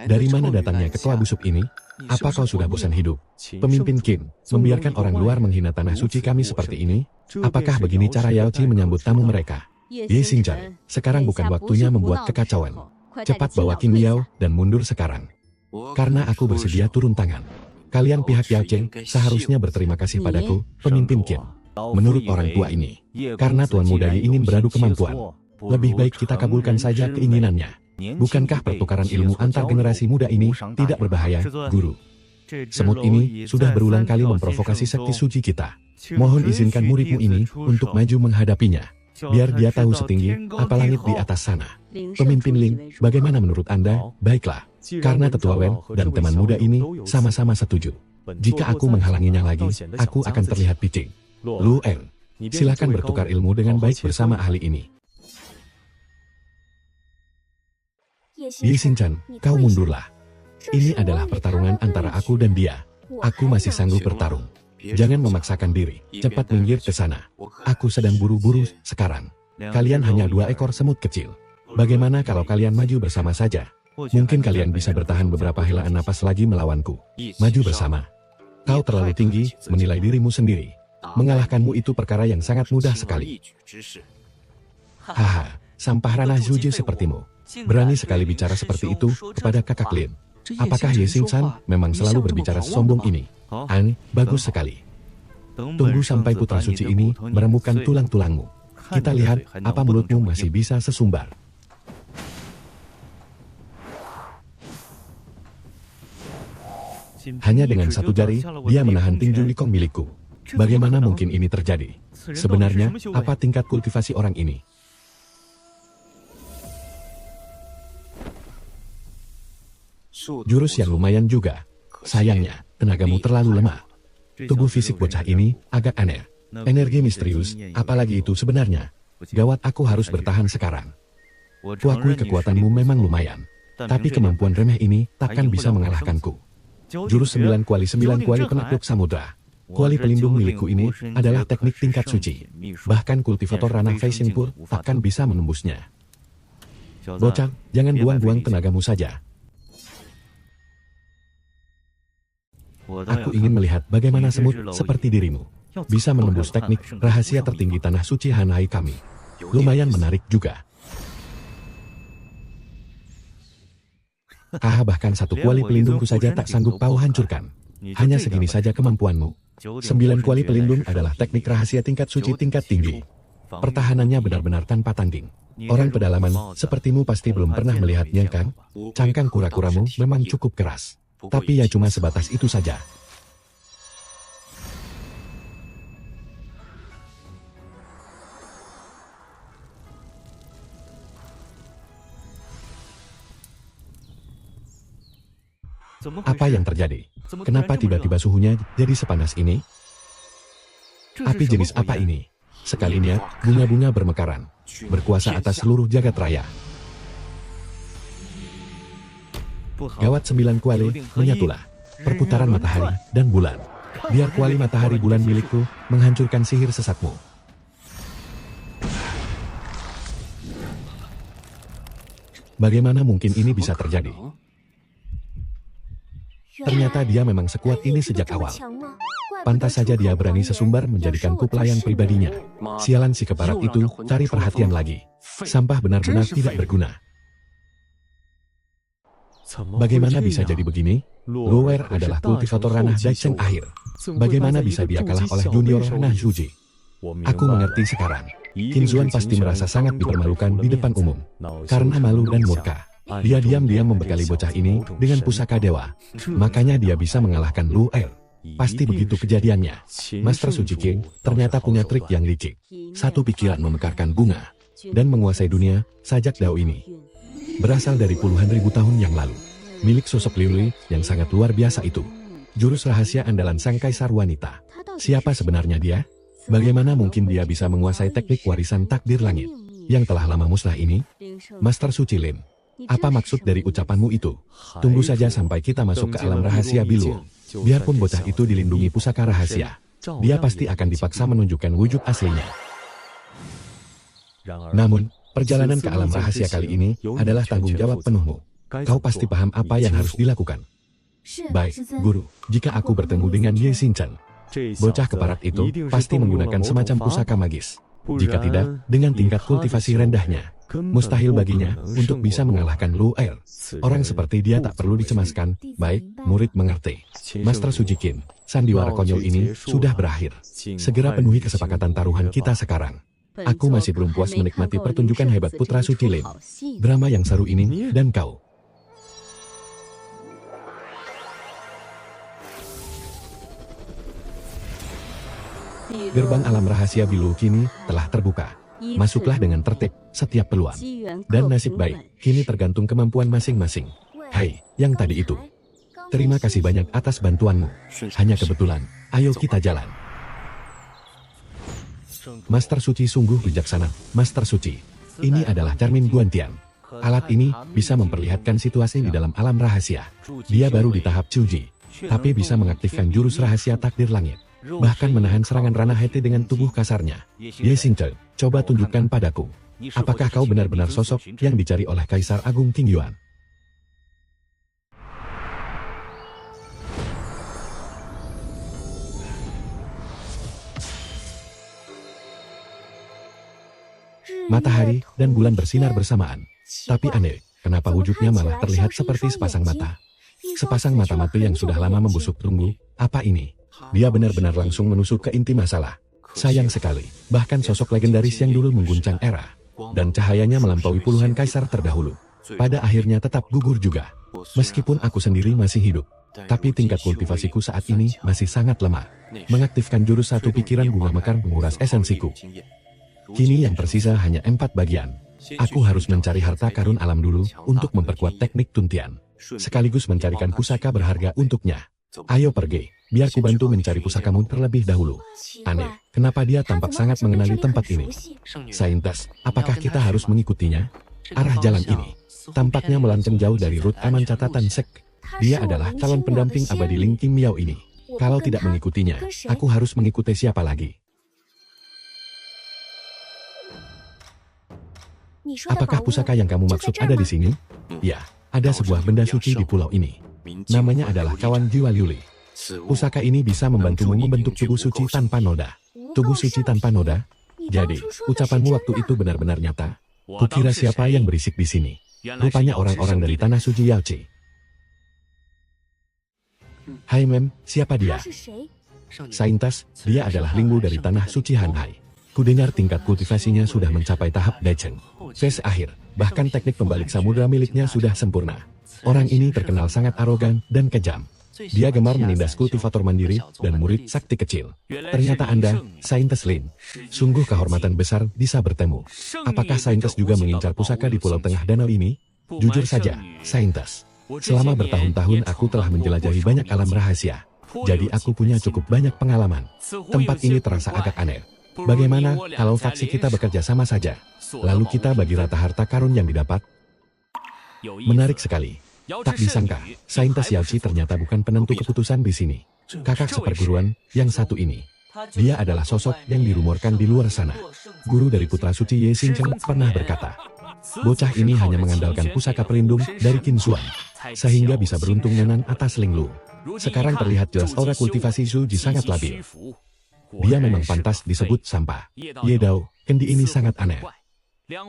Dari mana datangnya ketua busuk ini? Apa kau sudah bosan hidup? Pemimpin Qin, membiarkan orang luar menghina tanah suci kami seperti ini? Apakah begini cara Yao Qi menyambut tamu mereka? Ye Xingzhan, sekarang bukan waktunya membuat kekacauan. Cepat bawa Qin Liao dan mundur sekarang. Karena aku bersedia turun tangan. Kalian pihak Yao Cheng seharusnya berterima kasih padaku, pemimpin Qin. Menurut orang tua ini, karena Tuan Muda Yi ingin beradu kemampuan, lebih baik kita kabulkan saja keinginannya. Bukankah pertukaran ilmu antar generasi muda ini tidak berbahaya, Guru? Semut ini sudah berulang kali memprovokasi sekti suci kita. Mohon izinkan muridmu ini untuk maju menghadapinya. Biar dia tahu setinggi apa langit di atas sana. Pemimpin Ling, bagaimana menurut Anda? Baiklah, karena Tetua Wen dan teman muda ini sama-sama setuju. Jika aku menghalanginya lagi, aku akan terlihat picik. Lu Eng, silakan bertukar ilmu dengan baik bersama ahli ini. Ye Xingzhan, kau mundurlah. Ini adalah pertarungan antara aku dan dia. Aku masih sanggup bertarung. Jangan memaksakan diri, cepat minggir ke sana. Aku sedang buru-buru sekarang. Kalian hanya 2 ekor semut kecil. Bagaimana kalau kalian maju bersama saja? Mungkin kalian bisa bertahan beberapa helaan napas lagi melawanku. Maju bersama. Kau terlalu tinggi, menilai dirimu sendiri. Mengalahkanmu itu perkara yang sangat mudah sekali. Haha, sampah ranah Zhuji sepertimu. Berani sekali bicara seperti itu kepada kakak Lin. Apakah Ye Xingzhan memang selalu berbicara sombong ini? Bagus sekali. Tunggu sampai putra suci ini meremukkan tulang-tulangmu. Kita lihat apa mulutmu masih bisa sesumbar. Hanya dengan 1 jari, dia menahan tinju likong milikku. Bagaimana mungkin ini terjadi? Sebenarnya, apa tingkat kultivasi orang ini? Jurus yang lumayan juga. Sayangnya, tenagamu terlalu lemah. Tubuh fisik bocah ini agak aneh. Energi misterius, apalagi itu sebenarnya. Gawat, aku harus bertahan sekarang. Kuakui kekuatanmu memang lumayan. Tapi kemampuan remeh ini takkan bisa mengalahkanku. Jurus 9 kuali penakluk samudra. Kuali pelindung milikku ini adalah teknik tingkat suci. Bahkan kultivator ranah Fei Xingpur takkan bisa menembusnya. Bocah, jangan buang-buang tenagamu saja. Aku ingin melihat bagaimana semut seperti dirimu bisa menembus teknik rahasia tertinggi tanah suci Hanai kami. Lumayan menarik juga. Bahkan 1 kuali pelindungku saja tak sanggup kau hancurkan. Hanya segini saja kemampuanmu. 9 kuali pelindung adalah teknik rahasia tingkat suci tingkat tinggi. Pertahanannya benar-benar tanpa tanding. Orang pedalaman sepertimu pasti belum pernah melihatnya kan? Cangkang kura-kuramu memang cukup keras. Tapi ya cuma sebatas itu saja. Apa yang terjadi? Kenapa tiba-tiba suhunya jadi sepanas ini? Api jenis apa ini? Sekalinya, bunga-bunga bermekaran. Berkuasa atas seluruh jagat raya. Gawat 9 kuali, menyatulah. Perputaran matahari dan bulan. Biar kuali matahari bulan milikku menghancurkan sihir sesatmu. Bagaimana mungkin ini bisa terjadi? Ternyata dia memang sekuat ini sejak awal. Pantas saja dia berani sesumbar menjadikanku pelayan pribadinya. Sialan si keparat itu, cari perhatian lagi. Sampah benar-benar tidak berguna. Bagaimana bisa jadi begini? Luer adalah kultivator ranah Daiceng akhir. Bagaimana bisa dia kalah oleh junior ranah Zhuji? Aku mengerti sekarang. Qin Zuan pasti merasa sangat dipermalukan di depan umum. Karena malu dan murka. Dia diam-diam membekali bocah ini dengan pusaka dewa. Makanya dia bisa mengalahkan Lu El. Pasti begitu kejadiannya. Master Suci King ternyata punya trik yang licik. Satu pikiran memekarkan bunga dan menguasai dunia, sajak dao ini berasal dari puluhan ribu tahun yang lalu. Milik sosok Liu Li yang sangat luar biasa itu. Jurus rahasia andalan sang kaisar wanita. Siapa sebenarnya dia? Bagaimana mungkin dia bisa menguasai teknik warisan takdir langit yang telah lama musnah ini? Master Suci Lin, apa maksud dari ucapanmu itu? Tunggu saja sampai kita masuk ke alam rahasia Bilul. Biarpun bocah itu dilindungi pusaka rahasia, dia pasti akan dipaksa menunjukkan wujud aslinya. Namun, perjalanan ke alam rahasia kali ini adalah tanggung jawab penuhmu. Kau pasti paham apa yang harus dilakukan. Baik, Guru, jika aku bertemu dengan Ye Xinchen, bocah keparat itu pasti menggunakan semacam pusaka magis. Jika tidak, dengan tingkat kultivasi rendahnya, mustahil baginya untuk bisa mengalahkan Lu El. Orang seperti dia tak perlu dicemaskan. Baik, murid mengerti. Master Suci King, sandiwara konyol ini sudah berakhir. Segera penuhi kesepakatan taruhan kita sekarang. Aku masih belum puas menikmati pertunjukan hebat Putra Suci Lin. Drama yang seru ini, dan kau. Gerbang alam rahasia Bilul kini telah terbuka. Masuklah dengan tertib setiap peluang. Dan nasib baik kini tergantung kemampuan masing-masing. Hai, yang tadi itu. Terima kasih banyak atas bantuanmu. Hanya kebetulan, ayo kita jalan. Master Suci sungguh bijaksana. Master Suci, ini adalah cermin Guantian. Alat ini bisa memperlihatkan situasi di dalam alam rahasia. Dia baru di tahap Chuji, tapi bisa mengaktifkan jurus rahasia takdir langit. Bahkan menahan serangan Rana Hete dengan tubuh kasarnya. Ye Xinchen, coba tunjukkan padaku. Apakah kau benar-benar sosok yang dicari oleh Kaisar Agung King Yuan? Matahari dan bulan bersinar bersamaan. Tapi aneh, kenapa wujudnya malah terlihat seperti sepasang mata? Sepasang mata mati yang sudah lama membusuk. Tunggu, apa ini? Dia benar-benar langsung menusuk ke inti masalah. Sayang sekali, bahkan sosok legendaris yang dulu mengguncang era, dan cahayanya melampaui puluhan kaisar terdahulu, pada akhirnya tetap gugur juga. Meskipun aku sendiri masih hidup, tapi tingkat kultivasiku saat ini masih sangat lemah. Mengaktifkan jurus satu pikiran bunga mekar menguras esensiku. Kini yang tersisa hanya 4 bagian. Aku harus mencari harta karun alam dulu untuk memperkuat teknik tuntian, sekaligus mencarikan pusaka berharga untuknya. Ayo pergi, biar ku bantu mencari pusakamu terlebih dahulu. Aneh, kenapa dia tampak sangat mengenali tempat ini? Saintes, apakah kita harus mengikutinya? Arah jalan ini tampaknya melanceng jauh dari rute aman catatan Sek. Dia adalah calon pendamping abadi Ling King Miao ini. Kalau tidak mengikutinya, aku harus mengikuti siapa lagi? Apakah pusaka yang kamu maksud ada di sini? Ya, ada sebuah benda suci di pulau ini. Namanya adalah kawan jiwa Liu Li. Pusaka ini bisa membantumu membentuk tubuh suci tanpa noda. Tubuh suci tanpa noda? Jadi, ucapanmu waktu itu benar-benar nyata. Kukira siapa yang berisik di sini. Rupanya orang-orang dari tanah suci Yaoci. Hai Mem, siapa dia? Saintes, dia adalah Lingwu dari tanah suci Hanhai. Kudengar tingkat kultivasinya sudah mencapai tahap Daicheng. Fase akhir, bahkan teknik pembalik samudra miliknya sudah sempurna. Orang ini terkenal sangat arogan dan kejam. Dia gemar menindas kultivator mandiri dan murid sakti kecil. Ternyata Anda, Saintes Lin. Sungguh kehormatan besar bisa bertemu. Apakah Saintes juga mengincar pusaka di pulau tengah danau ini? Jujur saja, Saintes. Selama bertahun-tahun aku telah menjelajahi banyak alam rahasia. Jadi aku punya cukup banyak pengalaman. Tempat ini terasa agak aneh. Bagaimana kalau faksi kita bekerja sama saja? Lalu kita bagi rata harta karun yang didapat? Menarik sekali. Tak disangka, Saintes Yaoci ternyata bukan penentu keputusan di sini. Kakak seperguruan, yang satu ini. Dia adalah sosok yang dirumorkan di luar sana. Guru dari Putra Suci Ye Xinchen pernah berkata, bocah ini hanya mengandalkan pusaka pelindung dari Qin Xuan, sehingga bisa beruntung menan atas Ling Lu. Sekarang terlihat jelas aura kultivasi Suji sangat labil. Dia memang pantas disebut sampah. Ye Dao, kendi ini sangat aneh.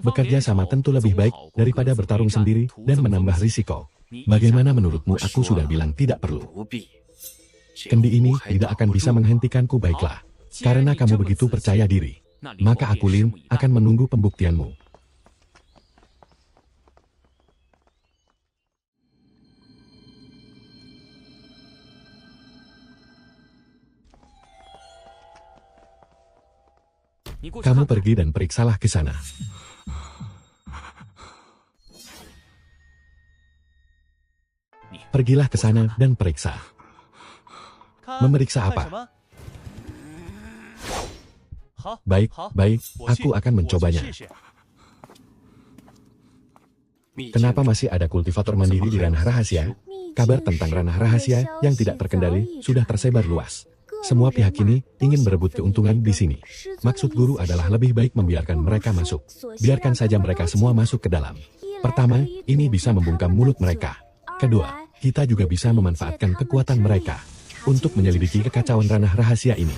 Bekerja sama tentu lebih baik daripada bertarung sendiri dan menambah risiko. Bagaimana menurutmu? Aku sudah bilang tidak perlu. Kendi ini tidak akan bisa menghentikanku. Baiklah. Karena kamu begitu percaya diri, maka aku Lin akan menunggu pembuktianmu. Kamu pergi dan periksalah ke sana. Pergilah ke sana dan periksa. Memeriksa apa? Baik, aku akan mencobanya. Kenapa masih ada kultivator mandiri di ranah rahasia? Kabar tentang ranah rahasia yang tidak terkendali sudah tersebar luas. Semua pihak ini ingin berebut keuntungan di sini. Maksud guru adalah lebih baik membiarkan mereka masuk. Biarkan saja mereka semua masuk ke dalam. Pertama, ini bisa membungkam mulut mereka. Kedua, kita juga bisa memanfaatkan kekuatan mereka untuk menyelidiki kekacauan ranah rahasia ini.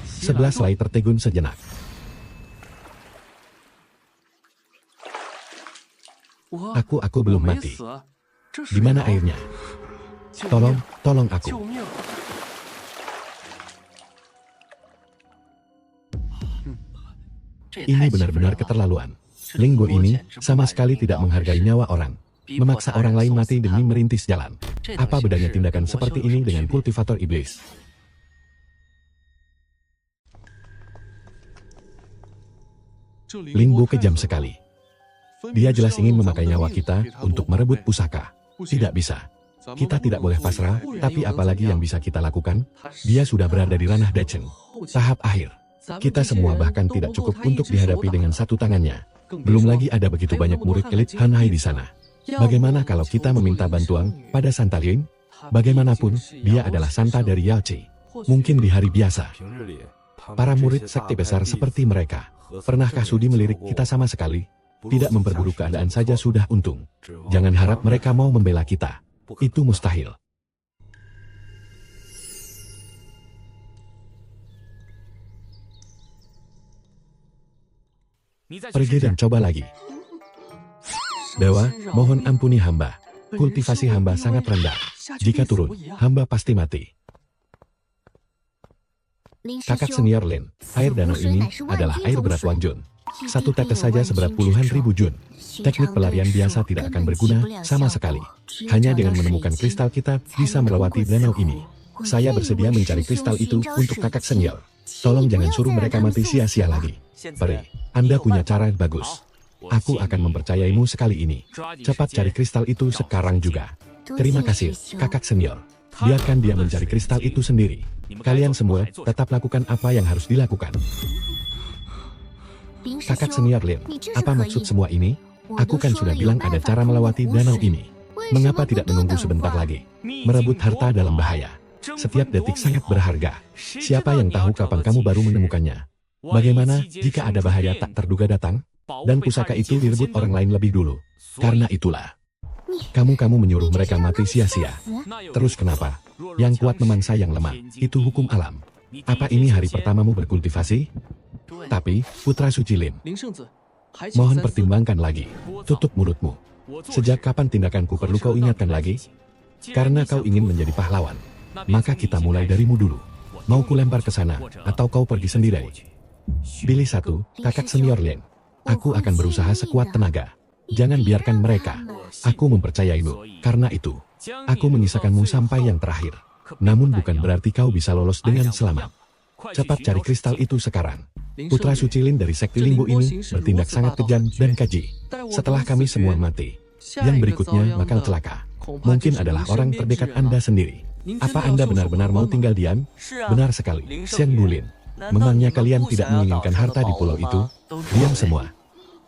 Sebelah Lai tertegun sejenak. Aku belum mati. Di mana airnya? Tolong aku. Ini benar-benar keterlaluan. Linggo ini sama sekali tidak menghargai nyawa orang. Memaksa orang lain mati demi merintis jalan. Apa bedanya tindakan seperti ini dengan kultivator iblis? Lingbo kejam sekali. Dia jelas ingin memakai nyawa kita untuk merebut pusaka. Tidak bisa. Kita tidak boleh pasrah, tapi apalagi yang bisa kita lakukan? Dia sudah berada di ranah Dacheng. Tahap akhir. Kita semua bahkan tidak cukup untuk dihadapi dengan satu tangannya. Belum lagi ada begitu banyak murid elit Hanhai di sana. Bagaimana kalau kita meminta bantuan pada Santa Lin? Bagaimanapun, dia adalah Santa dari Yalci. Mungkin di hari biasa. Para murid sekte besar seperti mereka. Pernahkah sudi melirik kita sama sekali? Tidak memperburuk keadaan saja sudah untung. Jangan harap mereka mau membela kita. Itu mustahil. Pergi dan coba lagi. Dewa, mohon ampuni hamba. Kultivasi hamba sangat rendah. Jika turun, hamba pasti mati. Kakak senior Lin, air danau ini adalah air berat Wang Jun. Satu tetes saja seberat puluhan ribu jun. Teknik pelarian biasa tidak akan berguna sama sekali. Hanya dengan menemukan kristal kita bisa melewati danau ini. Saya bersedia mencari kristal itu untuk kakak senior. Tolong jangan suruh mereka mati sia-sia lagi. Peri, Anda punya cara bagus. Aku akan mempercayaimu sekali ini. Cepat cari kristal itu sekarang juga. Terima kasih, kakak senior. Biarkan dia mencari kristal itu sendiri. Kalian semua tetap lakukan apa yang harus dilakukan. Kakak senior Lin, apa maksud semua ini? Aku kan sudah bilang ada cara melewati danau ini. Mengapa tidak menunggu sebentar lagi? Merebut harta dalam bahaya. Setiap detik sangat berharga. Siapa yang tahu kapan kamu baru menemukannya? Bagaimana jika ada bahaya tak terduga datang? Dan pusaka itu direbut orang lain lebih dulu. Karena itulah. Kamu menyuruh mereka mati sia-sia. Terus kenapa? Yang kuat memangsa yang lemah. Itu hukum alam. Apa ini hari pertamamu berkultivasi? Tapi, Putra Suci Lin, mohon pertimbangkan lagi. Tutup mulutmu. Sejak kapan tindakanku perlu kau ingatkan lagi? Karena kau ingin menjadi pahlawan. Maka kita mulai darimu dulu. Mau ku lempar ke sana, atau kau pergi sendiri? Pilih satu, kakak senior Lin. Aku akan berusaha sekuat tenaga. Jangan biarkan mereka. Aku mempercayaimu. Karena itu, aku menyisakanmu sampai yang terakhir. Namun bukan berarti kau bisa lolos dengan selamat. Cepat cari kristal itu sekarang. Putra Suci Lin dari sekte Lingbo ini bertindak sangat kejam dan keji. Setelah kami semua mati, yang berikutnya bakal celaka. Mungkin adalah orang terdekat Anda sendiri. Apa Anda benar-benar mau tinggal diam? Benar sekali, Xiang Nulin. Memangnya kalian tidak menginginkan harta di pulau itu? Diam semua.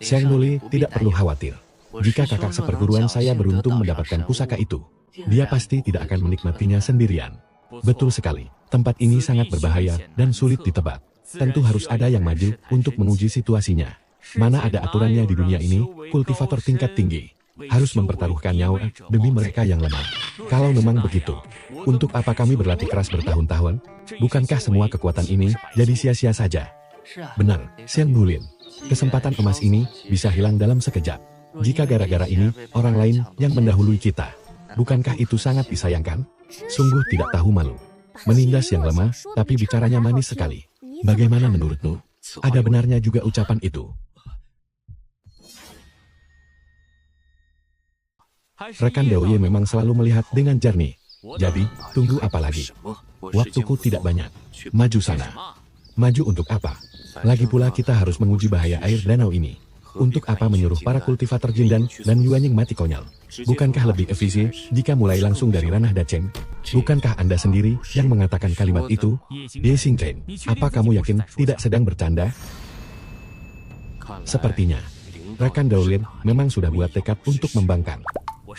Xiang Nuli tidak perlu khawatir. Jika kakak seperguruan saya beruntung mendapatkan pusaka itu, dia pasti tidak akan menikmatinya sendirian. Betul sekali, tempat ini sangat berbahaya dan sulit ditebak. Tentu harus ada yang maju untuk menguji situasinya. Mana ada aturannya di dunia ini, kultivator tingkat tinggi harus mempertaruhkan nyawa demi mereka yang lemah. Kalau memang begitu, untuk apa kami berlatih keras bertahun-tahun? Bukankah semua kekuatan ini jadi sia-sia saja? Benar, Xiang Nulin. Kesempatan emas ini bisa hilang dalam sekejap. Jika gara-gara ini, orang lain yang mendahului kita. Bukankah itu sangat disayangkan? Sungguh tidak tahu malu. Menindas yang lemah, tapi bicaranya manis sekali. Bagaimana menurutmu? Ada benarnya juga ucapan itu. Rekan Deoye memang selalu melihat dengan jernih. Jadi, tunggu apa lagi? Waktuku tidak banyak. Maju sana. Maju untuk apa? Lagi pula kita harus menguji bahaya air danau ini. Untuk apa menyuruh para kultivator Jindan dan Yuanying mati konyol? Bukankah lebih efisien jika mulai langsung dari ranah Dacheng? Bukankah Anda sendiri yang mengatakan kalimat itu? Ye Xingchen, apa kamu yakin tidak sedang bercanda? Sepertinya, rekan Daolin memang sudah buat tekad untuk membangkang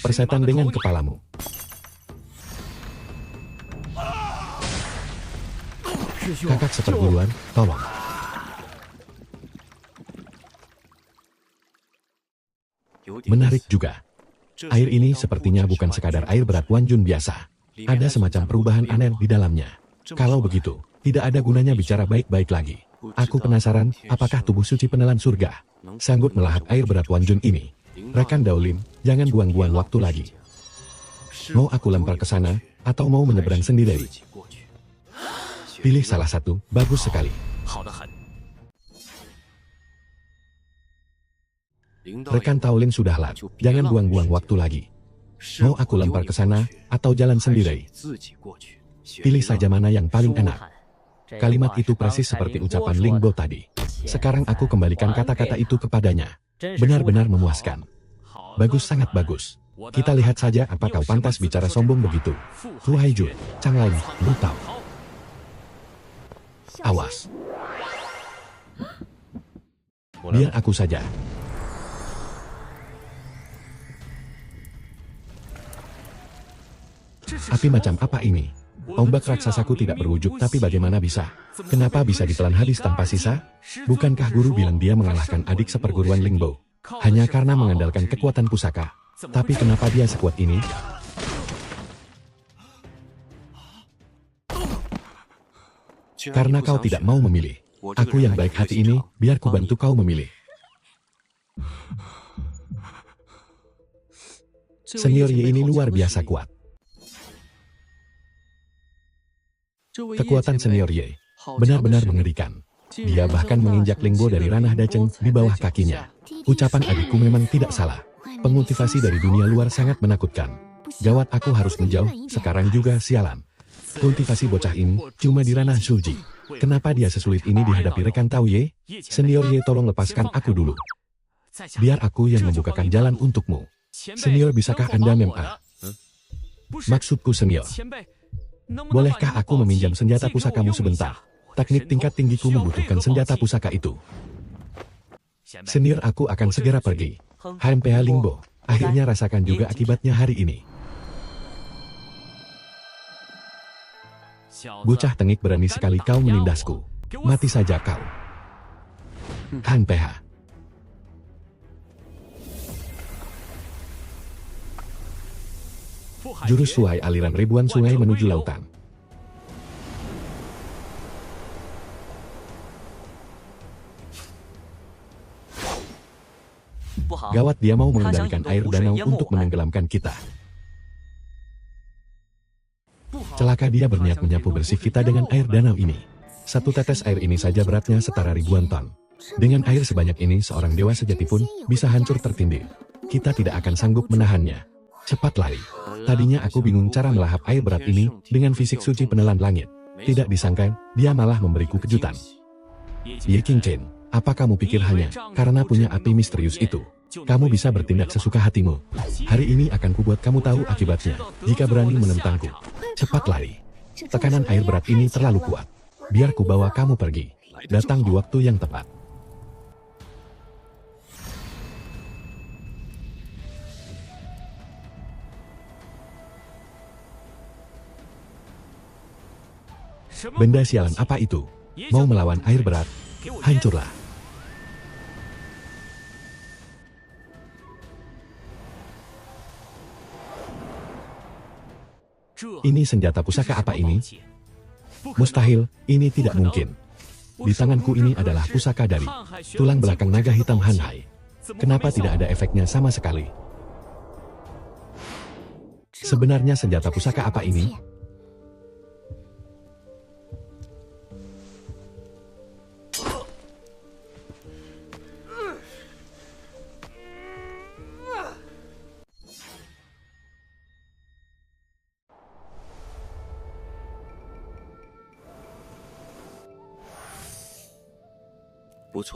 persetan dengan kepalamu. Kakak seperguruan, tolong. Menarik juga. Air ini sepertinya bukan sekadar air berat Wanjun biasa. Ada semacam perubahan aneh di dalamnya. Kalau begitu, tidak ada gunanya bicara baik-baik lagi. Aku penasaran, apakah tubuh suci penelan surga sanggup melahap air berat Wanjun ini? Rekan Daolin, jangan buang-buang waktu lagi. Mau aku lempar ke sana, atau mau menyeberang sendiri? Pilih salah satu, bagus sekali. Rekan Taolin sudahlah, jangan buang-buang waktu lagi. Mau aku lempar ke sana, atau jalan sendiri? Pilih saja mana yang paling enak. Kalimat itu persis seperti ucapan Lingbo tadi. Sekarang aku kembalikan kata-kata itu kepadanya. Benar-benar memuaskan. Bagus, sangat bagus. Kita lihat saja apa kau pantas bicara sombong begitu. Hu Haijun, Chang Lain, brutal. Awas. Biar aku saja. Api macam apa ini? Ombak raksasaku tidak berwujud, tapi bagaimana bisa? Kenapa bisa ditelan habis tanpa sisa? Bukankah guru bilang dia mengalahkan adik seperguruan Lingbo? Hanya karena mengandalkan kekuatan pusaka. Tapi kenapa dia sekuat ini? Karena kau tidak mau memilih. Aku yang baik hati ini, biar ku bantu kau memilih. Senior Ye ini luar biasa kuat. Kekuatan senior Ye benar-benar mengerikan. Dia bahkan menginjak Lingbo dari ranah Dacheng di bawah kakinya. Ucapan adikku memang tidak salah. Pengultivasi dari dunia luar sangat menakutkan. Gawat, aku harus menjauh, sekarang juga sialan. Kultivasi bocah ini cuma di ranah Shuji. Kenapa dia sesulit ini dihadapi rekan Tao Ye? Senior Ye, tolong lepaskan aku dulu. Biar aku yang membukakan jalan untukmu. Senior, bisakah Anda mem-a? Maksudku senior. Bolehkah aku meminjam senjata pusakamu sebentar? Teknik tingkat tinggiku membutuhkan senjata pusaka itu. Senior, aku akan segera pergi. HMPH Lingbo, akhirnya rasakan juga akibatnya hari ini. Bocah tengik, berani sekali kau menindasku. Mati saja kau. HMPH. Jurus Suai, aliran ribuan sungai menuju lautan. Gawat, dia mau mengendalikan air danau untuk menenggelamkan kita. Celaka, dia berniat menyapu bersih kita dengan air danau ini. Satu tetes air ini saja beratnya setara ribuan ton. Dengan air sebanyak ini, seorang dewa sejati pun bisa hancur tertindih. Kita tidak akan sanggup menahannya. Cepat lari. Tadinya aku bingung cara melahap air berat ini dengan fisik suci penelan langit. Tidak disangka, dia malah memberiku kejutan. Ye Qingchen, apa kamu pikir hanya karena punya api misterius itu kamu bisa bertindak sesuka hatimu? Hari ini akan kubuat kamu tahu akibatnya jika berani menentangku. Cepat lari. Tekanan air berat ini terlalu kuat. Biar ku bawa kamu pergi. Datang di waktu yang tepat. Benda sialan apa itu? Mau melawan air berat? Hancurlah. Ini senjata pusaka apa ini? Mustahil, ini tidak mungkin. Di tanganku ini adalah pusaka dari tulang belakang naga hitam Han Hai. Kenapa tidak ada efeknya sama sekali? Sebenarnya senjata pusaka apa ini?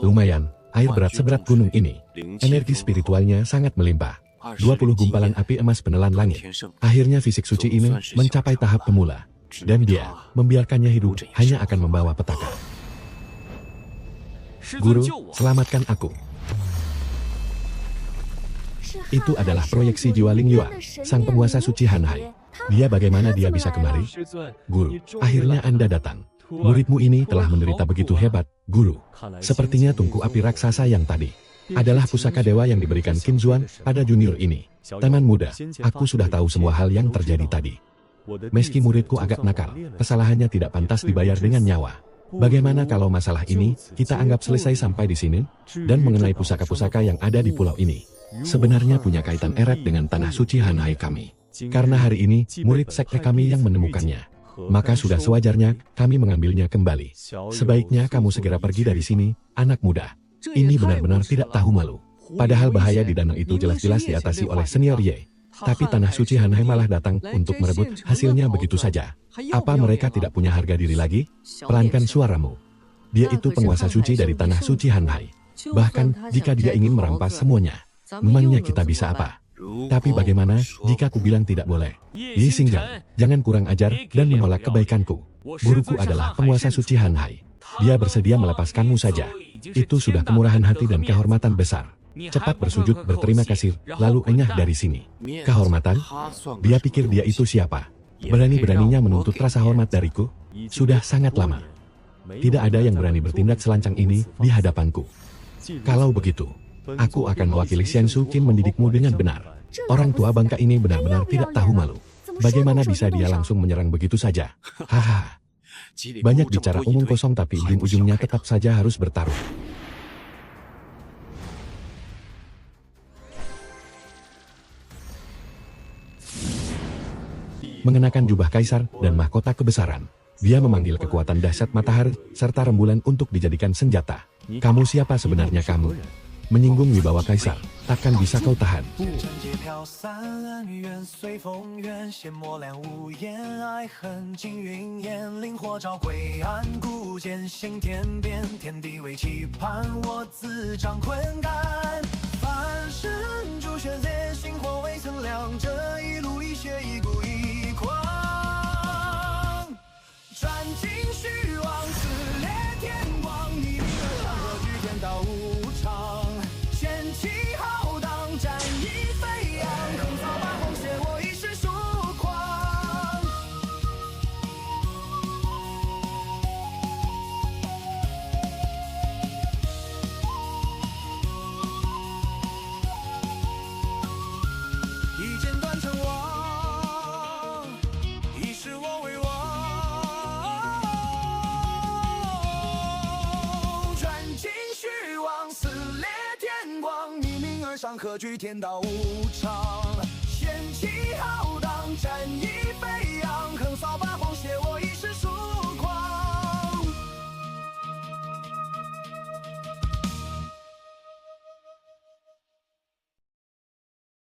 Lumayan, air berat seberat gunung ini. Energi spiritualnya sangat melimpah. 20 gumpalan api emas penelan langit. Akhirnya fisik suci ini mencapai tahap pemula. Dan dia membiarkannya hidup hanya akan membawa petaka. Guru, selamatkan aku. Itu adalah proyeksi jiwa Ling Yuan, sang penguasa suci Han Hai. Dia bagaimana dia bisa kemari? Guru, akhirnya Anda datang. Muridmu ini telah menderita begitu hebat, Guru. Sepertinya tungku api raksasa yang tadi adalah pusaka dewa yang diberikan Qin Zuan pada junior ini. Teman muda, aku sudah tahu semua hal yang terjadi tadi. Meski muridku agak nakal, kesalahannya tidak pantas dibayar dengan nyawa. Bagaimana kalau masalah ini kita anggap selesai sampai di sini? Dan mengenai pusaka-pusaka yang ada di pulau ini, sebenarnya punya kaitan erat dengan tanah suci Han Hai kami. Karena hari ini, murid sekte kami yang menemukannya. Maka sudah sewajarnya kami mengambilnya kembali. Sebaiknya kamu segera pergi dari sini, anak muda. Ini benar-benar tidak tahu malu. Padahal bahaya di danau itu jelas-jelas diatasi oleh senior Ye. Tapi tanah suci Han Hai malah datang untuk merebut hasilnya begitu saja. Apa mereka tidak punya harga diri lagi? Pelankan suaramu. Dia itu penguasa suci dari tanah suci Han Hai. Bahkan jika dia ingin merampas semuanya, memangnya kita bisa apa? Tapi bagaimana jika ku bilang tidak boleh? Yi Xinggang, jangan kurang ajar dan menolak kebaikanku. Guruku adalah penguasa suci Han Hai. Dia bersedia melepaskanmu saja. Itu sudah kemurahan hati dan kehormatan besar. Cepat bersujud berterima kasih, lalu enyah dari sini. Kehormatan? Dia pikir dia itu siapa? Berani-beraninya menuntut rasa hormat dariku? Sudah sangat lama. Tidak ada yang berani bertindak selancang ini di hadapanku. Kalau begitu, aku akan mewakili Xian Su Qin mendidikmu dengan benar. Orang tua bangka ini benar-benar tidak tahu malu. Bagaimana bisa dia langsung menyerang begitu saja? Haha. Banyak bicara umum kosong tapi ujung-ujungnya tetap saja harus bertaruh. Mengenakan jubah kaisar dan mahkota kebesaran, dia memanggil kekuatan dahsyat matahari serta rembulan untuk dijadikan senjata. Kamu siapa sebenarnya kamu? Menyinggung wibawa kaisar, takkan bisa kau tahan.上可举天道无常，掀起浩荡，战意飞扬，横扫八荒，写我。